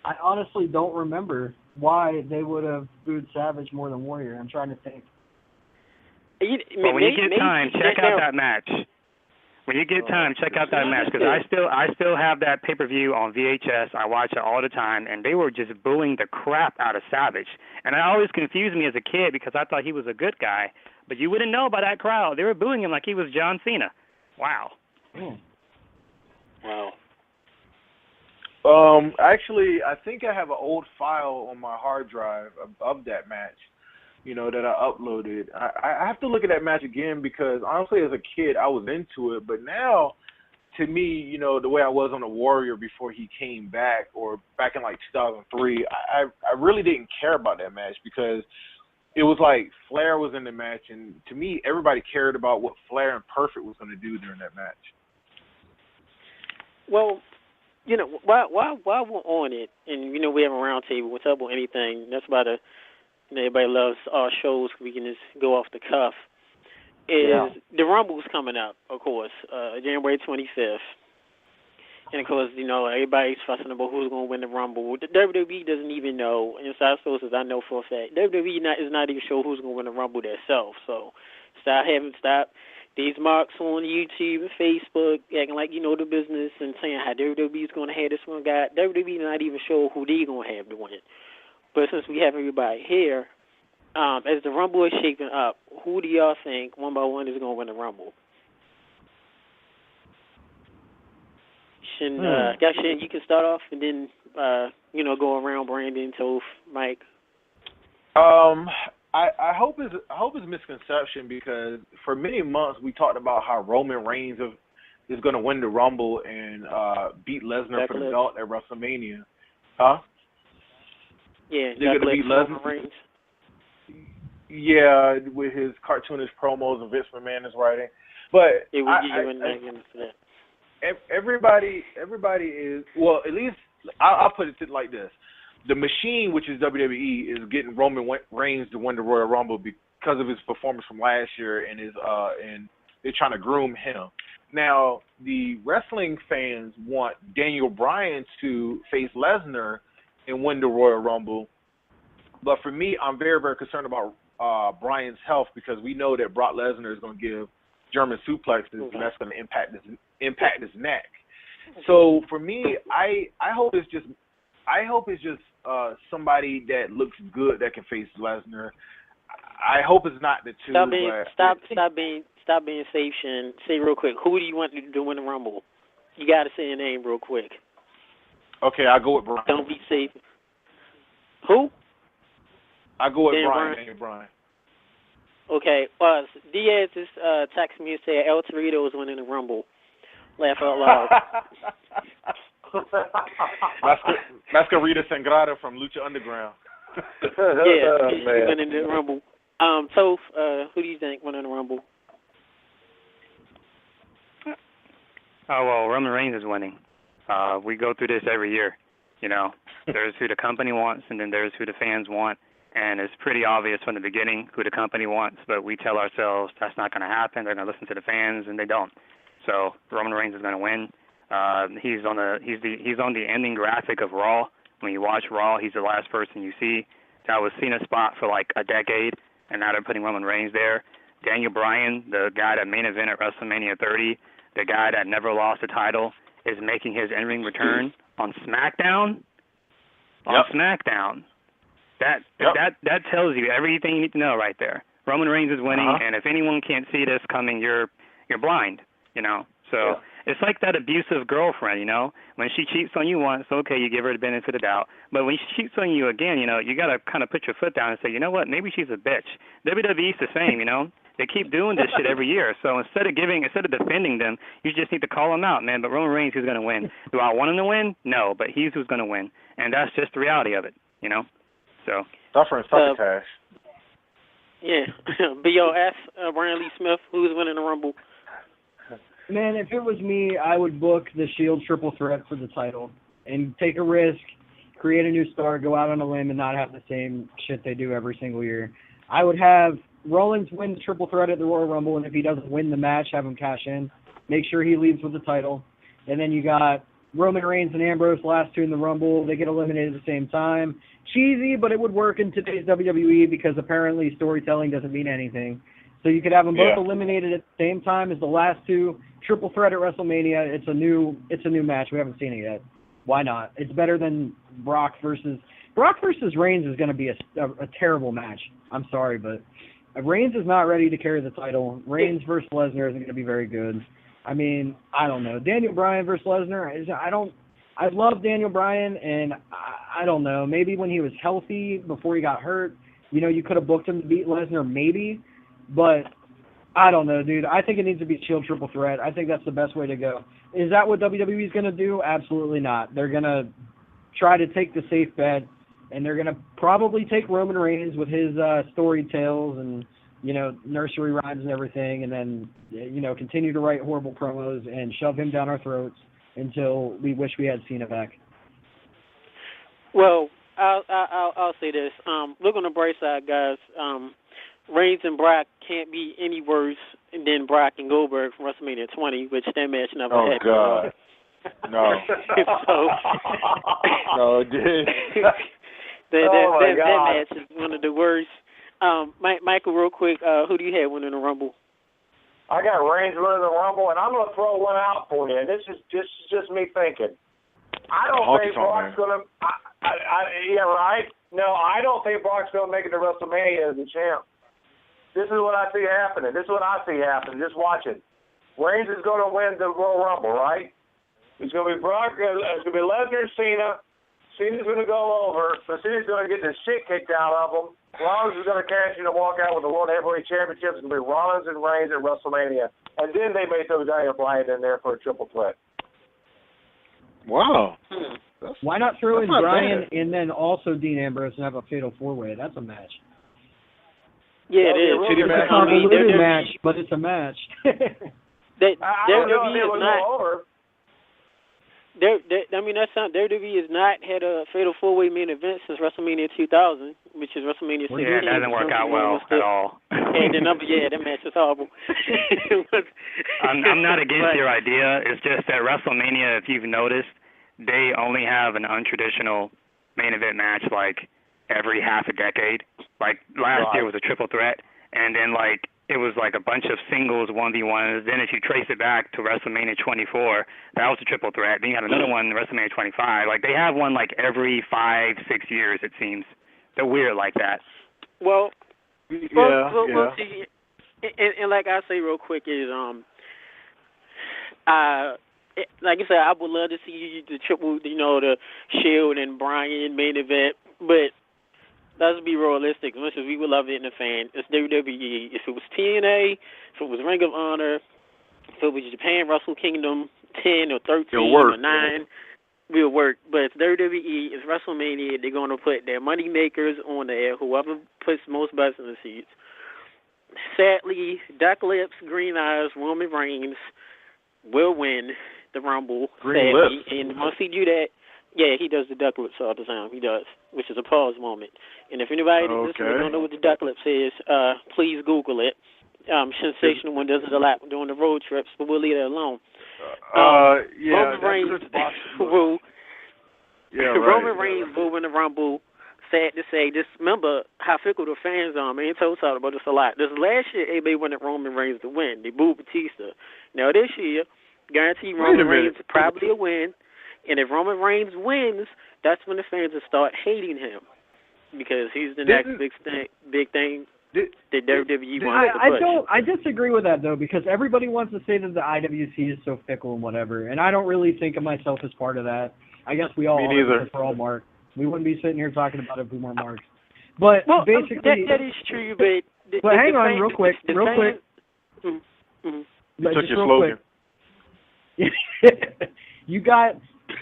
S10: I honestly don't remember why they would have booed Savage more than Warrior. I'm trying to think.
S12: When you get time, check out that match. When you get time, check out that match, because I still have that pay-per-view on VHS. I watch it all the time, and they were just booing the crap out of Savage. And it always confused me as a kid because I thought he was a good guy, but you wouldn't know by that crowd. They were booing him like he was John Cena. Wow.
S2: Wow.
S3: Actually, I think I have an old file on my hard drive of that match, that I uploaded. I have to look at that match again because, honestly, as a kid, I was into it. But now, to me, the way I was on the Warrior before he came back, or back in, 2003, I really didn't care about that match because it was like Flair was in the match, and to me, everybody cared about what Flair and Perfect was going to do during that match.
S2: Well, while we're on it, and we have a round table, we'll talk about anything. That's about everybody loves our shows. We can just go off the cuff. The Rumble's coming up, of course, January 25th. And of course, everybody's fussing about who's going to win the Rumble. The WWE doesn't even know. Inside sources, I know for a fact, WWE is not even sure who's going to win the Rumble themselves. So stop these marks on YouTube and Facebook acting like you know the business and saying how WWE is going to have this one guy. WWE not even sure who they're going to have to win. But since we have everybody here, as the Rumble is shaping up, who do y'all think one by one is going to win the Rumble? Shin, you can start off and then go around Brandon, Toph, Mike.
S3: I hope it's misconception because for many months we talked about how Roman Reigns is going to win the Rumble and beat Lesnar for the belt at WrestleMania. Huh?
S2: Yeah,
S3: they're going to beat Lesnar. Yeah, with his cartoonish promos and Vince McMahon is writing. But everybody is, well, at least I'll put it like this. The Machine, which is WWE, is getting Roman Reigns to win the Royal Rumble because of his performance from last year, and they're trying to groom him. Now, the wrestling fans want Daniel Bryan to face Lesnar and win the Royal Rumble. But for me, I'm very, very concerned about Bryan's health because we know that Brock Lesnar is going to give German suplexes, and that's going to impact his neck. So for me, I hope it's just somebody that looks good that can face Lesnar. I hope it's not the two.
S2: Stop being safe, Shin. Say real quick, who do you want to win the Rumble? You got to say your name real quick.
S3: Okay, I'll go with Bryan.
S2: Don't be safe. Who?
S3: I go with Daniel Bryan.
S2: Okay. Diaz just texted me and said El Torito is winning the Rumble. Laugh out loud.
S3: Mascarita Sangrada from Lucha Underground.
S2: Yeah, he's winning the Rumble. Toph, who do you think winning the Rumble?
S12: Oh, well, Roman Reigns is winning. We go through this every year. You know, there's who the company wants, and then there's who the fans want. And it's pretty obvious from the beginning who the company wants, but we tell ourselves that's not going to happen. They're going to listen to the fans, and they don't. So Roman Reigns is going to win. He's on the ending graphic of Raw. When you watch Raw, he's the last person you see. That was Cena's spot for like a decade, and now they're putting Roman Reigns there. Daniel Bryan, the guy that main event at WrestleMania 30, the guy that never lost a title, is making his in-ring return on SmackDown. On SmackDown. That tells you everything you need to know right there. Roman Reigns is winning, and if anyone can't see this coming, you're blind, you know. So it's like that abusive girlfriend, you know. When she cheats on you once, okay, you give her the benefit of the doubt. But when she cheats on you again, you know, you got to kind of put your foot down and say, you know what, maybe she's a bitch. WWE's the same, you know. They keep doing this shit every year. So instead of defending them, you just need to call them out, man. But Roman Reigns is going to win. Do I want him to win? No, but he's who's going to win. And that's just the reality of it, you know. So
S3: succotash.
S2: Yeah. BOS, Brian Lee Smith, who's winning the Rumble?
S10: Man, if it was me, I would book the Shield triple threat for the title and take a risk, create a new star, go out on a limb, and not have the same shit they do every single year. I would have Rollins win the triple threat at the Royal Rumble, and if he doesn't win the match, have him cash in. Make sure he leaves with the title. And then you got Roman Reigns and Ambrose, last two in the Rumble. They get eliminated at the same time. Cheesy, but it would work in today's WWE because apparently storytelling doesn't mean anything. So you could have them both eliminated at the same time as the last two. Triple threat at WrestleMania. It's a new match. We haven't seen it yet. Why not? It's better than Brock versus Reigns is going to be a terrible match. I'm sorry, but Reigns is not ready to carry the title. Reigns versus Lesnar isn't going to be very good. I mean, I don't know. Daniel Bryan versus Lesnar. I love Daniel Bryan, and I don't know. Maybe when he was healthy before he got hurt, you know, you could have booked him to beat Lesnar, maybe. But I don't know, dude. I think it needs to be Shield triple threat. I think that's the best way to go. Is that what WWE is going to do? Absolutely not. They're going to try to take the safe bet, and they're going to probably take Roman Reigns with his story tales and, you know, nursery rhymes and everything, and then, you know, continue to write horrible promos and shove him down our throats until we wish we had Cena back.
S2: Well, I'll say this. Look on the bright side, guys. Reigns and Brock can't be any worse than Brock and Goldberg from WrestleMania 20, which that match never happened.
S3: Oh, God. No. No, it did.
S2: that match is one of the worst. Michael, real quick, who do you have winning the Rumble?
S8: I got Reigns winning the Rumble, and I'm going to throw one out for you. This is just me thinking. I don't think Brock's going to. Yeah, right. No, I don't think Brock's going to make it to WrestleMania as the champ. This is what I see happening. Just watch it. Reigns is going to win the Royal Rumble, right? It's going to be Brock. It's going to be Lesnar, Cena. Cena's going to go over, so Cena's going to get the shit kicked out of him. Rollins is going to cash in and walk out with the World Heavyweight Championship. It's going to be Rollins and Reigns at WrestleMania. And then they may throw Daniel Bryan in there for a triple threat.
S3: Wow.
S10: Why not throw in Bryan and then also Dean Ambrose and have a fatal four-way? That's a match.
S2: Yeah, it is.
S10: It's a convoluted match, but it's a match.
S2: WWE has not had a fatal four-way main event since WrestleMania 2000, which is WrestleMania 16.
S12: Yeah, it doesn't work out well at all.
S2: And the number, that match was horrible.
S12: I'm not against your idea. It's just that WrestleMania, if you've noticed, they only have an untraditional main event match like every half a decade. Like last year was a triple threat, and then like it was like a bunch of singles 1v1s. Then if you trace it back to WrestleMania 24, that was a triple threat. Then you had another one, WrestleMania 25. Like they have one like every 5-6 years, it seems. They're weird like that.
S2: Well,
S3: yeah.
S2: See, and like I say real quick is like I said, I would love to see the triple, the Shield and Bryan main event, but let's be realistic. As much as we would love it in the fan, it's WWE. If it was TNA, if it was Ring of Honor, if it was Japan Wrestle Kingdom 10 or 13 or 9, we'll work. But it's WWE, it's WrestleMania. They're going to put their money makers on there, whoever puts most butts in the seats. Sadly, Duck Lips, Green Eyes, Roman Reigns will win the Rumble.
S3: Green
S2: sadly.
S3: Lips.
S2: And once he do that, yeah, he does the duck lips all the time. He does, which is a pause moment. And if anybody don't know what the duck lips is, please Google it. Sensational One does it a lot during the road trips, but we'll leave it alone. Roman Reigns will. Roman Reigns will win the Rumble. Sad to say, just remember how fickle the fans are. Man, told us about this a lot. This last year, everybody wanted Roman Reigns to win. They booed Batista. Now this year, guarantee Roman Reigns probably will win. And if Roman Reigns wins, that's when the fans will start hating him because he's the next big thing that WWE wants to push.
S10: I disagree with that though, because everybody wants to say that the IWC is so fickle and whatever, and I don't really think of myself as part of that. I guess we all are because we're all marks. We wouldn't be sitting here talking about it if we weren't marks. But basically,
S2: that is true. But
S10: hang on, real quick.
S3: You took your slogan.
S10: You got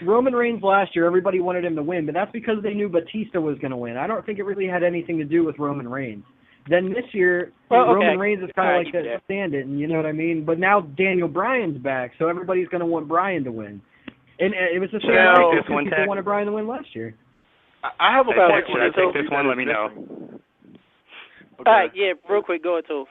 S10: Roman Reigns last year. Everybody wanted him to win, but that's because they knew Batista was going to win. I don't think it really had anything to do with Roman Reigns. Then this year, Roman Reigns is kind of like the stand-in, you know what I mean? But now Daniel Bryan's back, so everybody's going to want Bryan to win. And it was the same way people wanted Bryan to win last year.
S3: I have a point.
S12: Should I take this one? Let me know.
S2: Okay. All right, yeah, real quick, go ahead, Toph.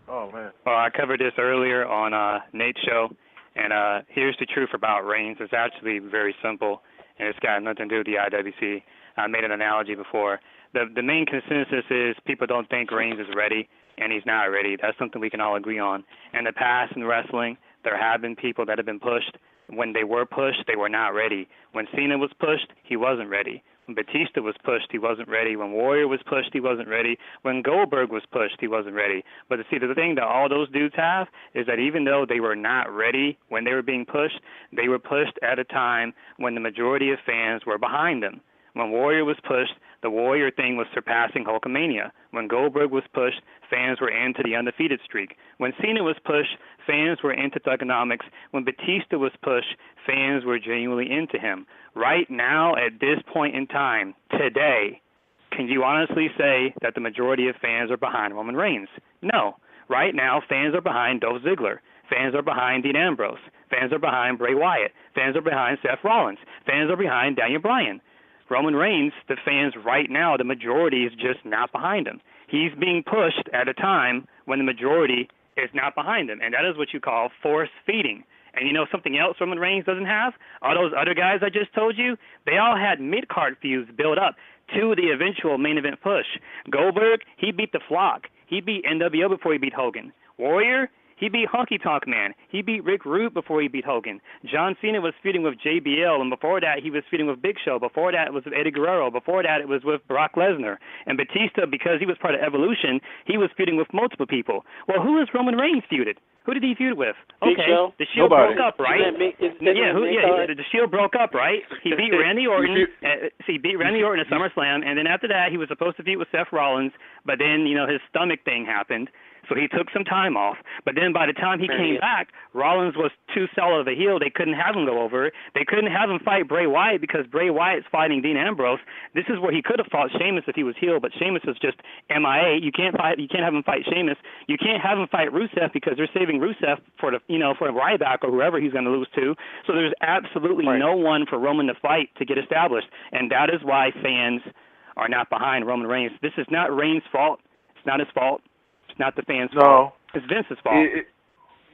S3: Oh, man.
S12: Well, I covered this earlier on Nate's show, and here's the truth about Reigns. It's actually very simple, and it's got nothing to do with the IWC. I made an analogy before. The main consensus is people don't think Reigns is ready, and he's not ready. That's something we can all agree on. In the past in wrestling, there have been people that have been pushed. When they were pushed, they were not ready. When Cena was pushed, he wasn't ready. When Batista was pushed, he wasn't ready. When Warrior was pushed, he wasn't ready. When Goldberg was pushed, he wasn't ready. But see, the thing that all those dudes have is that even though they were not ready when they were being pushed, they were pushed at a time when the majority of fans were behind them. When Warrior was pushed, the Warrior thing was surpassing Hulkamania. When Goldberg was pushed, fans were into the undefeated streak. When Cena was pushed, fans were into Thugonomics. When Batista was pushed, fans were genuinely into him. Right now, at this point in time, today, can you honestly say that the majority of fans are behind Roman Reigns? No. Right now, fans are behind Dolph Ziggler. Fans are behind Dean Ambrose. Fans are behind Bray Wyatt. Fans are behind Seth Rollins. Fans are behind Daniel Bryan. Roman Reigns, the fans right now, the majority is just not behind him. He's being pushed at a time when the majority is not behind him, and that is what you call force feeding. And you know something else Roman Reigns doesn't have? All those other guys I just told you, they all had mid-card feuds built up to the eventual main event push. Goldberg, he beat the Flock. He beat NWO before he beat Hogan. Warrior, he beat Honky Tonk Man. He beat Rick Rude before he beat Hogan. John Cena was feuding with JBL, and before that he was feuding with Big Show. Before that it was with Eddie Guerrero. Before that it was with Brock Lesnar. And Batista, because he was part of Evolution, he was feuding with multiple people. Well, who is Roman Reigns feuded? Who did he feud with?
S2: Big Show?
S12: The Shield broke up, right?
S2: The
S12: Shield broke up, right? He beat Randy Orton. He beat Randy Orton at SummerSlam, and then after that he was supposed to feud with Seth Rollins, but then his stomach thing happened. so he took some time off. But then by the time he came back, Rollins was too solid of a heel. They couldn't have him go over. They couldn't have him fight Bray Wyatt because Bray Wyatt's fighting Dean Ambrose. This is where he could have fought Sheamus if he was heel, but Sheamus was just MIA. You can't have him fight Sheamus. You can't have him fight Rusev because they're saving Rusev for for Ryback or whoever he's going to lose to. So there's absolutely no one for Roman to fight to get established, and that is why fans are not behind Roman Reigns. This is not Reigns' fault. It's not his fault. It's not the fans' fault. It's Vince's fault.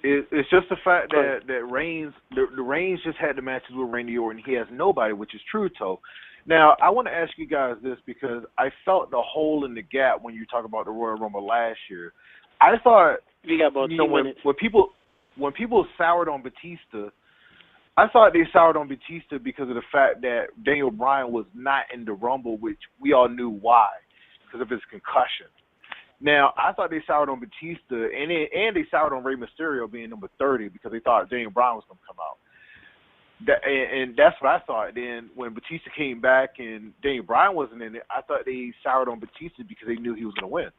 S3: It's just the fact that Reigns, the Reigns just had the matches with Randy Orton. He has nobody, which is true, Toe. Now, I want to ask you guys this because I felt the hole in the gap when you talk about the Royal Rumble last year. I thought,
S2: we got about 2 minutes.
S3: when people soured on Batista, I thought they soured on Batista because of the fact that Daniel Bryan was not in the Rumble, which we all knew why, because of his concussion. Now, I thought they soured on Batista, and they soured on Rey Mysterio being number 30 because they thought Daniel Bryan was going to come out. And that's what I thought. Then when Batista came back and Daniel Bryan wasn't in it, I thought they soured on Batista because they knew he was going to win.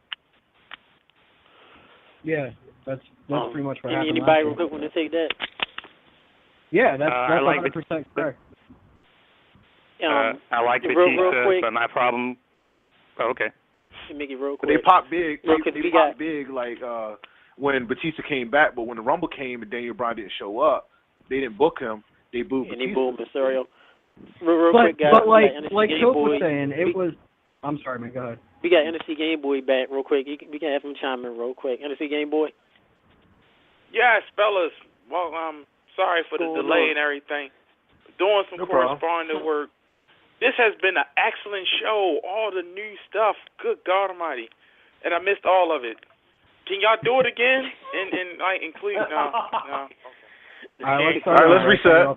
S10: Yeah, that's pretty much what happened.
S2: Anybody real quick want to take that?
S10: Yeah, that's 100% correct.
S12: I like Batista, but my problem. Oh, okay.
S2: Make it real quick.
S3: But they popped big. They popped big like when Batista came back, but when the Rumble came and Daniel Bryan didn't show up, they didn't book him. They booed Batista.
S2: And they booed Mysterio. Real quick, guys.
S10: But like Coach was saying, it was. I'm sorry, man. Go ahead.
S2: We got NXT Gameboy back real quick. We can have him chime in real quick. NXT Gameboy.
S1: Yes, fellas. Well, sorry for the delay and everything. Doing some corresponding work. This has been an excellent show. All the new stuff. Good God Almighty. And I missed all of it. Can y'all do it again? And like include no. Okay.
S3: All right, let's reset.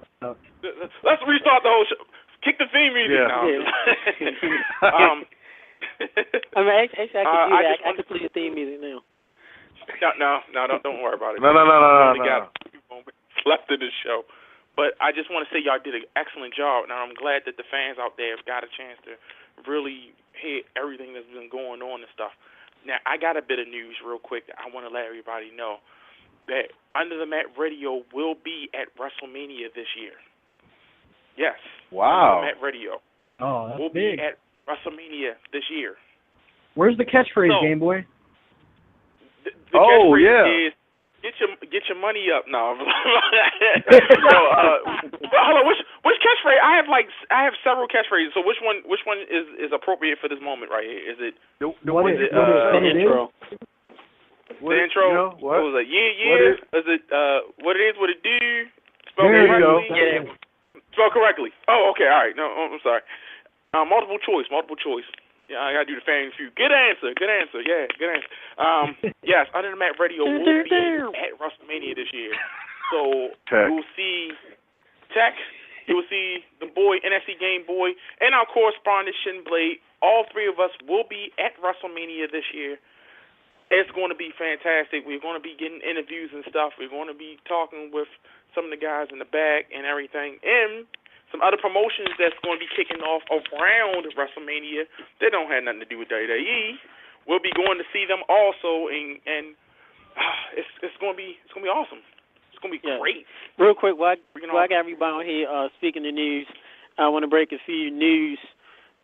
S1: Let's restart the whole show. Kick the theme music now.
S2: I mean, actually, I can do that. I can play the theme music now.
S1: No, don't worry about it.
S3: No.
S1: We got a few moments left in the show. But I just want to say y'all did an excellent job. Now, I'm glad that the fans out there have got a chance to really hear everything that's been going on and stuff. Now, I got a bit of news real quick that I want to let everybody know that Under the Mat Radio will be at WrestleMania this year. Yes.
S3: Wow.
S1: Under the Mat Radio.
S10: Oh, that's
S1: will
S10: big.
S1: be at WrestleMania this year.
S10: Where's the catchphrase, Gameboy?
S1: The catchphrase is get your money up. No. Hold on. Which catchphrase? I have several catchphrases. So which one is appropriate for this moment right here? Is it the intro? The intro? What was it? Yeah. Is it what it is? What it do? Spell correctly? Yeah. Spell correctly. Oh, okay. All right. No, I'm sorry. Multiple choice. Yeah, I gotta do the famous Feud. Good answer. Yeah, good answer. Yes, Under the Mat Radio will be at WrestleMania this year. So you'll see Tech, you will see the boy NXT Gameboy, and our correspondent Shin-Blade. All three of us will be at WrestleMania this year. It's going to be fantastic. We're going to be getting interviews and stuff. We're going to be talking with some of the guys in the back and everything, and some other promotions that's going to be kicking off around WrestleMania that don't have nothing to do with WWE. We'll be going to see them also, and it's going to be awesome. It's going to be great.
S2: Real quick, while I got everybody on here speaking the news, I want to break a few news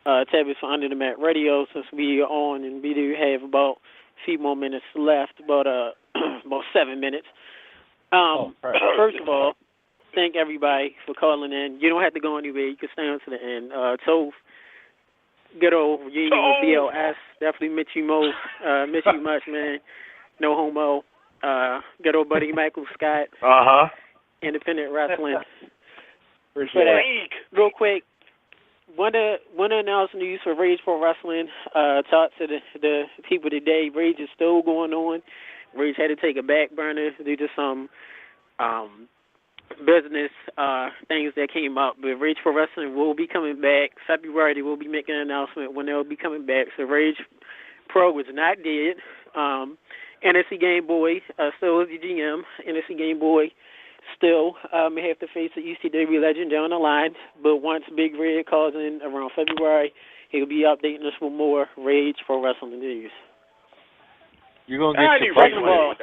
S2: tabs for Under the Mat Radio since we are on, and we do have about a few more minutes left, about 7 minutes. First of all, thank everybody for calling in. You don't have to go anywhere. You can stay on to the end. Toph, good old you with BLS. Definitely miss you most. Miss you much, man. No homo. Good old buddy Michael Scott. Independent Wrestling. Real quick, want to announce news for Rage Pro Wrestling. Talk to the people today. Rage is still going on. Rage had to take a back burner due to some business things that came up, but Rage Pro Wrestling will be coming back. February they will be making an announcement when they'll be coming back. So Rage Pro is not dead. NXT Gameboy still is the GM. NXT Gameboy still may have to face the ECW legend down the line, but once Big Red calls in around February, he'll be updating us with more Rage Pro Wrestling news.
S3: You're going to get your
S2: second of all,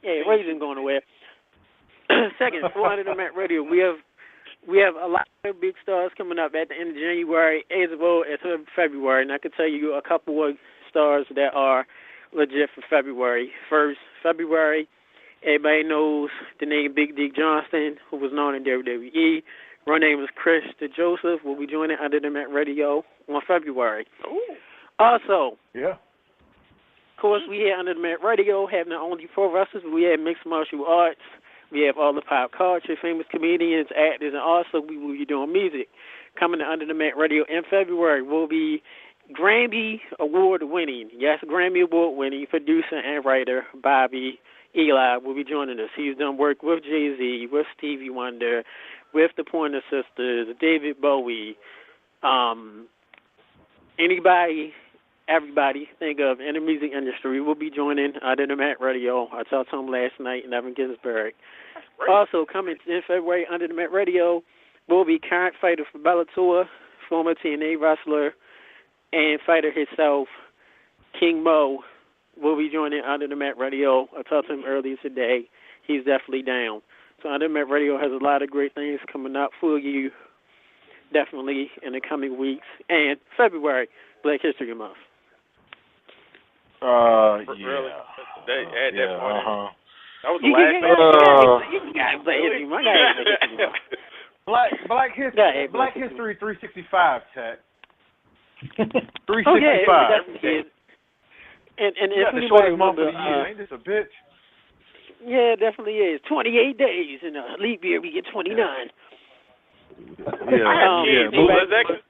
S1: It
S2: isn't going nowhere. Second, for Under the Mat Radio, we have a lot of big stars coming up at the end of January, as well as February, and I can tell you a couple of stars that are legit for February. First, February, everybody knows the name Big Dick Johnston, who was known in WWE. Her name is Krista Joseph. Will be joining Under the Mat Radio on February.
S1: Ooh.
S2: Also,
S3: yeah.
S2: Of course, we here Under the Mat Radio have not only pro wrestlers, but we have mixed martial arts. We have all the pop culture, famous comedians, actors, and also we will be doing music. Coming to Under the Mat Radio in February will be Grammy Award-winning, Grammy Award-winning producer and writer Bobby Eli will be joining us. He's done work with Jay-Z, with Stevie Wonder, with the Pointer Sisters, David Bowie, everybody think of in the music industry will be joining Under the Mat Radio. I talked to him last night in Evan Ginsberg. Also coming in February, Under the Mat Radio will be current fighter for Bellator, former TNA wrestler, and fighter himself, King Mo, will be joining Under the Mat Radio. I talked to him earlier today. He's definitely down. So Under the Mat Radio has a lot of great things coming up for you, definitely in the coming weeks. And February, Black History Month.
S1: Really? They add that part in. That was the last
S3: thing. Black History 365, Tech. 365.
S2: And
S3: you got the shortest month of the year. Ain't this a bitch?
S2: Yeah, it definitely is. 28 days. In a leap year, we get 29.
S1: Moving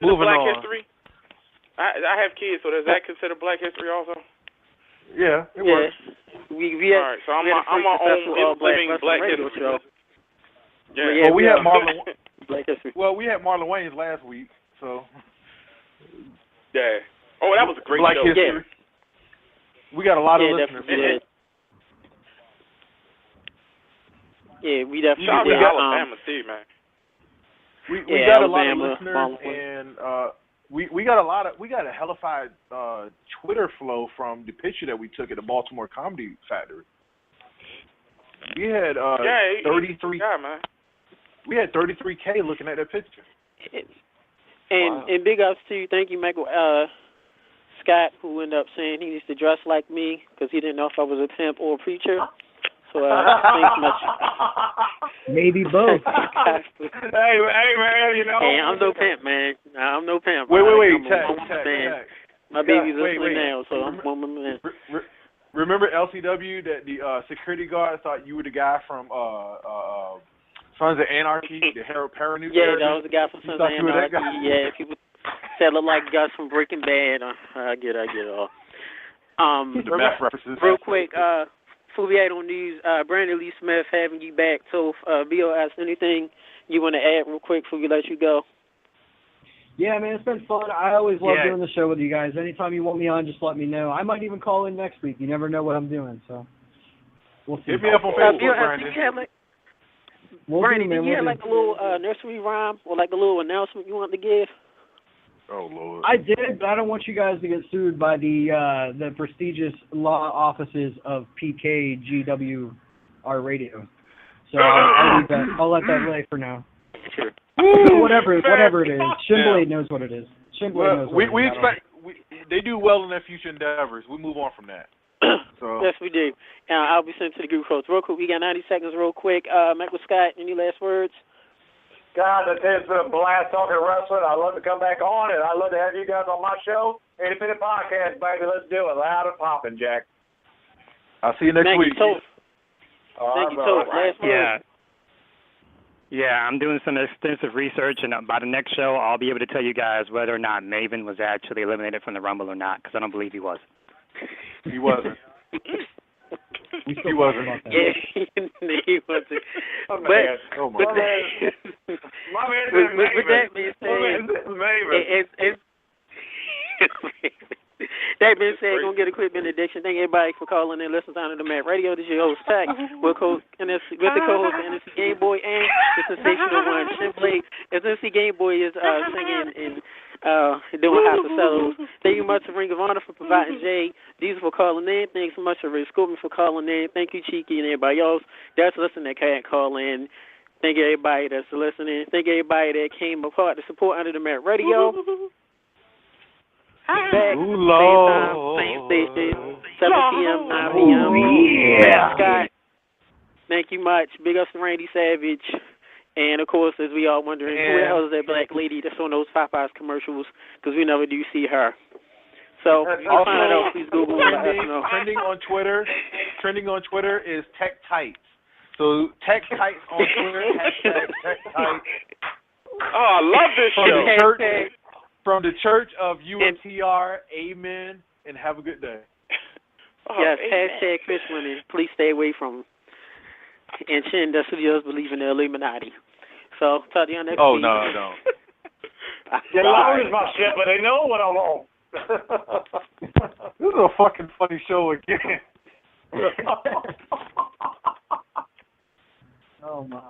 S1: Black on. History? I have kids, so does that consider Black History also?
S3: Yeah, it works.
S1: All right, so I'm my own living Black History show.
S3: Yeah. Well, we had Marlon.
S2: Black History.
S3: Well, we had Marlon Wayans last week, so.
S1: Yeah. Oh, that was a great
S3: Black
S1: show.
S3: History. Yeah. We got a lot of listeners.
S2: Yeah, we definitely.
S1: Shout out to Alabama too, man.
S3: We got a lot of listeners, and we got a hellified Twitter flow from the picture that we took at the Baltimore Comedy Factory. We had 33.
S1: Man.
S3: We had 33K looking at that picture.
S2: And big ups to you. Thank you, Michael Scott, who ended up saying he used to dress like me because he didn't know if I was a pimp or a preacher. So thanks much.
S10: Maybe both.
S3: Hey man, you know.
S2: Hey, I'm no pimp, man. I'm no pimp.
S3: Wait.
S2: Tech. My baby's listening now, so I'm a man.
S3: Remember LCW that the security guard thought you were the guy from Sons of Anarchy, the Harold Perrineau?
S2: Yeah, that was the guy from Sons of Anarchy. Yeah, people said look like Gus from Breaking Bad. I get it all.
S3: The math references.
S2: Real quick, before we add on news, Brandon Lee Smith having you back. So, BOS, anything you want to add real quick before we let you go?
S10: Yeah, man, it's been fun. I always love doing the show with you guys. Anytime you want me on, just let me know. I might even call in next week. You never know what I'm doing, so we'll see.
S3: Hit me up on Facebook, Brandon.
S2: Brandon, did you have like a little nursery rhyme or like a little announcement you wanted to give?
S3: Oh, Lord.
S10: I did, but I don't want you guys to get sued by the prestigious law offices of PKGWR Radio. So I'll let that lay for now.
S1: Sure.
S10: Whatever it is. Shin-Blade knows what it is. Shin-Blade knows what it is.
S3: We expect they do well in their future endeavors. We move on from that. So.
S2: Yes, we do. I'll be sent to the group coach. Real quick, we got 90 seconds real quick. Michael Scott, any last words?
S8: Guys, it's been a blast talking wrestling. I'd love to come back on, and I'd love to have you guys on my show. Independent podcast, baby. Let's do it. Loud and popping, Jack.
S3: I'll see you next week.
S2: Thank you, Toad. Last word.
S12: Yeah, I'm doing some extensive research, and by the next show, I'll be able to tell you guys whether or not Maven was actually eliminated from the Rumble or not, because I don't believe he was.
S3: He wasn't. He wasn't.
S2: Yeah, he wasn't. But with that being said, that being said, gonna get a quick benediction. Thank everybody for calling in. Listen to the Mat Radio. This is your host Tech with the co-host of NSC Gameboy and the sensational one Shin-Blade. As NSC Gameboy is singing in Doing House of Cellos. Thank you much to Ring of Honor for providing Jay. Diesel for calling in. Thanks so much to Ray Scorpion for calling in. Thank you, Cheeky, and everybody else that's listening that can't call in. Thank you, everybody that's listening. Thank you, everybody that came apart to support Under the Mat Radio. Back, same time, same station, 7 p.m., 9 p.m.
S7: Yeah.
S2: Scott, thank you much. Big ups to Randy Savage. And, of course, as we all wondering, who the hell is that black lady that's on those Popeyes commercials? Because we never do see her. So, you can find it out. Please Google it.
S3: Trending on Twitter is Tech Tights. So, Tech Tights on Twitter, hashtag Tech Tights.
S13: Oh, I love this show.
S3: From the Church of UNTR, amen, and have a good day.
S2: Yes, hashtag Chris Winning. Please stay away from him. And Shin, that's who does believe in the Illuminati. So, talk to you on next week.
S3: Oh, no.
S8: They lowered my shit, but they know what I'm on.
S3: This is a fucking funny show again.
S10: Oh, my.